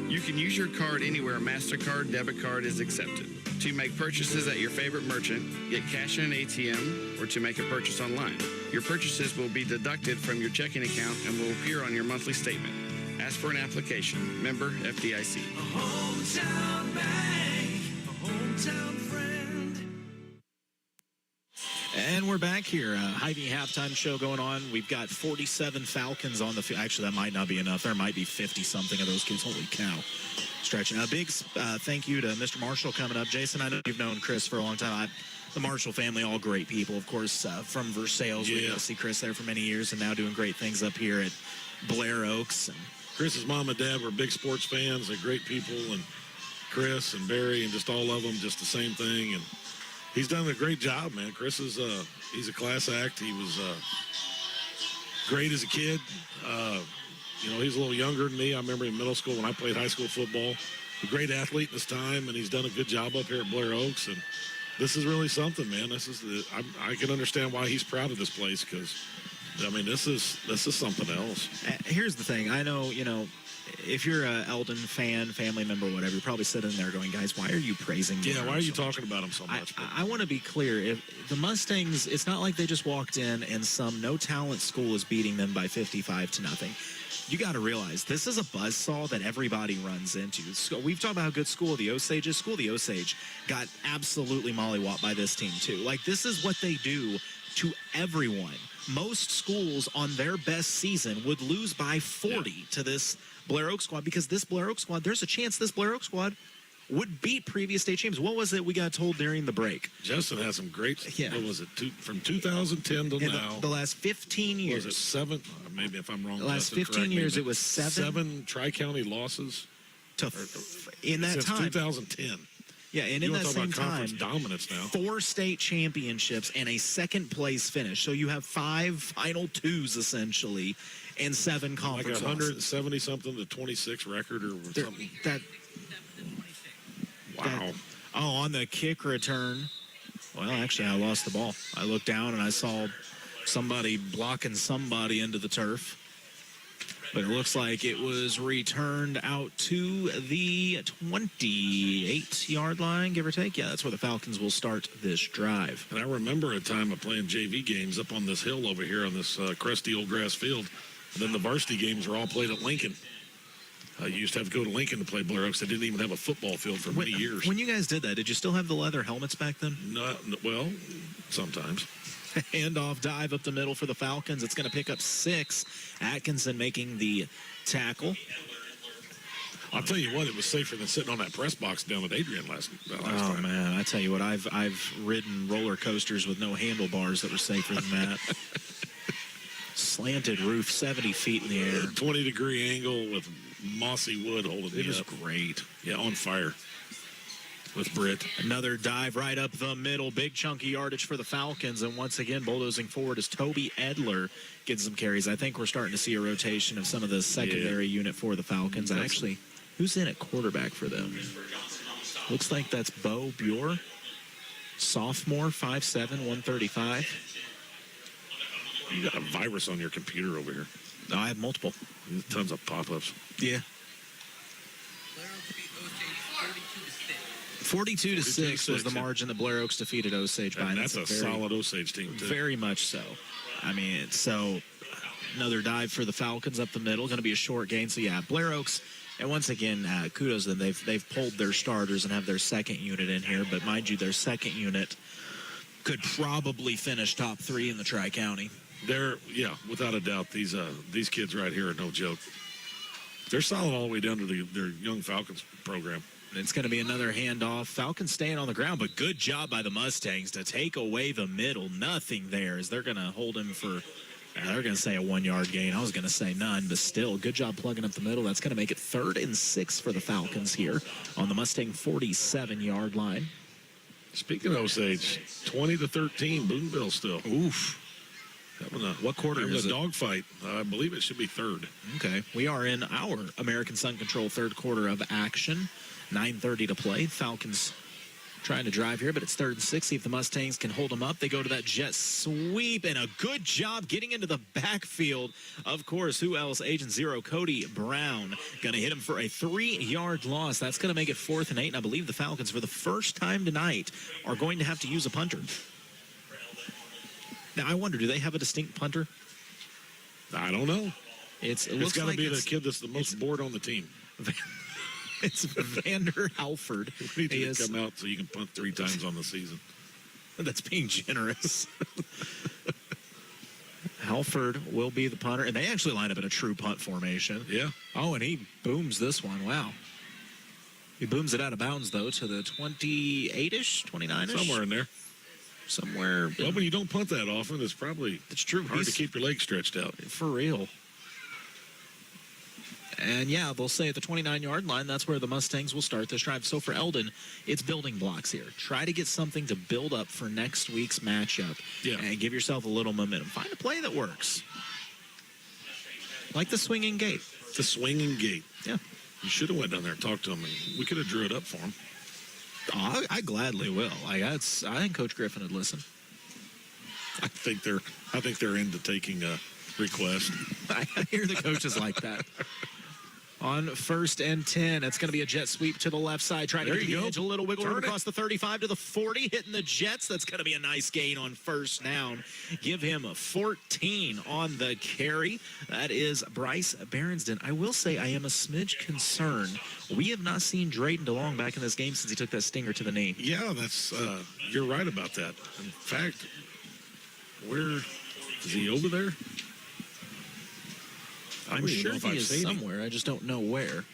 You can use your card anywhere MasterCard debit card is accepted. To make purchases at your favorite merchant, get cash in an ATM, or to make a purchase online. Your purchases will be deducted from your checking account and will appear on your monthly statement. Ask for an application. Member FDIC. A hometown bank, a hometown friend. And we're back here. Hy-Vee halftime show going on. We've got 47 Falcons on the field. Actually, that might not be enough. There might be 50-something of those kids. Holy cow. Stretching. A big thank you to Mr. Marshall coming up. Jason, I know you've known Chris for a long time. The Marshall family, all great people, of course, from Versailles. We got to see Chris there for many years and now doing great things up here at Blair Oaks. And Chris's mom and dad were big sports fans. They're great people, and Chris and Barry and just all of them, just the same thing. And he's done a great job, man. Chris is he's a class act. He was great as a kid. He's a little younger than me. I remember in middle school when I played high school football. A great athlete in his time, and he's done a good job up here at Blair Oaks. And this is really something, man. I can understand why he's proud of this place, because this is something else. Here's the thing. I know, if you're an Eldon fan, family member, whatever, you're probably sitting there going, guys, why are you praising them? Yeah, why are you talking about them so much? I want to be clear. If the Mustangs, it's not like they just walked in and some no-talent school is beating them by 55-0. You got to realize this is a buzzsaw that everybody runs into. We've talked about how good School of the Osage is. School of the Osage got absolutely mollywopped by this team, too. Like, this is what they do to everyone. Most schools on their best season would lose by 40 to this Blair Oaks squad, because this Blair Oaks squad, there's a chance this Blair Oaks squad would beat previous state champions. What was it we got told during the break? Justin has some great, what was it, from 2010 to now? The last 15 years. Was it 7? Maybe if I'm wrong. The last 15 years, it was 7 Tri-County losses in that since time. 2010. Yeah, and in that same time, dominance now. 4 state championships and a second-place finish. So you have 5 Final Twos, essentially, and 7 conference like 170-something to 26 record or something. Wow. On the kick return. Well, actually, I lost the ball. I looked down, and I saw somebody blocking somebody into the turf. But it looks like it was returned out to the 28-yard line, give or take. Yeah, that's where the Falcons will start this drive. And I remember a time of playing JV games up on this hill over here on this crusty old grass field. And then the varsity games were all played at Lincoln. You used to have to go to Lincoln to play Blair Oaks. They didn't even have a football field for many years. When you guys did that, did you still have the leather helmets back then? No, well, sometimes. Handoff dive up the middle for the Falcons. It's going to pick up 6. Atkinson making the tackle. I'll tell you what, it was safer than sitting on that press box down at Adrian last time. Man, I tell you what, I've ridden roller coasters with no handlebars that were safer than that. Slanted roof, 70 feet in the air. 20-degree angle with mossy wood holding me up. It was great. Yeah, on fire with Britt. Another dive right up the middle. Big chunky yardage for the Falcons. And once again, bulldozing forward is Toby Edler getting some carries. I think we're starting to see a rotation of some of the secondary unit for the Falcons. And actually, who's in at quarterback for them? Looks like that's Bo Bure. Sophomore, 5'7", 135. You got a virus on your computer over here. No, I have multiple. Tons of pop-ups. Yeah. 42-6 was the margin that Blair Oaks defeated Osage by. And that's a solid Osage team, too. Very much so. I mean, so another dive for the Falcons up the middle. Going to be a short gain. So, yeah, Blair Oaks, and once again, kudos to them. They've pulled their starters and have their second unit in here. But mind you, their second unit could probably finish top 3 in the Tri-County. Yeah, without a doubt, these kids right here are no joke. They're solid all the way down to their Young Falcons program. It's going to be another handoff. Falcons staying on the ground, but good job by the Mustangs to take away the middle. Nothing there as they're going to hold him for, they're going to say a 1-yard gain. I was going to say none, but still, good job plugging up the middle. That's going to make it 3rd and 6 for the Falcons here on the Mustang 47-yard line. Speaking of Osage, 20-13, Boonville still. Oof. What quarter is it? A dogfight. I believe it should be 3rd. Okay. We are in our American Sun Control 3rd quarter of action. 9:30 to play. Falcons trying to drive here, but it's 3rd and 6. See if the Mustangs can hold them up. They go to that jet sweep, and a good job getting into the backfield. Of course, who else? Agent Zero, Cody Brown, going to hit him for a 3-yard loss. That's going to make it 4th and 8, and I believe the Falcons, for the first time tonight, are going to have to use a punter. Now, I wonder, do they have a distinct punter? I don't know. It's got to be the kid that's the most bored on the team. It's Vander Halford. We need to come out so you can punt 3 times on the season. That's being generous. Halford will be the punter, and they actually line up in a true punt formation. Yeah. Oh, and he booms this one. Wow. He booms it out of bounds, though, to the 28-ish, 29-ish? Somewhere in there. Somewhere. Well, when you don't punt that often, it's probably hard to keep your legs stretched out. For real. And, yeah, they'll say at the 29-yard line, that's where the Mustangs will start this drive. So for Eldon, it's building blocks here. Try to get something to build up for next week's matchup. Yeah. And give yourself a little momentum. Find a play that works. Like the swinging gate. The swinging gate. Yeah. You should have went down there and talked to him, and we could have drew it up for him. Oh, I gladly will. I think Coach Griffin would listen. I think they're into taking a request. I hear the coaches like that. On 1st and 10, it's going to be a jet sweep to the left side, trying to get the edge, a little wiggle room across the 35 to the 40, hitting the Jets. That's going to be a nice gain on 1st down. Give him a 14 on the carry. That is Bryce Berensden. I will say I am a smidge concerned. We have not seen Drayden DeLong back in this game since he took that stinger to the knee. Yeah, that's you're right about that. In fact, where is he over there? I'm sure he is somewhere. I just don't know where.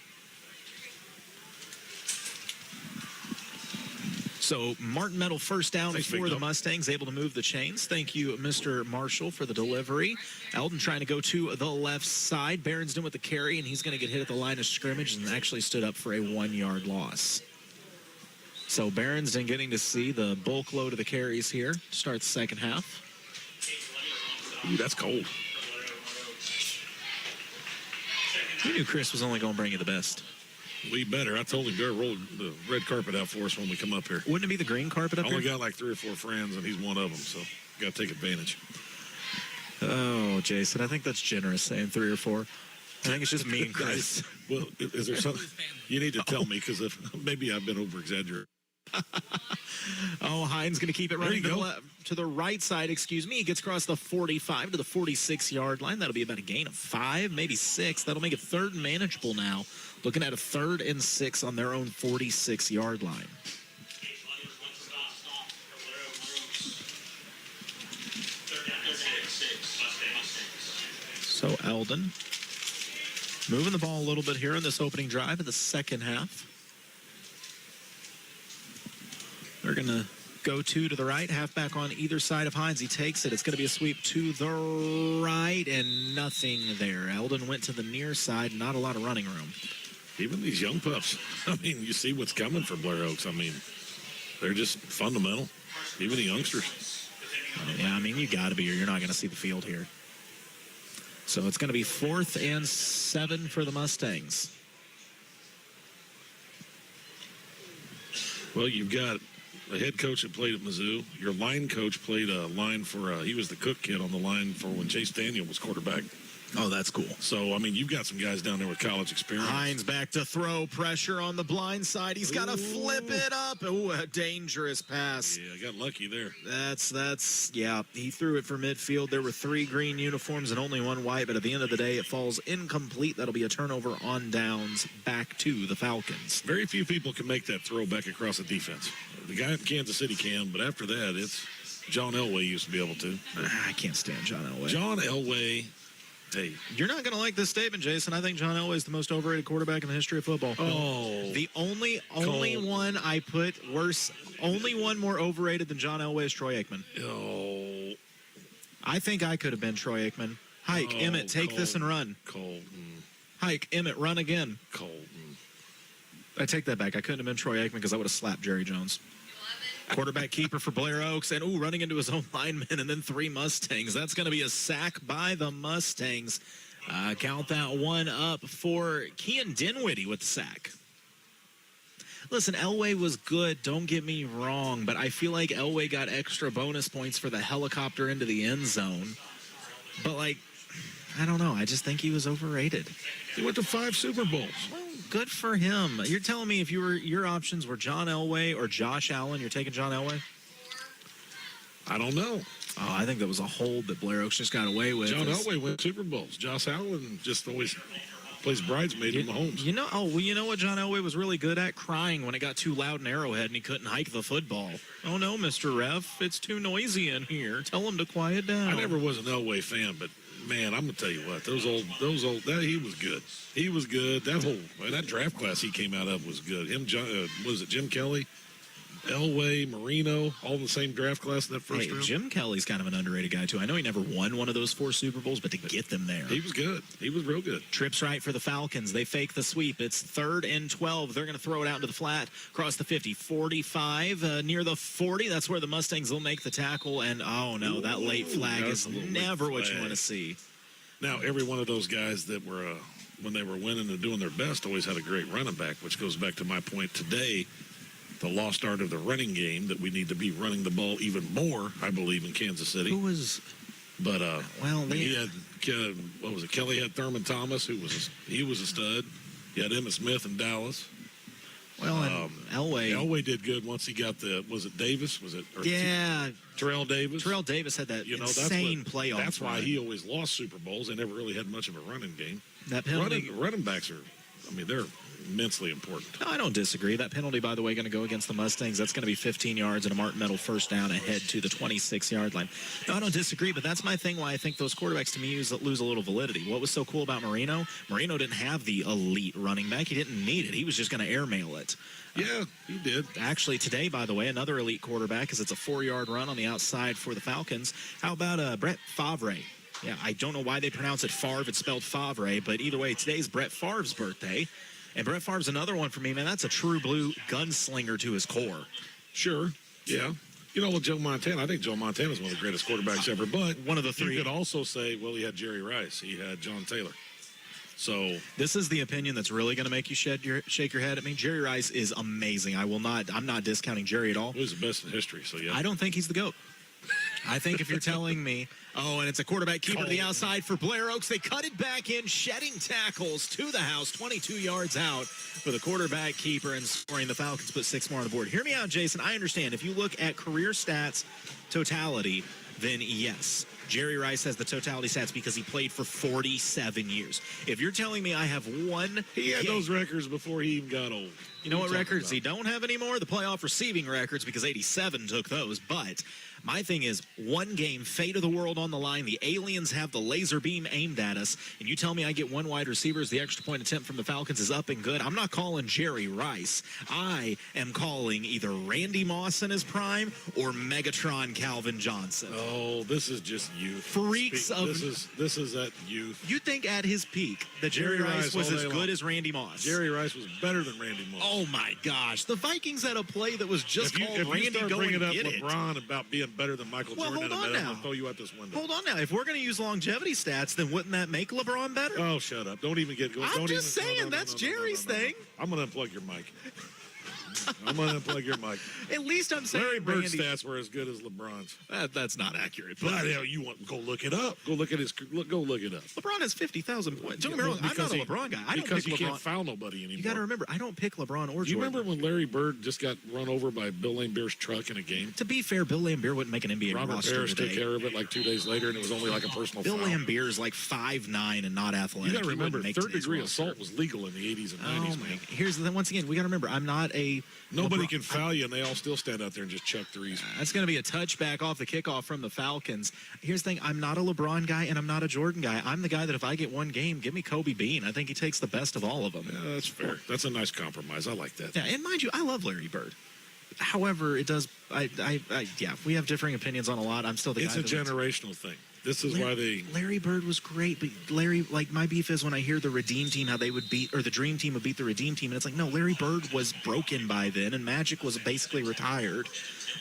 So Martin Meadow 1st down for the Mustangs, able to move the chains. Thank you, Mr. Marshall, for the delivery. Eldon trying to go to the left side. Berensden with the carry, and he's going to get hit at the line of scrimmage and actually stood up for a 1-yard loss. So Berensden getting to see the bulk load of the carries here to start the second half. Ooh, that's cold. You knew Chris was only going to bring you the best. We better. I told him to roll the red carpet out for us when we come up here. Wouldn't it be the green carpet up here? I only got like 3 or 4 friends, and he's one of them, so got to take advantage. Oh, Jason, I think that's generous saying 3 or 4. I think it's just me and Chris. Well, is there something you need to tell me? Because maybe I've been over-exaggerating. Oh, Hines going to keep it running to the right side. Excuse me. He gets across the 45 to the 46-yard line. That'll be about a gain of 5, maybe 6. That'll make it 3rd and manageable now. Looking at a 3rd and 6 on their own 46-yard line. So Eldon moving the ball a little bit here in this opening drive of the second half. They're going to go to the right, halfback on either side of Hines. He takes it. It's going to be a sweep to the right, and nothing there. Eldon went to the near side, not a lot of running room. Even these young pups, I mean, you see what's coming for Blair Oaks. I mean, they're just fundamental, even the youngsters. Yeah, I mean, you got to be, or you're not going to see the field here. So it's going to be 4th and 7 for the Mustangs. Well, you've got a head coach that played at Mizzou. Your line coach played a line for, he was the Cook kid on the line for when Chase Daniel was quarterback Oh, that's cool. So, I mean, you've got some guys down there with college experience. Hines back to throw. Pressure on the blind side. He's got to flip it up. Ooh, a dangerous pass. Yeah, I got lucky there. Yeah, he threw it for midfield. There were 3 green uniforms and only 1 white, but at the end of the day, it falls incomplete. That'll be a turnover on downs back to the Falcons. Very few people can make that throw back across the defense. The guy in Kansas City can, but after that, it's John Elway used to be able to. I can't stand John Elway. John Elway. Hey, you're not going to like this statement, Jason. I think John Elway is the most overrated quarterback in the history of football. Oh. The only one I put worse, only one more overrated than John Elway is Troy Aikman. Oh. I think I could have been Troy Aikman. Hike, Emmett, take this and run. Colton. Hike, Emmett, run again. Colton. I take that back. I couldn't have been Troy Aikman because I would have slapped Jerry Jones. Quarterback keeper for Blair Oaks, and running into his own lineman, and then 3 Mustangs. That's going to be a sack by the Mustangs. Count that one up for Kean Dinwiddie with the sack. Listen, Elway was good, don't get me wrong, but I feel like Elway got extra bonus points for the helicopter into the end zone. But, I don't know. I just think he was overrated. He went to 5 Super Bowls. Well, good for him. You're telling me if your options were John Elway or Josh Allen, you're taking John Elway? I don't know. Oh, I think that was a hold that Blair Oaks just got away with. John Elway went Super Bowls. Josh Allen just always plays bridesmaid in Mahomes. You know what John Elway was really good at? Crying when it got too loud in Arrowhead and he couldn't hike the football. Oh, no, Mr. Ref. It's too noisy in here. Tell him to quiet down. I never was an Elway fan, but man, I'm gonna tell you what, those old, he was good. He was good. That draft class he came out of was good. Him, was it Jim Kelly, Elway, Marino, all in the same draft class in that first round? Jim Kelly's kind of an underrated guy, too. I know he never won one of those 4 Super Bowls, but to get them there. He was good. He was real good. Trips right for the Falcons. They fake the sweep. It's 3rd and 12. They're going to throw it out into the flat, across the 50. 45, near the 40. That's where the Mustangs will make the tackle. And, oh, no, that late flag is never what you want to see. Now, every one of those guys that were, when they were winning and doing their best, always had a great running back, which goes back to my point today. The lost art of the running game, that we need to be running the ball even more, I believe, in Kansas City. Who was... But, he had, what was it, Kelly had Thurman Thomas, he was a stud. He had Emmitt Smith in Dallas. Well, and Elway did good once he got was it Davis? Yeah. Terrell Davis? Terrell Davis had that insane playoff. That's why he always lost Super Bowls. They never really had much of a running game. That penalty. Running backs they're immensely important. No, I don't disagree. That penalty, by the way, going to go against the Mustangs. That's going to be 15 yards and a Martin Metal first down ahead to the 26-yard line. No, I don't disagree, but that's my thing why I think those quarterbacks, to me, lose a little validity. What was so cool about Marino? Marino didn't have the elite running back. He didn't need it. He was just going to airmail it. Yeah, he did. Actually, today, by the way, another elite quarterback, because it's a 4-yard run on the outside for the Falcons. How about Brett Favre? Yeah, I don't know why they pronounce it Favre. It's spelled Favre, but either way, today's Brett Favre's birthday. And Brett Favre's another one for me, man. That's a true blue gunslinger to his core. Sure, yeah. With Joe Montana, I think Joe Montana is one of the greatest quarterbacks ever, but one of the 3. You could also say, well, he had Jerry Rice. He had John Taylor. So this is the opinion that's really going to make you shake your head at me. Jerry Rice is amazing. I'm not discounting Jerry at all. He was the best in history, so yeah. I don't think he's the GOAT. I think if you're telling me, and it's a quarterback keeper to the outside for Blair Oaks. They cut it back in, shedding tackles to the house, 22 yards out for the quarterback keeper and scoring. The Falcons put 6 more on the board. Hear me out, Jason. I understand. If you look at career stats totality, then yes, Jerry Rice has the totality stats because he played for 47 years. If you're telling me I have one... He had those records before he even got old. You know what records he don't have anymore? The playoff receiving records, because 87 took those. But my thing is, one game, fate of the world on the line. The aliens have the laser beam aimed at us. And you tell me I get 1 wide receiver as the extra point attempt from the Falcons is up and good. I'm not calling Jerry Rice. I am calling either Randy Moss in his prime or Megatron Calvin Johnson. Oh, this is just youth. Freaks of... This is that youth. You think at his peak that Jerry Rice was as good as Randy Moss? Jerry Rice was better than Randy Moss. Oh, my gosh. The Vikings had a play that was just called if Randy you start Go bringing and up Get LeBron about being better than Michael Jordan, hold on I'm now. going to throw you out this window. Hold on now. If we're going to use longevity stats, then wouldn't that make LeBron better? Oh, shut up. Don't even get going. I'm just saying, that's Jerry's thing. I'm going to unplug your mic. I'm going to unplug your mic. At least I'm saying Larry Bird's Randy. stats were as good as LeBron's. That's not accurate. But you want go look it up. Go look it up. LeBron has 50,000 points. Don't get me wrong, I'm not a LeBron guy. I don't pick because you LeBron. can't foul nobody anymore. You got to remember, I don't pick LeBron or Jordan. Do you remember when Larry Bird just got run over by Bill Laimbeer's truck in a game? To be fair, Bill Laimbeer wouldn't make an NBA Robert roster Parrish today. took care of it like 2 days later, and it was only like a personal Bill foul. Laimbeer's like 5'9" and not athletic. You got to remember, make third-degree today's roster. assault was legal in the 80s and 90s, man. Here's the thing. Once again, we got to remember, I'm not a Nobody can foul you, and they all still stand out there and just chuck threes. That's going to be a touchback off the kickoff from the Falcons. Here's the thing. I'm not a LeBron guy, and I'm not a Jordan guy. I'm the guy that if I get one game, give me Kobe Bean. I think he takes the best of all of them. Yeah, that's fair. That's a nice compromise. I like that. Yeah, and mind you, I love Larry Bird. However, it does. We have differing opinions on a lot. I'm still the guy. It's a generational thing. This is why Larry Bird was great, but Larry, like, my beef is when I hear the Redeem Team, how they would beat, or the Dream Team would beat the Redeem Team, and it's like, no, Larry Bird was broken by then, and Magic was basically retired.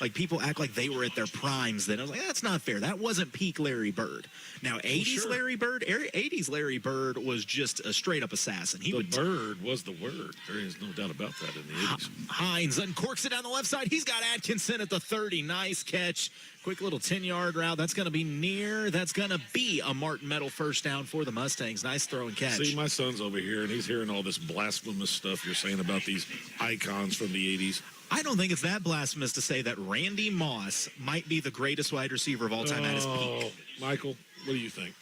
Like, people act like they were at their primes then. I was like, that's not fair. That wasn't peak Larry Bird. Now, 80s Larry Bird, 80s Larry Bird was just a straight-up assassin. Bird was the word. There is no doubt about that in the 80s. Hines uncorks it down the left side. He's got Atkinson at the 30. Nice catch. Quick little 10-yard route. That's going to be near. That's going to be a Martin Metal first down for the Mustangs. Nice throw and catch. See, my son's over here, and he's hearing all this blasphemous stuff you're saying about these icons from the 80s. I don't think it's that blasphemous to say that Randy Moss might be the greatest wide receiver of all time at his peak. Michael, what do you think?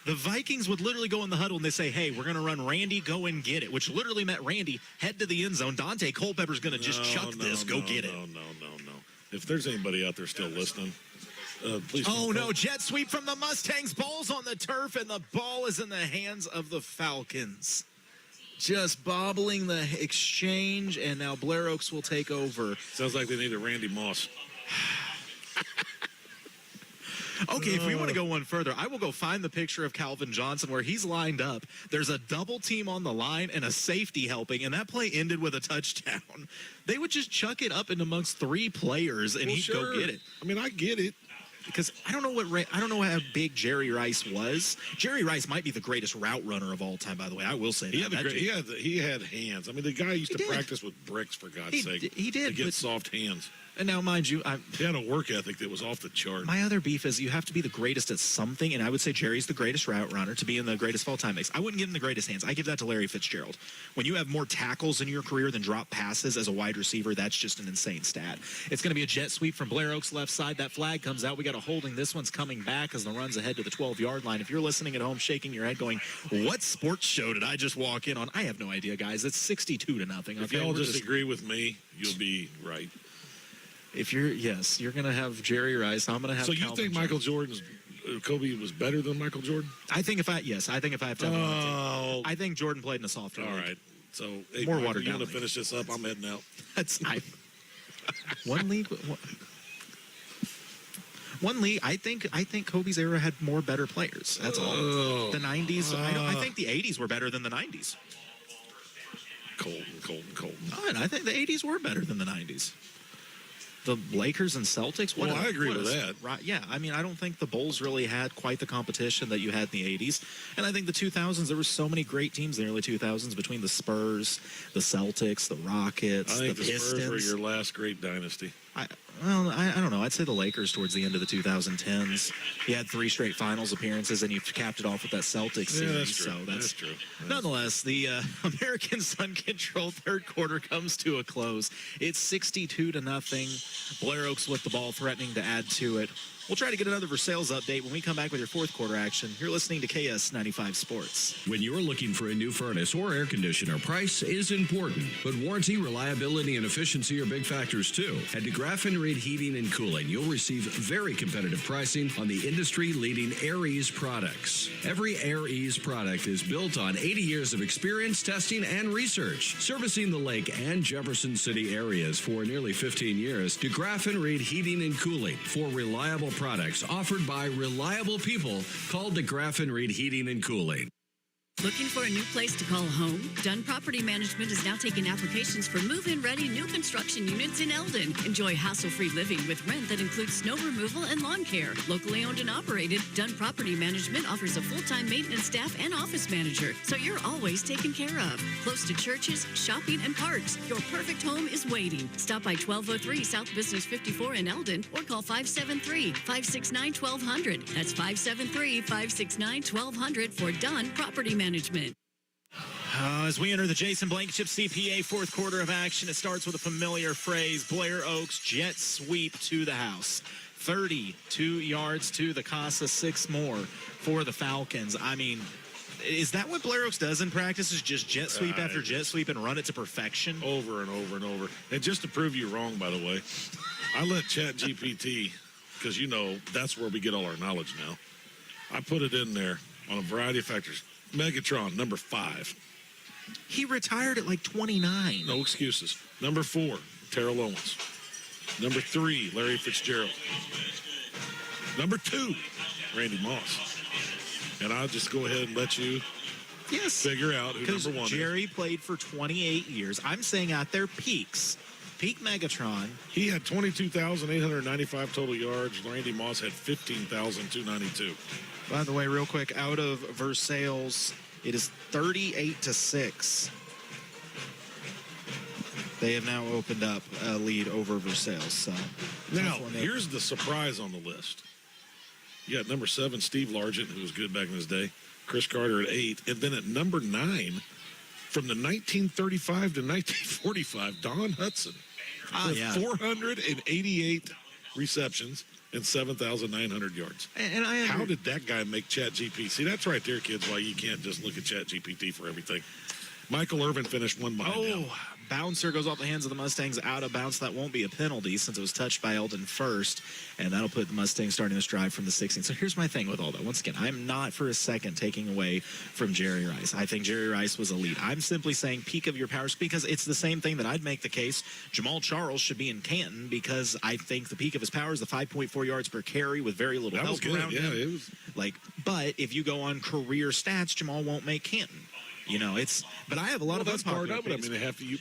The Vikings would literally go in the huddle and they say, hey, we're going to run Randy, go and get it, which literally meant Randy head to the end zone. Dante Culpepper's going to just chuck this. Go get it. No. If there's anybody out there still listening, please. Oh, no. Jet sweep from the Mustangs. Ball's on the turf, and the ball is in the hands of the Falcons. Just bobbling the exchange, and now Blair Oaks will take over. Sounds like they need a Randy Moss. Okay, if we want to go one further, I will go find the picture of Calvin Johnson where he's lined up. There's a double team on the line and a safety helping, and that play ended with a touchdown. They would just chuck it up and amongst three players, and he'd go get it. I mean, I get it. Because I don't know how big Jerry Rice was. Jerry Rice might be the greatest route runner of all time, by the way. I will say that. He had hands. I mean, the guy used to practice with bricks, for God's sake. He did. To get soft hands. And now, mind you, he had a work ethic that was off the chart. My other beef is you have to be the greatest at something, and I would say Jerry's the greatest route runner to be in the greatest of all time mix. I wouldn't give him the greatest hands. I give that to Larry Fitzgerald. When you have more tackles in your career than drop passes as a wide receiver, that's just an insane stat. It's going to be a jet sweep from Blair Oaks left side. That flag comes out. We got a holding. This one's coming back as the run's ahead to the 12-yard line. If you're listening at home, shaking your head going, what sports show did I just walk in on? I have no idea, guys. It's 62-0. If y'all disagree with me, you'll be right. If you're going to have Jerry Rice. I'm going to have. So you think Michael Jordan's Kobe was better than Michael Jordan? I think if I have to have I think Jordan played in a softer league. All right. So hey, more Michael, watered you down. want to finish this up? I'm heading out. One league. One league. I think Kobe's era had more better players. That's all. The 90s. I think the 80s were better than the 90s. Colton. And I think the 80s were better than the 90s. The Lakers and Celtics? I agree with that. Right, yeah, I mean, I don't think the Bulls really had quite the competition that you had in the 80s. And I think the 2000s, there were so many great teams in the early 2000s between the Spurs, the Celtics, the Rockets, I think the Pistons. Spurs were your last great dynasty. I don't know. I'd say the Lakers towards the end of the 2010s. You had 3 straight finals appearances, and you capped it off with that Celtics series. That's true. So that's true. Nonetheless, the American Sun Control third quarter comes to a close. It's 62-0. Blair Oaks with the ball, threatening to add to it. We'll try to get another Versailles update when we come back with your fourth quarter action. You're listening to KS95 Sports. When you're looking for a new furnace or air conditioner, price is important, but warranty, reliability, and efficiency are big factors too. At DeGraff and Reed Heating and Cooling, you'll receive very competitive pricing on the industry-leading AirEase products. Every AirEase product is built on 80 years of experience, testing, and research. Servicing the Lake and Jefferson City areas for nearly 15 years, DeGraff and Reed Heating and Cooling for reliable products offered by reliable people called DeGraff and Reed Heating and Cooling. Looking for a new place to call home? Dunn Property Management is now taking applications for move-in ready new construction units in Eldon. Enjoy hassle-free living with rent that includes snow removal and lawn care. Locally owned and operated, Dunn Property Management offers a full-time maintenance staff and office manager, so you're always taken care of. Close to churches, shopping, and parks, your perfect home is waiting. Stop by 1203 South Business 54 in Eldon or call 573-569-1200. That's 573-569-1200 for Dunn Property Management. As we enter the Jason Blankenship CPA fourth quarter of action, it starts with a familiar phrase, Blair Oaks jet sweep to the house. 32 yards to the Casa, 6 more for the Falcons. I mean, is that what Blair Oaks does in practice, is just jet sweep after jet sweep and run it to perfection? Over and over and over. And just to prove you wrong, by the way, I let ChatGPT, because you know that's where we get all our knowledge now. I put it in there on a variety of factors. Megatron, number 5. He retired at like 29. No excuses. Number 4, Terrell Owens. Number 3, Larry Fitzgerald. Number 2, Randy Moss. And I'll just go ahead and let you figure out who number 1 is. Jerry played for 28 years. I'm saying out there peaks. Peak Megatron. He had 22,895 total yards. Randy Moss had 15,292. By the way, real quick, out of Versailles, it is 38-6. They have now opened up a lead over Versailles. So now, here's the surprise on the list. You got number 7, Steve Largent, who was good back in his day. Chris Carter at 8. And then at number 9, from the 1935 to 1945, Don Hudson. With 488 receptions and 7,900 yards. And how did that guy make ChatGPT? See, that's right there, kids, why you can't just look at ChatGPT for everything. Michael Irvin finished 1 behind now. Bouncer goes off the hands of the Mustangs, out of bounds. That won't be a penalty since it was touched by Eldon first, and that'll put the Mustangs starting this drive from the 16. So here's my thing with all that. Once again, I'm not for a second taking away from Jerry Rice. I think Jerry Rice was elite. I'm simply saying peak of your powers, because it's the same thing that I'd make the case Jamal Charles should be in Canton, because I think the peak of his powers, the 5.4 yards per carry with very little help around him. It was but if you go on career stats, Jamal won't make Canton. You know, but I have a lot of part of it. I mean,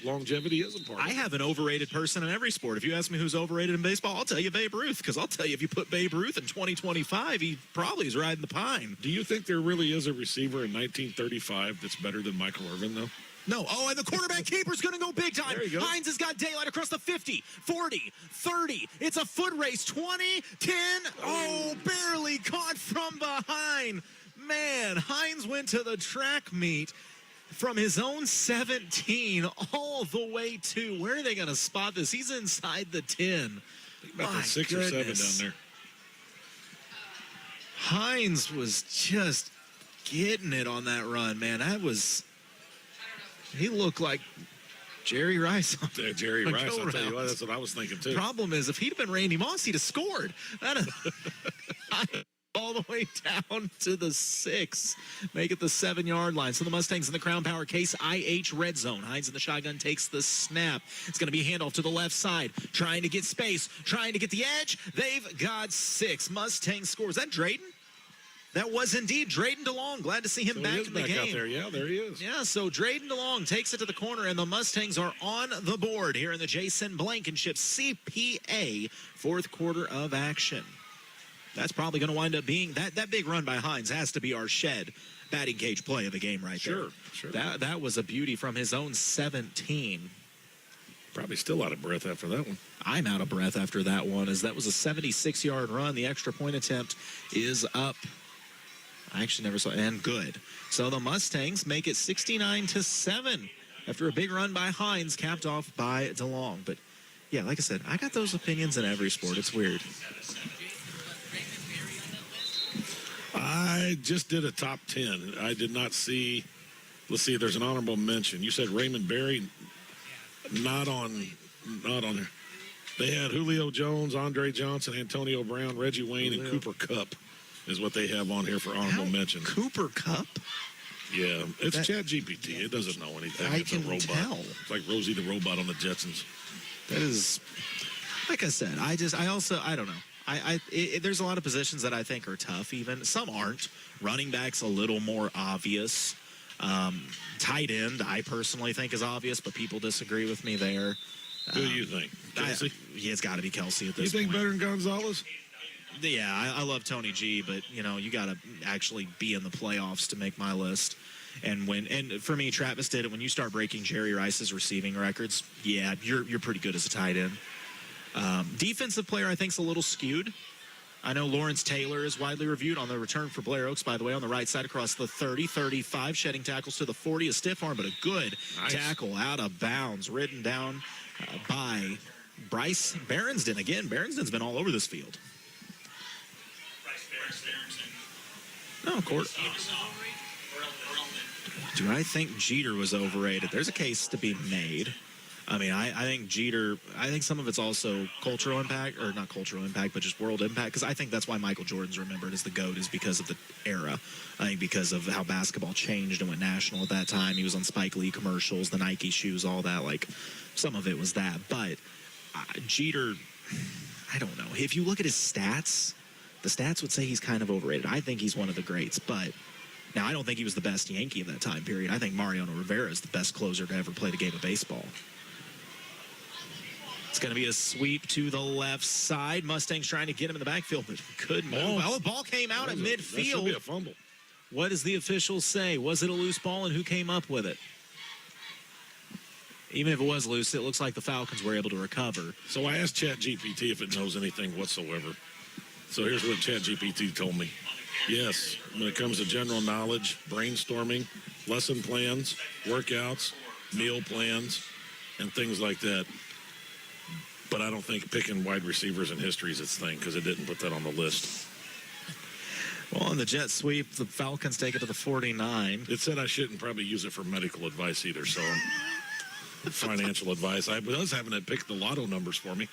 longevity is a part of it. I have an overrated person in every sport. If you ask me who's overrated in baseball, I'll tell you Babe Ruth, because I'll tell you if you put Babe Ruth in 2025, he probably is riding the pine. Do you think there really is a receiver in 1935 that's better than Michael Irvin, though? No. Oh, and the quarterback keeper's going to go big time. There you go. Hines has got daylight across the 50, 40, 30. It's a foot race. 20, 10. Oh, barely caught from behind. Man, Hines went to the track meet from his own 17 all the way to, where are they going to spot this? He's inside the 10. About the 6 or 7 down there. Hines was just getting it on that run, man. He looked like Jerry Rice. Jerry Rice, I'll tell you what, that's what I was thinking too. Problem is, if he'd have been Randy Moss, he'd have scored. All the way down to the 6. Make it the 7-yard line. So the Mustangs in the Crown Power Case IH red zone. Hines in the shotgun takes the snap. It's going to be a handoff to the left side. Trying to get space. Trying to get the edge. They've got 6. Mustangs score. Is that Drayden? That was indeed Drayden DeLong. Glad to see him back in the game. Out there. Yeah, there he is. Yeah, so Drayden DeLong takes it to the corner, and the Mustangs are on the board here in the Jason Blankenship CPA fourth quarter of action. That's probably going to wind up being that big run by Hines has to be our shed batting cage play of the game right there. Sure. That was a beauty from his own 17. Probably still out of breath after that one. I'm out of breath after that one, as that was a 76-yard run. The extra point attempt is up. I actually never saw, and good. So the Mustangs make it 69-7 after a big run by Hines, capped off by DeLong. But yeah, like I said, I got those opinions in every sport. It's weird. I just did a top 10. I did not see. Let's see. There's an honorable mention. You said Raymond Berry, not on there. They had Julio Jones, Andre Johnson, Antonio Brown, Reggie Wayne, and Cooper Kupp is what they have on here for honorable mention. Cooper Kupp? Yeah, it's ChatGPT. It doesn't know anything. I can tell. It's like Rosie the Robot on the Jetsons. That is, like I said, I don't know. There's a lot of positions that I think are tough even. Some aren't. Running back's a little more obvious. Tight end, I personally think is obvious, but people disagree with me there. Who do you think? Kelsey? It's got to be Kelsey at this You think point. better than Gonzalez? Yeah, I love Tony G, but you got to actually be in the playoffs to make my list. And for me, Travis did it. When you start breaking Jerry Rice's receiving records, yeah, you're pretty good as a tight end. Defensive player, I think, is a little skewed. I know Lawrence Taylor is widely reviewed on the return for Blair Oaks, by the way, on the right side across the 30, 35, shedding tackles to the 40, a stiff arm, but a good tackle out of bounds, ridden down by Bryce Berensden. Again, Berensden's been all over this field. No, Court. Do I think Jeter was overrated? There's a case to be made. I mean, I think Jeter, I think some of it's also cultural impact, or not cultural impact, but just world impact, because I think that's why Michael Jordan's remembered as the GOAT, is because of the era. I think because of how basketball changed and went national at that time. He was on Spike Lee commercials, the Nike shoes, all that. Like, some of it was that. But Jeter, I don't know. If you look at his stats, the stats would say he's kind of overrated. I think he's one of the greats, but now I don't think he was the best Yankee of that time period. I think Mariano Rivera is the best closer to ever play the game of baseball. It's going to be a sweep to the left side. Mustangs trying to get him in the backfield, but couldn't move. Oh, the ball came out at midfield. That should be a fumble. What does the officials say? Was it a loose ball, and who came up with it? Even if it was loose, it looks like the Falcons were able to recover. So I asked ChatGPT if it knows anything whatsoever. So here's what ChatGPT told me. Yes, when it comes to general knowledge, brainstorming, lesson plans, workouts, meal plans, and things like that. But I don't think picking wide receivers in history is its thing, because it didn't put that on the list. Well, on the jet sweep, the Falcons take it to the 49. It said I shouldn't probably use it for medical advice either, so financial advice. I was having it pick the lotto numbers for me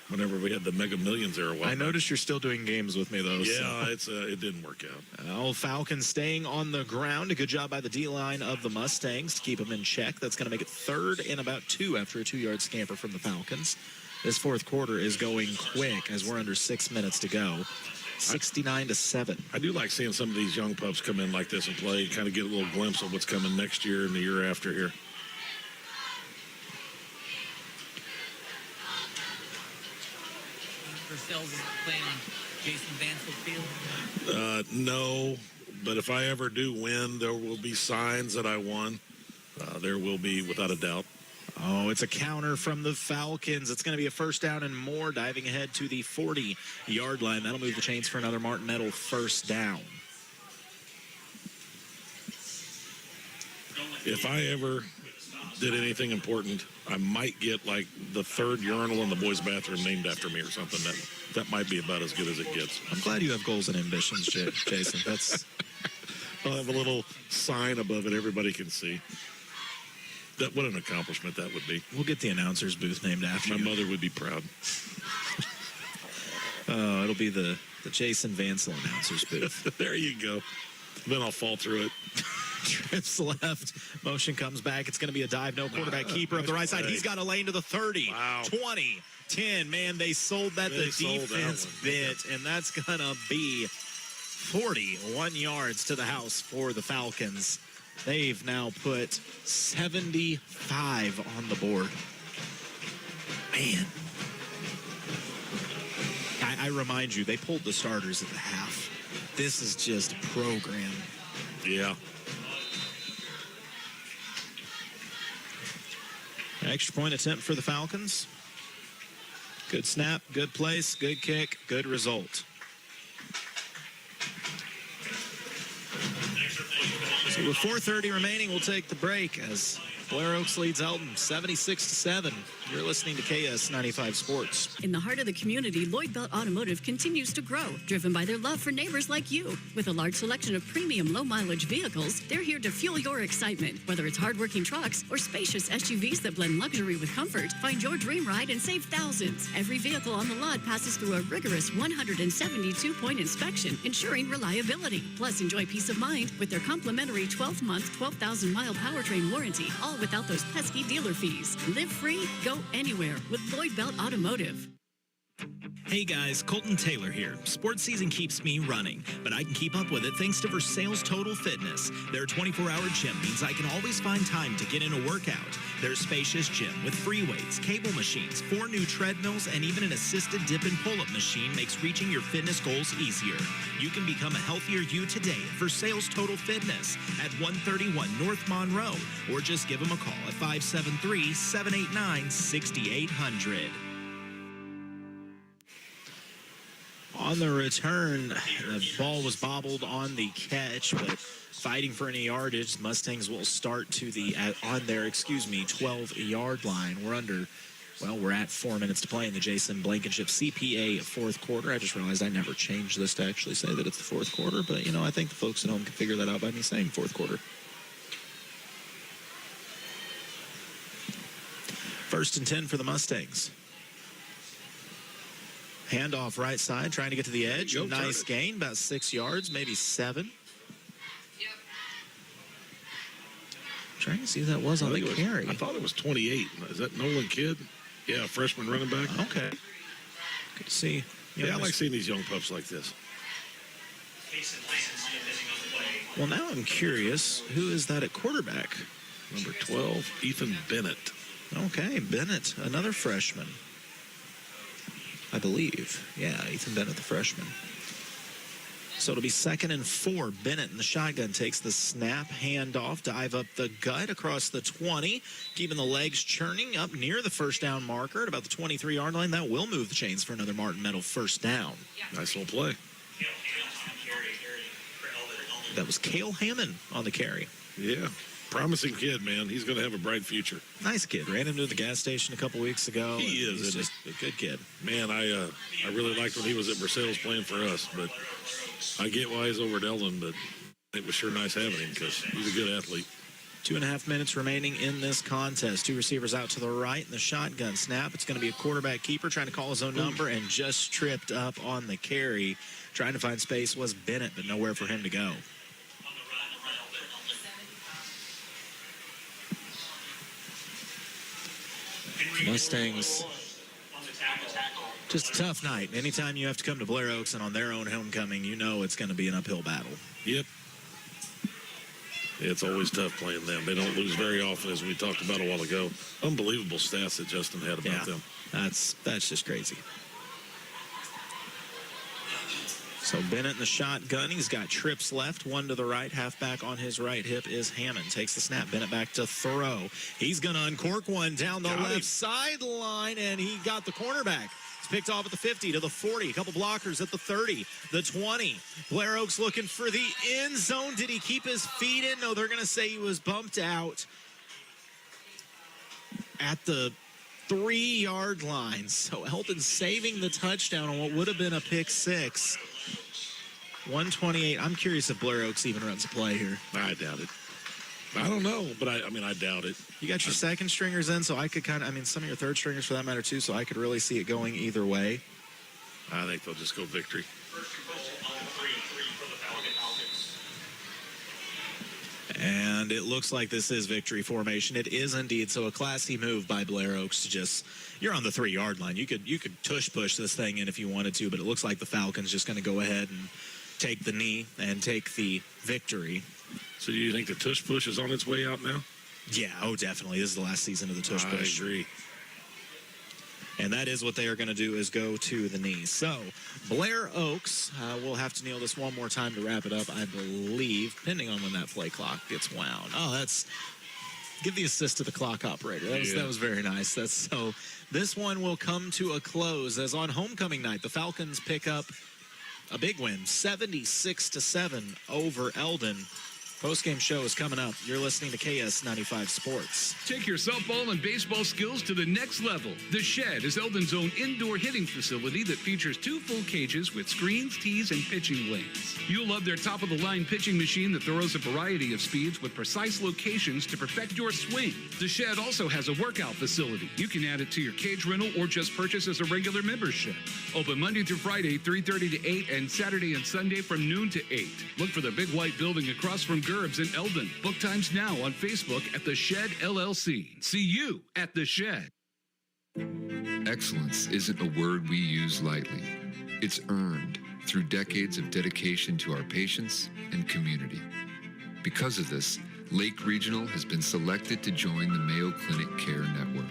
whenever we had the Mega Millions era. I noticed you're still doing games with me, though. Yeah, it didn't work out. Falcons staying on the ground. A good job by the D-line of the Mustangs to keep them in check. That's going to make it 3rd and about 2 after a 2-yard scamper from the Falcons. This fourth quarter is going quick as we're under 6 minutes to go. 69-7. I do like seeing some of these young pups come in like this and play, kind of get a little glimpse of what's coming next year and the year after here. Versailles is playing on Jason Vansel Field? No, but if I ever do win, there will be signs that I won. There will be, without a doubt. Oh, it's a counter from the Falcons. It's going to be a first down and more, diving ahead to the 40-yard line. That'll move the chains for another Martin Metal first down. If I ever did anything important, I might get like the 3rd urinal in the boys' bathroom named after me or something. That might be about as good as it gets. I'm glad you have goals and ambitions, Jason. I'll have a little sign above it everybody can see. What an accomplishment that would be. We'll get the announcer's booth named after you. My mother would be proud. Oh, it'll be the Jason Vansel announcer's booth. There you go. Then I'll fall through it. Trips left. Motion comes back. It's going to be a dive. No quarterback keeper of the right side. He's got a lane to the 30. Wow. 20. 10. Man, they sold that. The defense bit. And that's going to be 41 yards to the house for the Falcons. They've now put 75 on the board. Man. I remind you, they pulled the starters at the half. This is just a program. Yeah. Extra point attempt for the Falcons. Good snap, good place, good kick, good result. So with 4:30 remaining, we'll take the break as Blair Oaks leads Eldon 76-7. You're listening to KS95 Sports. In the heart of the community, Lloyd Belt Automotive continues to grow, driven by their love for neighbors like you. With a large selection of premium low-mileage vehicles, they're here to fuel your excitement. Whether it's hardworking trucks or spacious SUVs that blend luxury with comfort, find your dream ride and save thousands. Every vehicle on the lot passes through a rigorous 172-point inspection, ensuring reliability. Plus, enjoy peace of mind with their complimentary 12-month, 12,000-mile powertrain warranty, all without those pesky dealer fees. Live free, go anywhere with Lloyd Belt Automotive. Hey guys, Colton Taylor here. Sports season keeps me running, but I can keep up with it thanks to Versailles Total Fitness. Their 24-hour gym means I can always find time to get in a workout. Their spacious gym with free weights, cable machines, 4 new treadmills, and even an assisted dip and pull-up machine makes reaching your fitness goals easier. You can become a healthier you today at Versailles Total Fitness at 131 North Monroe, or just give them a call at 573-789-6800. On the return, the ball was bobbled on the catch, but fighting for any yardage, Mustangs will start to the on their 12-yard line. We're at 4 minutes to play in the Jason Blankenship CPA fourth quarter. I just realized I never changed this to actually say that it's the fourth quarter, but I think the folks at home can figure that out by me saying fourth quarter. First and 10 for the Mustangs. Handoff right side, trying to get to the edge. Nice gain, about 6 yards, maybe 7. Trying to see who that was on the carry. I thought it was 28. Is that Nolan Kidd? Yeah, freshman running back. Okay. Good to see. Yeah, I like seeing these young pups like this. Well, now I'm curious, who is that at quarterback? Number 12, Ethan Bennett. Okay, Bennett, another freshman. I believe. Yeah, Ethan Bennett, the freshman. So it'll be 2nd and 4. Bennett in the shotgun takes the snap, handoff, dive up the gut across the 20, keeping the legs churning up near the first down marker at about the 23-yard line. That will move the chains for another Martin Meadow first down. Nice little play. That was Cale Hammond on the carry. Yeah. Promising kid, man. He's going to have a bright future. Nice kid. Ran into the gas station a couple weeks ago. He is. He's just a good kid. Man, I really liked when he was at Versailles playing for us, but I get why he's over at Eldon, but it was sure nice having him because he's a good athlete. 2.5 minutes remaining in this contest. 2 receivers out to the right in the shotgun snap. It's going to be a quarterback keeper trying to call his own number and just tripped up on the carry. Trying to find space was Bennett, but nowhere for him to go. Mustangs, just a tough night. Anytime you have to come to Blair Oaks and on their own homecoming, it's going to be an uphill battle. Yep. It's always tough playing them. They don't lose very often, as we talked about a while ago. Unbelievable stats that Justin had about them. That's just crazy. So Bennett in the shotgun. He's got trips left, 1 to the right. Halfback on his right hip is Hammond. Takes the snap. Bennett back to throw. He's going to uncork one down the left sideline, and he got the cornerback. It's picked off at the 50 to the 40. A couple blockers at the 30, the 20. Blair Oaks looking for the end zone. Did he keep his feet in? No, they're going to say he was bumped out at the 3-yard line. So Eldon saving the touchdown on what would have been a pick 6. 128. I'm curious if Blair Oaks even runs a play here. I doubt it. I don't know, but I doubt it. You got your second stringers in, so I could some of your third stringers for that matter too, so I could really see it going either way. I think they'll just go victory. And it looks like this is victory formation. It is indeed. So a classy move by Blair Oaks to you're on the 3-yard line. You could tush push this thing in if you wanted to, but it looks like the Falcons just going to go ahead and take the knee and take the victory. So do you think the tush push is on its way out now? Yeah, definitely. This is the last season of the tush push. I agree. And that is what they are going to do, is go to the knee. So Blair Oaks will have to kneel this one more time to wrap it up, I believe, depending on when that play clock gets wound. Give the assist to the clock operator. That was very nice. So this one will come to a close as on homecoming night, the Falcons pick up a big win, 76-7 over Eldon. Post-game show is coming up. You're listening to KS95 Sports. Take your softball and baseball skills to the next level. The Shed is Eldon's own indoor hitting facility that features 2 full cages with screens, tees, and pitching lanes. You'll love their top-of-the-line pitching machine that throws a variety of speeds with precise locations to perfect your swing. The Shed also has a workout facility. You can add it to your cage rental or just purchase as a regular membership. Open Monday through Friday, 3:30 to 8, and Saturday and Sunday from noon to 8. Look for the big white building across from Gerbs in Eldon. Book times now on Facebook at The Shed LLC. See you at The Shed. Excellence isn't a word we use lightly. It's earned through decades of dedication to our patients and community. Because of this, Lake Regional has been selected to join the Mayo Clinic Care Network.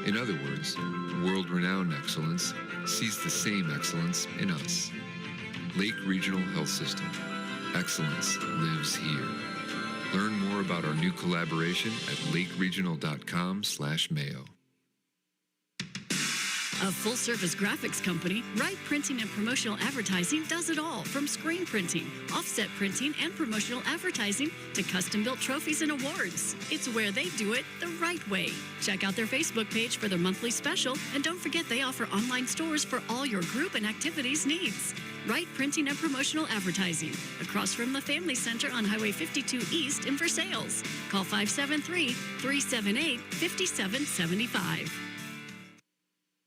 In other words, world-renowned excellence sees the same excellence in us. Lake Regional Health System. Excellence lives here. Learn more about our new collaboration at lakeregional.com/Mayo. A full-service graphics company, Wright Printing and Promotional Advertising does it all, from screen printing, offset printing, and promotional advertising to custom-built trophies and awards. It's where they do it the right way. Check out their Facebook page for their monthly special, and don't forget they offer online stores for all your group and activities needs. Wright Printing and Promotional Advertising, across from the Family Center on Highway 52 East in Versailles. Call 573-378-5775.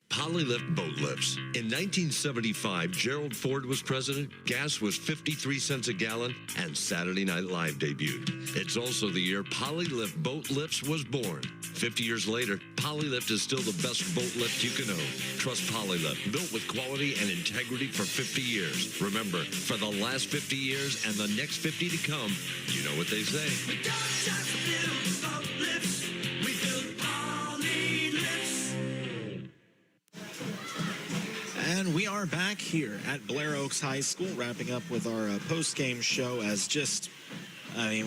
Polylift boat lifts. In 1975, Gerald Ford was president, gas was 53 cents a gallon, and Saturday Night Live debuted. It's also the year Polylift boat lifts was born. 50 years later, Polylift is still the best boat lift you can own. Trust Polylift, built with quality and integrity for 50 years. Remember, for the last 50 years and the next 50 to come, you know what they say. We don't just build boat lifts, we build Polylifts. And we are back here at Blair Oaks High School, wrapping up with our post-game show as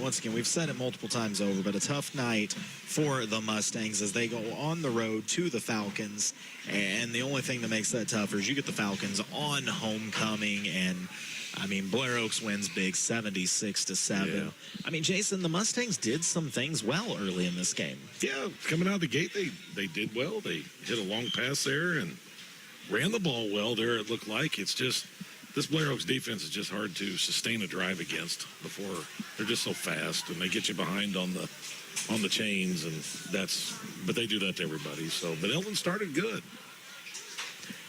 once again, we've said it multiple times over, but a tough night for the Mustangs as they go on the road to the Falcons. And the only thing that makes that tougher is you get the Falcons on homecoming, and Blair Oaks wins big, 76-7. Yeah. Jason, the Mustangs did some things well early in this game. Yeah, coming out of the gate, they did well. They hit a long pass there and ran the ball well there, it looked like. It's just, this Blair Oaks defense is just hard to sustain a drive against before. They're just so fast, and they get you behind on the chains, and but they do that to everybody. But Eldon started good.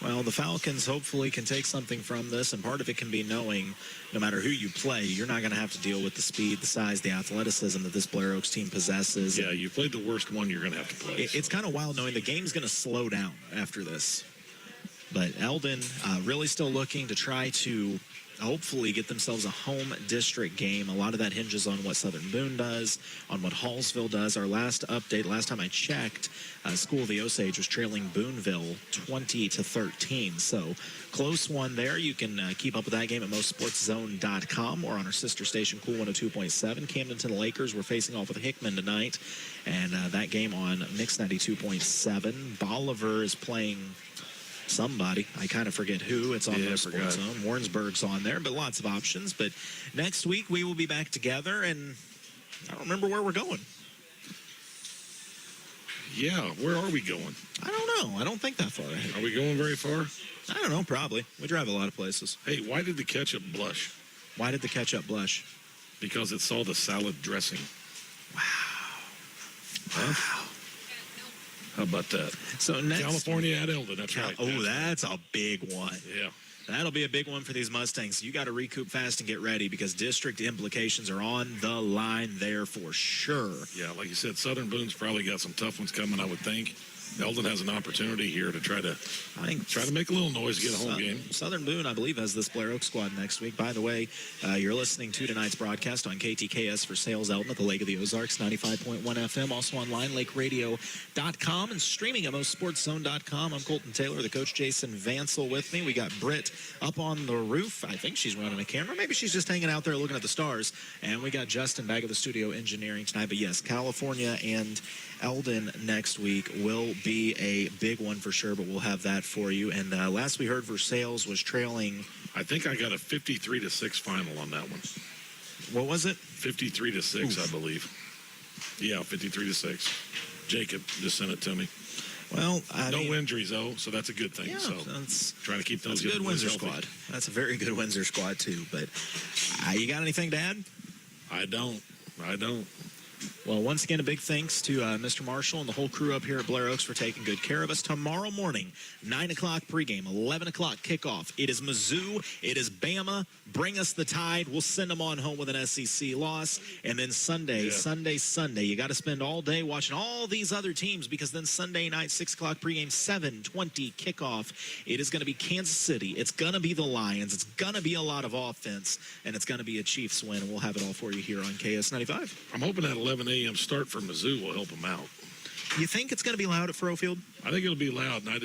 Well, the Falcons hopefully can take something from this, and part of it can be knowing no matter who you play, you're not going to have to deal with the speed, the size, the athleticism that this Blair Oaks team possesses. Yeah, you played the worst one you're going to have to play. It's kind of wild knowing the game's going to slow down after this. But Eldon really still looking to try to hopefully get themselves a home district game. A lot of that hinges on what Southern Boone does, on what Hallsville does. Our last update, last time I checked, School of the Osage was trailing Booneville 20-13. So close one there. You can keep up with that game at MoSportsZone.com or on our sister station, Cool 102.7. Camdenton Lakers were facing off with Hickman tonight, and that game on Mix 92.7. Bolivar is playing somebody. I kind of forget who. It's on MoSportsZone. Warrensburg's on there, but lots of options. But next week we will be back together, and I don't remember where we're going. Yeah, where are we going? I don't know. I don't think that far ahead. Are we going very far? I don't know, probably. We drive a lot of places. Hey, why did the ketchup blush? Why did the ketchup blush? Because it saw the salad dressing. Wow. Huh? How about that? So next, California at Eldon. That's right. Oh, that's a big one. Yeah. That'll be a big one for these Mustangs. You got to recoup fast and get ready because district implications are on the line there for sure. Yeah, like you said, Southern Boone's probably got some tough ones coming, I would think. Eldon has an opportunity here to try to make a little noise, get a home game. Southern Boone, I believe, has this Blair Oaks squad next week. By the way, you're listening to tonight's broadcast on KTKS for Sales Eldon at the Lake of the Ozarks, 95.1 FM. Also online, lakeradio.com and streaming at MoSportsZone.com. I'm Colton Taylor, the coach Jason Vansel with me. We got Britt up on the roof. I think she's running a camera. Maybe she's just hanging out there looking at the stars. And we got Justin back at the studio engineering tonight. But yes, California and Eldon next week will be a big one for sure, but we'll have that for you. And last we heard, Versailles was trailing. I think I got a 53-6 final on that one. What was it? 53-6, I believe. Yeah, 53-6. Jacob just sent it to me. Well, no injuries though, so that's a good thing. Yeah, so that's trying to keep those. That's a good Windsor healthy. squad. That's a very good Windsor squad too. But you got anything to add? I don't. Well, once again, a big thanks to Mr. Marshall and the whole crew up here at Blair Oaks for taking good care of us. Tomorrow morning, 9 o'clock pregame, 11 o'clock kickoff. It is Mizzou, it is Bama, bring us the Tide. We'll send them on home with an SEC loss. And then Sunday, you got to spend all day watching all these other teams, because then Sunday night, 6 o'clock pregame, 7:20 kickoff. It is going to be Kansas City. It's going to be the Lions. It's going to be a lot of offense, and it's going to be a Chiefs win. And we'll have it all for you here on KS95. I'm hoping that 11 a.m. start for Mizzou will help them out. You think it's going to be loud at Faurot Field? I think it'll be loud, and I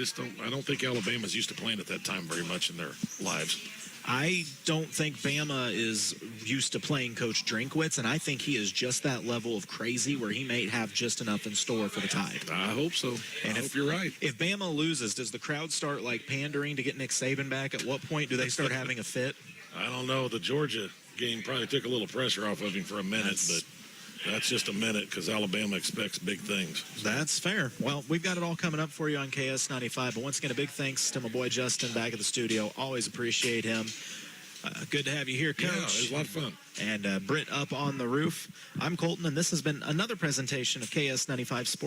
don't think Alabama's used to playing at that time very much in their lives. I don't think Bama is used to playing Coach Drinkwitz, and I think he is just that level of crazy where he may have just enough in store for the Tide. I hope so. And I hope you're right. If Bama loses, does the crowd start pandering to get Nick Saban back? At what point do they start having a fit? I don't know. The Georgia game probably took a little pressure off of him for a minute, but that's just a minute because Alabama expects big things. That's fair. Well, we've got it all coming up for you on KS95. But once again, a big thanks to my boy Justin back at the studio. Always appreciate him. Good to have you here, Coach. Yeah, it was a lot of fun. And Britt up on the roof. I'm Colton, and this has been another presentation of KS95 Sports.